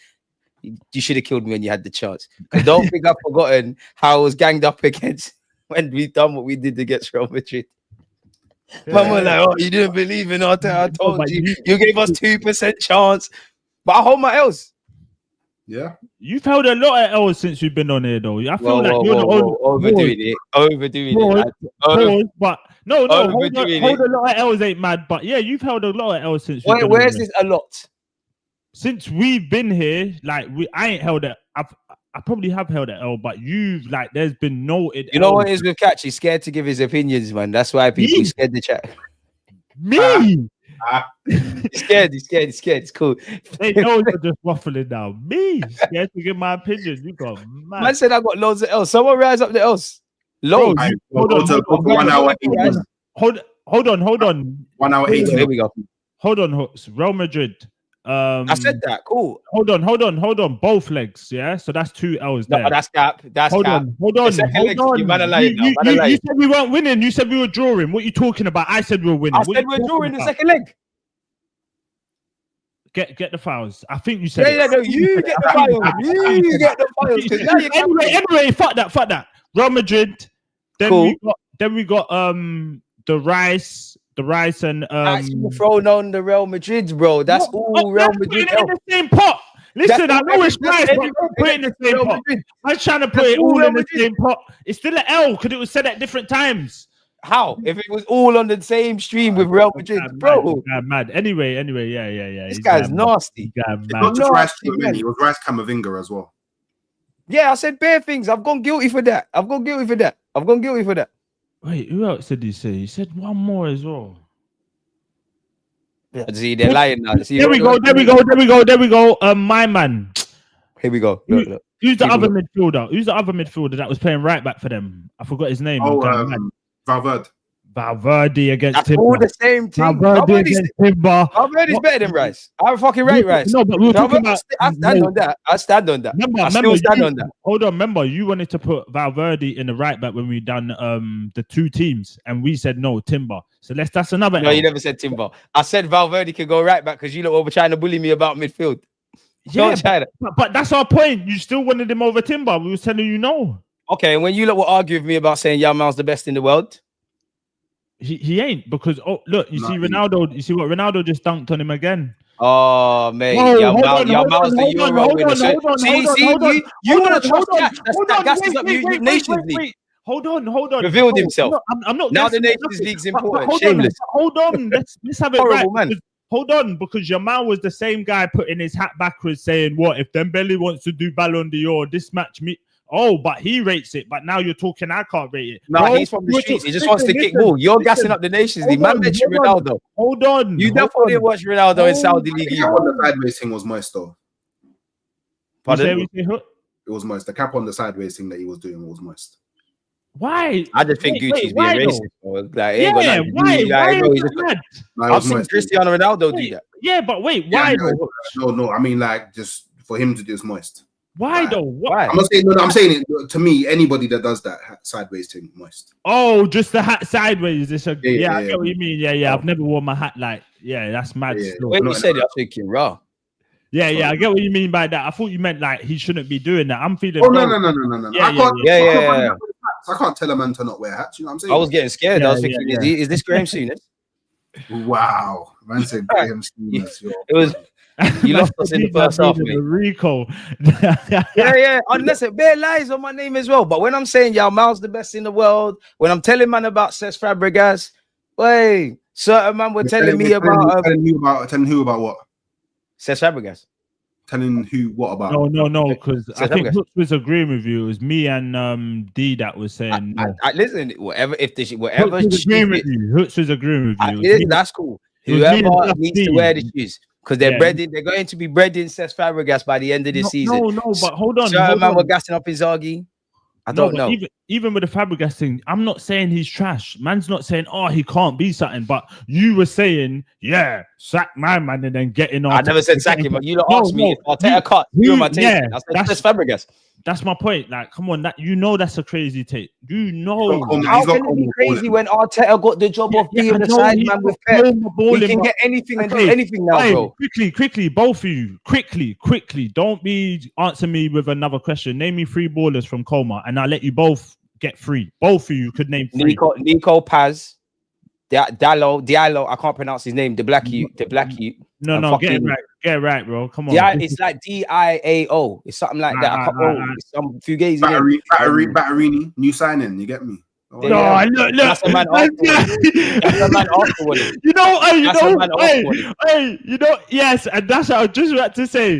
You should have killed me when you had the chance. I don't think I've forgotten how I was ganged up against when we done what we did against Real Madrid. Man was like, oh, you didn't believe in Arteta. I told you. You gave us 2% chance. But I hold my L's. Yeah. You've held a lot of L's since you've been on here, though. I feel like you're the only overdoing it. But no, hold a lot of L's ain't mad. But yeah, you've held a lot of L's since. Where's this a lot? Since we've been here, like I ain't held it. I probably have held it L, but you've like there's been noted. You know what it is with Catch? He's scared to give his opinions, man. That's why people scared to chat. Me. He's scared. It's cool. They know you're just waffling now. Me scared to give my opinion. You got mad. Man said I got loads of L's. Someone rise up the L's. Loads. Hold on. 1 hour 18. Here we go. Hold on, Hookz. Real Madrid. I said that. Cool. Hold on. Both legs. Yeah. So that's 2 L's there. No, that's cap. Hold on. You said we weren't winning. You said we were drawing. What are you talking about? I said we were winning. I said we're drawing the second leg. Get the fouls. I think you said. No, you get the fouls. You get the fouls. Anyway, fuck that. Real Madrid. Then we got the rice and That's thrown on the Real Madrid, bro. That's all Real Madrid. In the same pot. Listen, I know it's rice, but put it in the same pot. I'm trying to put it all in the same pot. It's still an L because it was said at different times. How? If it was all on the same stream with Real Madrid, bro. Mad. Anyway, yeah. This guy's nasty. It's not just Rice Camavinga. It was Rice Camavinga as well. Yeah, I said bare things. I've gone guilty for that. Wait, who else did he say? He said one more as well. Yeah, see, they're lying now. There we go. My man. Here we go. Look. Who's the other midfielder? Who's the other midfielder that was playing right back for them? I forgot his name. Valverde against Timber. All the same team. Valverde's better than Rice. I fucking rate Rice. No, but we were talking about. I stand on that. I stand on that. Hold on, remember, you wanted to put Valverde in the right back when we done the two teams, and we said no, Timber. So that's another. No, you never said Timber. I said Valverde could go right back because you lot were trying to bully me about midfield. Yeah, but that's our point. You still wanted him over Timber. We were telling you no. Okay, and when you lot will argue with me about saying Yamal's the best in the world. He ain't, because look, you see Ronaldo. You see what Ronaldo just dunked on him again. Oh mate, Yamal's the Euro winner. You want to trust that? Gas is up Nations League. Hold on. Revealed himself. I'm not. Now the Nations League's important. Shameless. Hold on. Let's have it horrible, right. Man. Hold on, because Yamal was the same guy putting his hat backwards, saying, "What if Dembele wants to do Ballon d'Or? This match me." Oh, but he rates it. But now you're talking, I can't rate it. No, he's from the streets. He just wants to kick ball. You're gassing up the Nations League. Man mentioned Ronaldo. Hold on. You definitely watch Ronaldo in Saudi League. The cap on the sideways thing was moist, though. Pardon? It was moist. The cap on the sideways thing that he was doing was moist. Why? I just think Gucci's being racist. Like, I've seen Cristiano Ronaldo do that. Yeah, but wait, why? No. I mean, like, just for him to do this moist. Why though? Why? I'm not saying no. I'm saying it to me. Anybody that does that sideways thing, moist. Oh, just the hat sideways. I get what you mean. Yeah. I've never worn my hat like. Yeah, that's mad. When you said it, I'm thinking raw. Yeah. I get what you mean by that. I thought you meant like he shouldn't be doing that. I'm feeling. Oh no. I can't tell a man to not wear hats. You know what I'm saying? I was getting scared. I was thinking, is this Graham Souness? Wow, man said Graham Souness. It was. You lost us in the first half, mate. Rico. yeah. Listen, bare lies on my name as well. But when I'm saying Yamal's the best in the world, when I'm telling man about Cesc Fabregas, certain man were telling me about telling who about what? Cesc Fabregas. Telling who what about? No, because I think Hookz was agreeing with you. It was me and D that was saying. Listen, whatever Hookz was agreeing with you. Hookz was agreeing with you. That's cool. Whoever needs to wear the shoes. Because they're going to be breading Cesc Fabregas by the end of this season. No, but hold on. Certain man were gassing up Inzaghi. I don't know. Even with the Fabregas thing, I'm not saying he's trash. Man's not saying, oh, he can't be something. But you were saying, yeah, sack my man and then getting on. I never said sack him, but you asked me if Arteta cut. Who am I taking? Yeah, that's Fabregas. That's my point. Like, come on, that's a crazy take. You know, how can it be crazy when Arteta got the job of being the side man with Pep? He can get anything and do anything now, bro. Quickly, both of you, quickly. Don't be answering me with another question. Name me 3 ballers from Coma, and I'll let you both get 3. Both of you could name 3. Nico Paz, Diallo. I can't pronounce his name. The black youth. No, get it right, bro. Come on. Yeah, it's like DIAO. It's something like that. I can't remember. Some Fugazi. Batterini, new signing. You get me? Oh, yeah. Look. That's a man afterward. Yes, and that's what I was just about to say.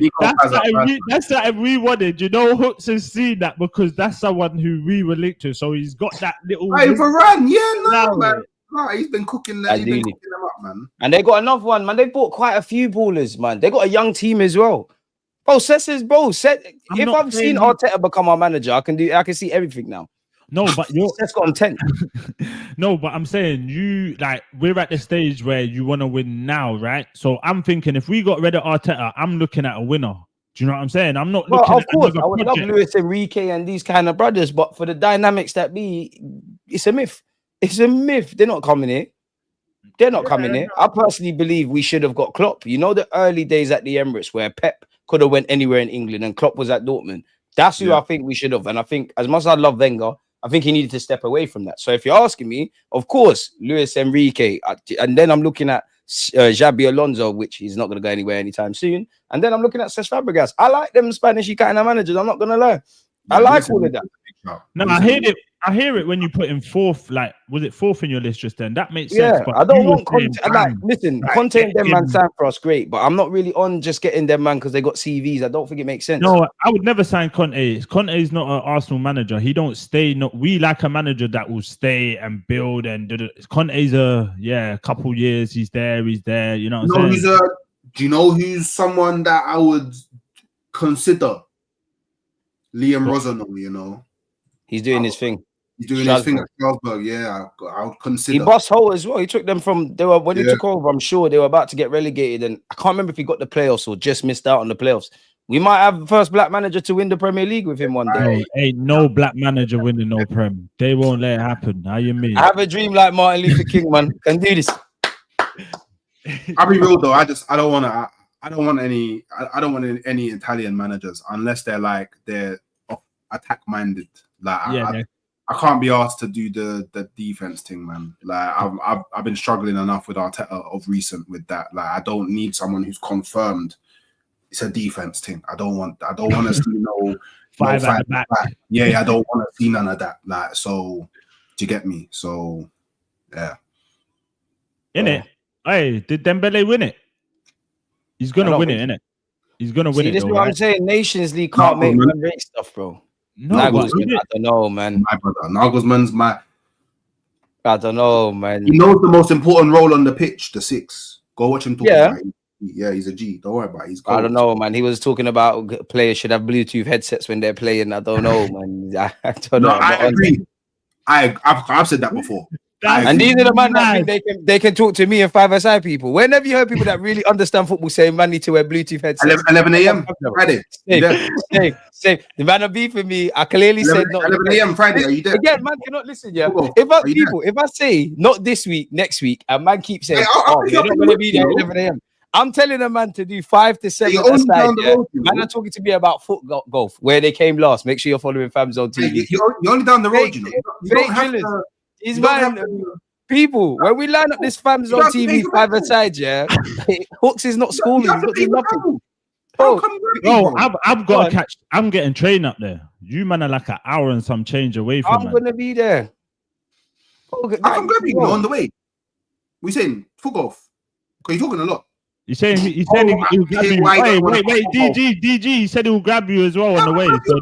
That's something we wanted. You know, Hookz has seen that because that's someone who we were linked to. So he's got that little. Hey, Varane, man. No, he's been cooking that. He's been cooking them up, man. And they got another one, man. They bought quite a few ballers, man. They got a young team as well. Bro, if I've seen Arteta become our manager, I can see everything now. No, but Sesko got him 10. No, but I'm saying we're at the stage where you want to win now, right? So I'm thinking if we got rid of Arteta, I'm looking at a winner. Do you know what I'm saying? I'm not looking. Of course, I would love Luis Enrique and these kind of brothers, but for the dynamics that it's a myth. It's a myth. They're not coming here. I personally believe we should have got Klopp. You know the early days at the Emirates where Pep could have went anywhere in England and Klopp was at Dortmund. That's who I think we should have. And I think as much as I love Wenger, I think he needed to step away from that. So if you're asking me, of course, Luis Enrique. And then I'm looking at Xabi Alonso, which he's not going to go anywhere anytime soon. And then I'm looking at Cesc Fabregas. I like them Spanish kind of managers. I'm not going to lie. I like all of that. No, I hear it when you put in 4th. Like, was it 4th in your list just then? That makes sense. But I don't want Conte. Conte and them man signed for us, great. But I'm not really on just getting them man because they got CVs. I don't think it makes sense. No, I would never sign Conte. Conte is not an Arsenal manager. He don't stay. We like a manager that will stay and build and do it. Conte's a couple years. He's there. You know what I'm saying? Do you know who's someone that I would consider? Liam Rosano, you know. He's doing his thing. He's doing his thing at Strasbourg. Yeah, I would consider. He bossed Hull as well. He took them from when he took over. I'm sure they were about to get relegated, and I can't remember if he got the playoffs or just missed out on the playoffs. We might have the first black manager to win the Premier League with him one day. Ain't no black manager winning no Prem. They won't let it happen. How you mean? I have a dream like Martin Luther King, man. Can do this. I'll be real though. I don't want any Italian managers unless they're attack minded. Like I can't be asked to do the defense thing, man. Like I've been struggling enough with Arteta of recent with that. Like I don't need someone who's confirmed it's a defense thing. I don't want to see no five at the back. Yeah, I don't want to see none of that. Like, so do you get me? So yeah. Innit? Hey, did Dembele win it? He's gonna win it, innit? He's gonna win it. This is what I'm saying. Nations League can't make great stuff, bro. No, Nagelsmann, I don't know, man. My brother, Nagelsmann's I don't know, man. He knows the most important role on the pitch, the 6. Go watch him talk about it. Yeah, he's a G. Don't worry about it. I don't know, man. He was talking about players should have Bluetooth headsets when they're playing. I don't know, man. I don't know. I agree. I've said that before. And these are the man that think they can talk to me and 5-a-side people. When have you heard people that really understand football saying man need to wear Bluetooth headsets? 11 a.m. Friday. Same. The man are beefing me. I clearly said not 11 a.m. Friday. Are you there? Again, man cannot listen. Yeah. If I say not this week, next week, and man keeps saying, you're not going to be there at 11 a.m. I'm telling a man to do 5 to 7 aside. Man are talking to me about foot golf where they came last. Make sure you're following Fams on TV. You're only down the road, you know. You don't have to. He's man, people. When we line up this Fams on TV 5-a-side, yeah, Hookz is not schooling. He's not doing nothing. I've got to catch. I'm getting train up there. You man are like an hour and some change away from. I'm gonna be there. I can grab you on the way. We saying foot golf because you're talking a lot. He's saying he'll grab you. Wait, DG. He said he'll grab you as well on the way. So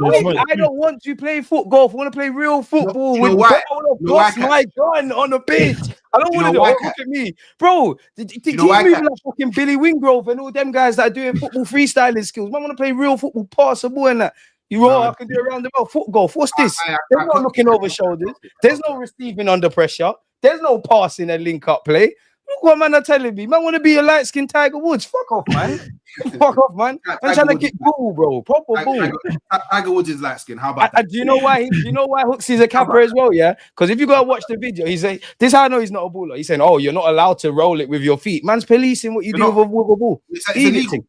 I don't want to play foot golf. I want to play real football with my gun on the pitch. I don't want to look at me, bro. Keep moving like fucking Billy Wingrove and all them guys that are doing football freestyling skills. I want to play real football, pass the ball and that. I can do a roundabout foot golf. What's this? There's no looking over shoulders. There's no receiving under pressure. There's no passing and link-up play. Look what man are telling me. Man want to be a light-skinned Tiger Woods. Fuck off, man. Fuck off, man. I'm trying to get ball, bro. Proper ball. Tiger Woods is light-skinned. How about that? Do you know why? Hookz is a capper as well, yeah? Because if you go and watch the video, he's like, this is how I know he's not a baller. He's saying, oh, you're not allowed to roll it with your feet. Man's policing what you do with a ball. It's illegal.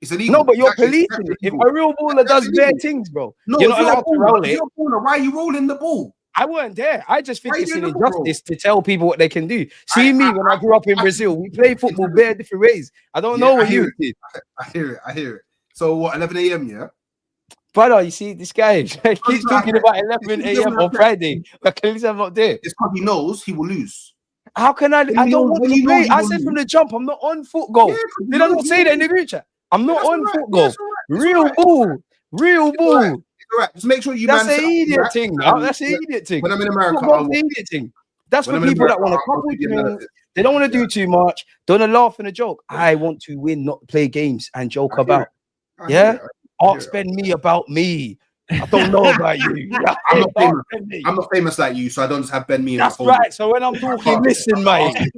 It's illegal. No, but you're policing it. If a real baller does bare things, bro, you're not allowed to roll it. Why are you rolling the ball? I weren't there. I just think it's an injustice to tell people what they can do. See me when I grew up in Brazil, we play football bare different ways. I don't know what you did. I hear it. So what, 11 a.m., yeah? Brother, you see, this guy keeps talking about 11 a.m. on Friday. At least I'm not there. It's because he knows he will lose. How can I don't want to play. I said from the jump, I'm not on foot goal. Did I not say that in the group chat? I'm not on foot goal. Real ball. Right. Just make sure you. That's an idiot thing. That's an idiot thing. When I'm in America, I'm idiot thing. That's for people that want to couple drinks. They don't want to do too much. Don't want to laugh and a joke. I want to win, not play games and joke about. Yeah. Ask Ben me about me. I don't know about you. I'm not famous like you, so I don't just have Ben me. That's right. So when I'm talking, listen, mate.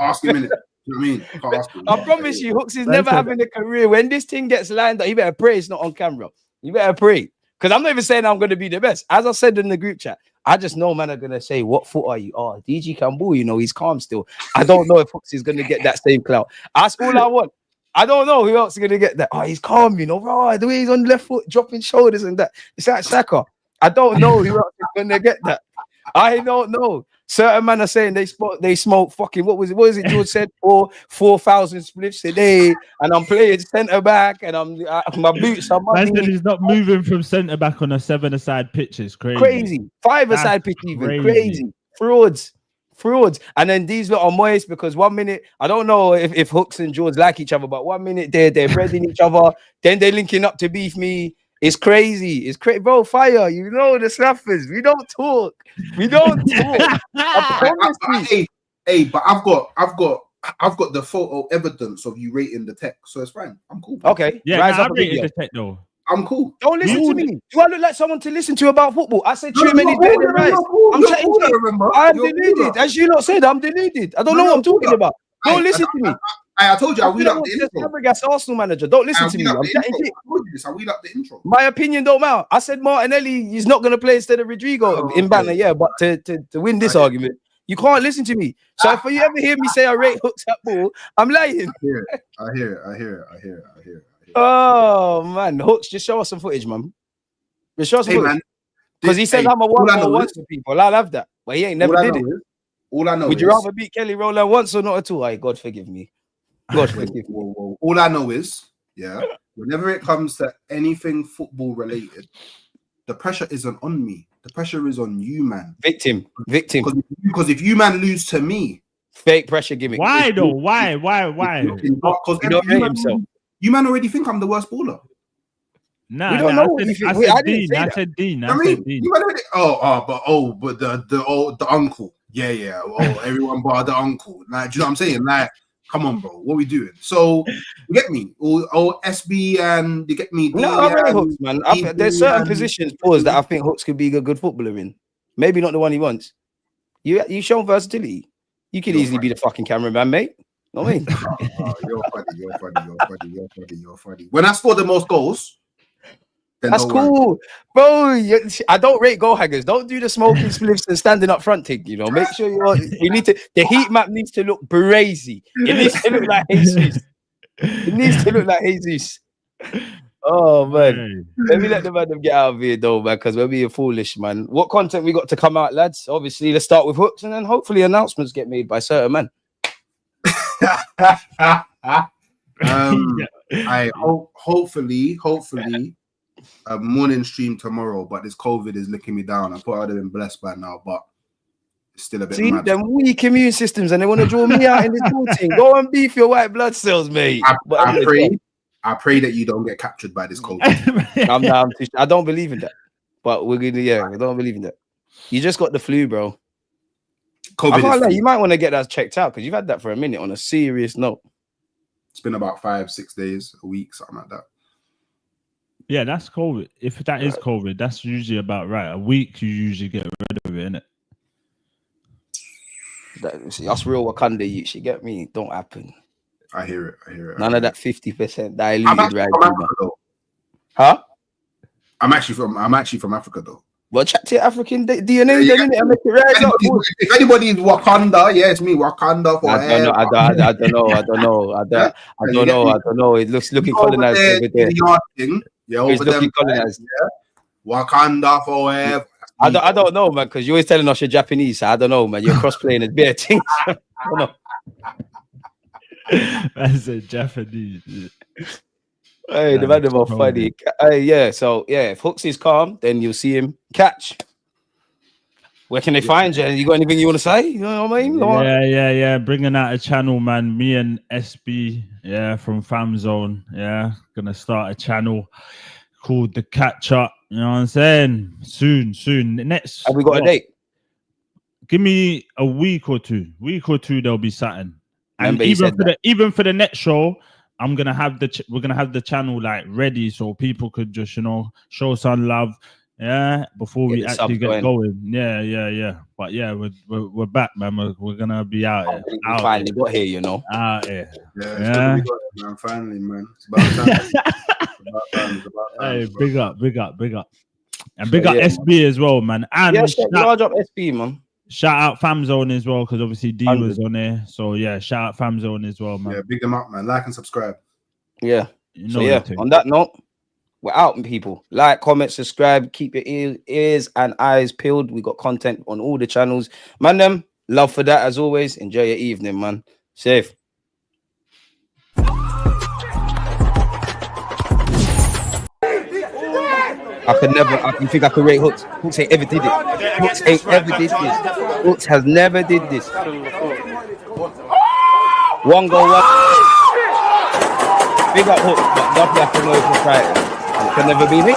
Ask him in it. You know what I mean? I promise you, Hookz is never having a career. When this thing gets lined up, you better pray it's not on camera. You better pray. Because I'm not even saying I'm going to be the best. As I said in the group chat, I just know man are going to say, what foot are you? Oh, DG Campbell, he's calm still. I don't know if Hookz is going to get that same clout. That's all I want. I don't know who else is going to get that. Oh, he's calm, bro. The way he's on the left foot, dropping shoulders and that. It's like Saka. I don't know who else is going to get that. I don't know. Certain men are saying they smoke fucking, what was it George said? 4,000 spliffs a day, and I'm playing centre back, and my boots are money. Man said he's not moving from centre back on a 7-a-side pitch. It's crazy. 5-a-side pitch even. Crazy. Frauds. And then these lot are moist because 1 minute, I don't know if Hookz and George like each other, but 1 minute they're breading each other, then they're linking up to beef me. It's crazy. Bro, fire. You know the snappers. We don't talk. I promise you. Hey, but I've got the photo evidence of you rating the tech, so it's fine. I'm cool. Okay. Yeah, I rated the tech though. I'm cool. Don't listen to me. Do I look like someone to listen to about football? I said too many better than right. I'm chatting shit. I'm deluded. As you lot said, I'm deluded. I don't know what I'm talking about. Don't listen to me. I told you I wheel up the intro. Fabregas Arsenal manager. Don't listen to me. I'm chatting shit. I wheel up the intro. My opinion don't matter. I said Martinelli is not going to play instead of Rodrigo in banter. Yeah, but to win this argument, you can't listen to me. So if you ever hear me say I rate Hookz at ball, I'm lying. I hear it. Oh man, Hookz, just show us some footage, man. Just show us some footage. Because he said I'm a 1-on-1 to people. I'll have that, but he ain't never did it. All I know. Would you rather beat Kelly Rowland once or not at all? Hey, God forgive me. God forgive me. All I know is, whenever it comes to anything football related, the pressure isn't on me. The pressure is on you, man. Victim. Because if you man lose to me, fake pressure gimmick. Why though? Why? Because you man already think I'm the worst baller. Nah, we don't know. I said Dean. But the uncle. Yeah. Oh, everyone but the uncle. Like, do you know what I'm saying? Like, come on, bro. What we doing? So you get me? Oh, SB and you get me? No, I rate Hookz, man. There's certain positions that I think Hookz could be a good footballer in. Maybe not the one he wants. You shown versatility. You could easily be the fucking cameraman, mate. Know what I mean? You're funny. When I score the most goals, that's cool, bro. I don't rate goal hangers. Don't do the smoking spliffs and standing up front thing. Make sure you need to. The heat map needs to look brazy. It needs to look like Jesus. Oh man, let me let the man get out of here though, man, because we're being foolish, man. What content we got to come out, lads? Obviously, let's start with Hookz, and then hopefully announcements get made by certain men. I hopefully a morning stream tomorrow, but this COVID is licking me down. I thought I would have been blessed by now, but it's still a bit mad. Them weak immune systems, and they want to draw me out in this whole thing. Go and beef your white blood cells, mate. I pray that you don't get captured by this COVID. I don't believe in that, but we're gonna. Yeah, I don't believe in that. You just got the flu, bro. COVID. You might want to get that checked out because you've had that for a minute. On a serious note, it's been about 5-6 days, a week, something like that. Yeah, that's COVID. If that is COVID, that's usually about right. A week, you usually get rid of it, innit? See, us real Wakanda, you should get me. Don't happen. I hear it. None of that 50% diluted I'm actually right from Africa, though. Huh? I'm actually from Africa, though. Well, check to your African DNA, then, innit? And make it rise up. If anybody is Wakanda, yeah, it's me. Wakanda forever. I don't know. It looking colonized over there. Yeah, over looking colonized. Yeah. Wakanda forever. I don't know, man, because you're always telling us you're Japanese. So I don't know, man. You're cross-playing as bare things. I don't know. That's a Japanese. Hey, the man are funny. Hey, yeah. So yeah, if Hookz is calm, then you'll see him. Catch. Where can they find you? You got anything you want to say? You know what I mean? Yeah. Bringing out a channel, man. Me and SB, from Fam Zone. Yeah, gonna start a channel called The Catch Up. You know what I'm saying? Soon. Next. Have we got a date? Give me a week or two. There'll be something. And Remember even for the next show, we're gonna have the channel like ready so people could just show some love, before we actually get going. Yeah. But yeah, we're back, man. We're gonna be out here. We finally got here, Out here. Yeah. Man, finally, man. It's about time. Hey, big up, and big up SB as well, man. And large up SB, man. Shout out Fam Zone as well, because obviously D was on there. So yeah, shout out Fam Zone as well, man. Yeah, big them up, man. Like and subscribe. Yeah. On that note, we're out, people. Like, comment, subscribe, keep your ears and eyes peeled. We got content on all the channels. MANDEM, love for that as always. Enjoy your evening, man. Safe. You think I could rate Hookz? Hookz ain't ever did it. Hookz ain't ever did this. Hookz has never did this. One goal, one. Big up Hookz, but nothing I can know if it's right. It can never be me.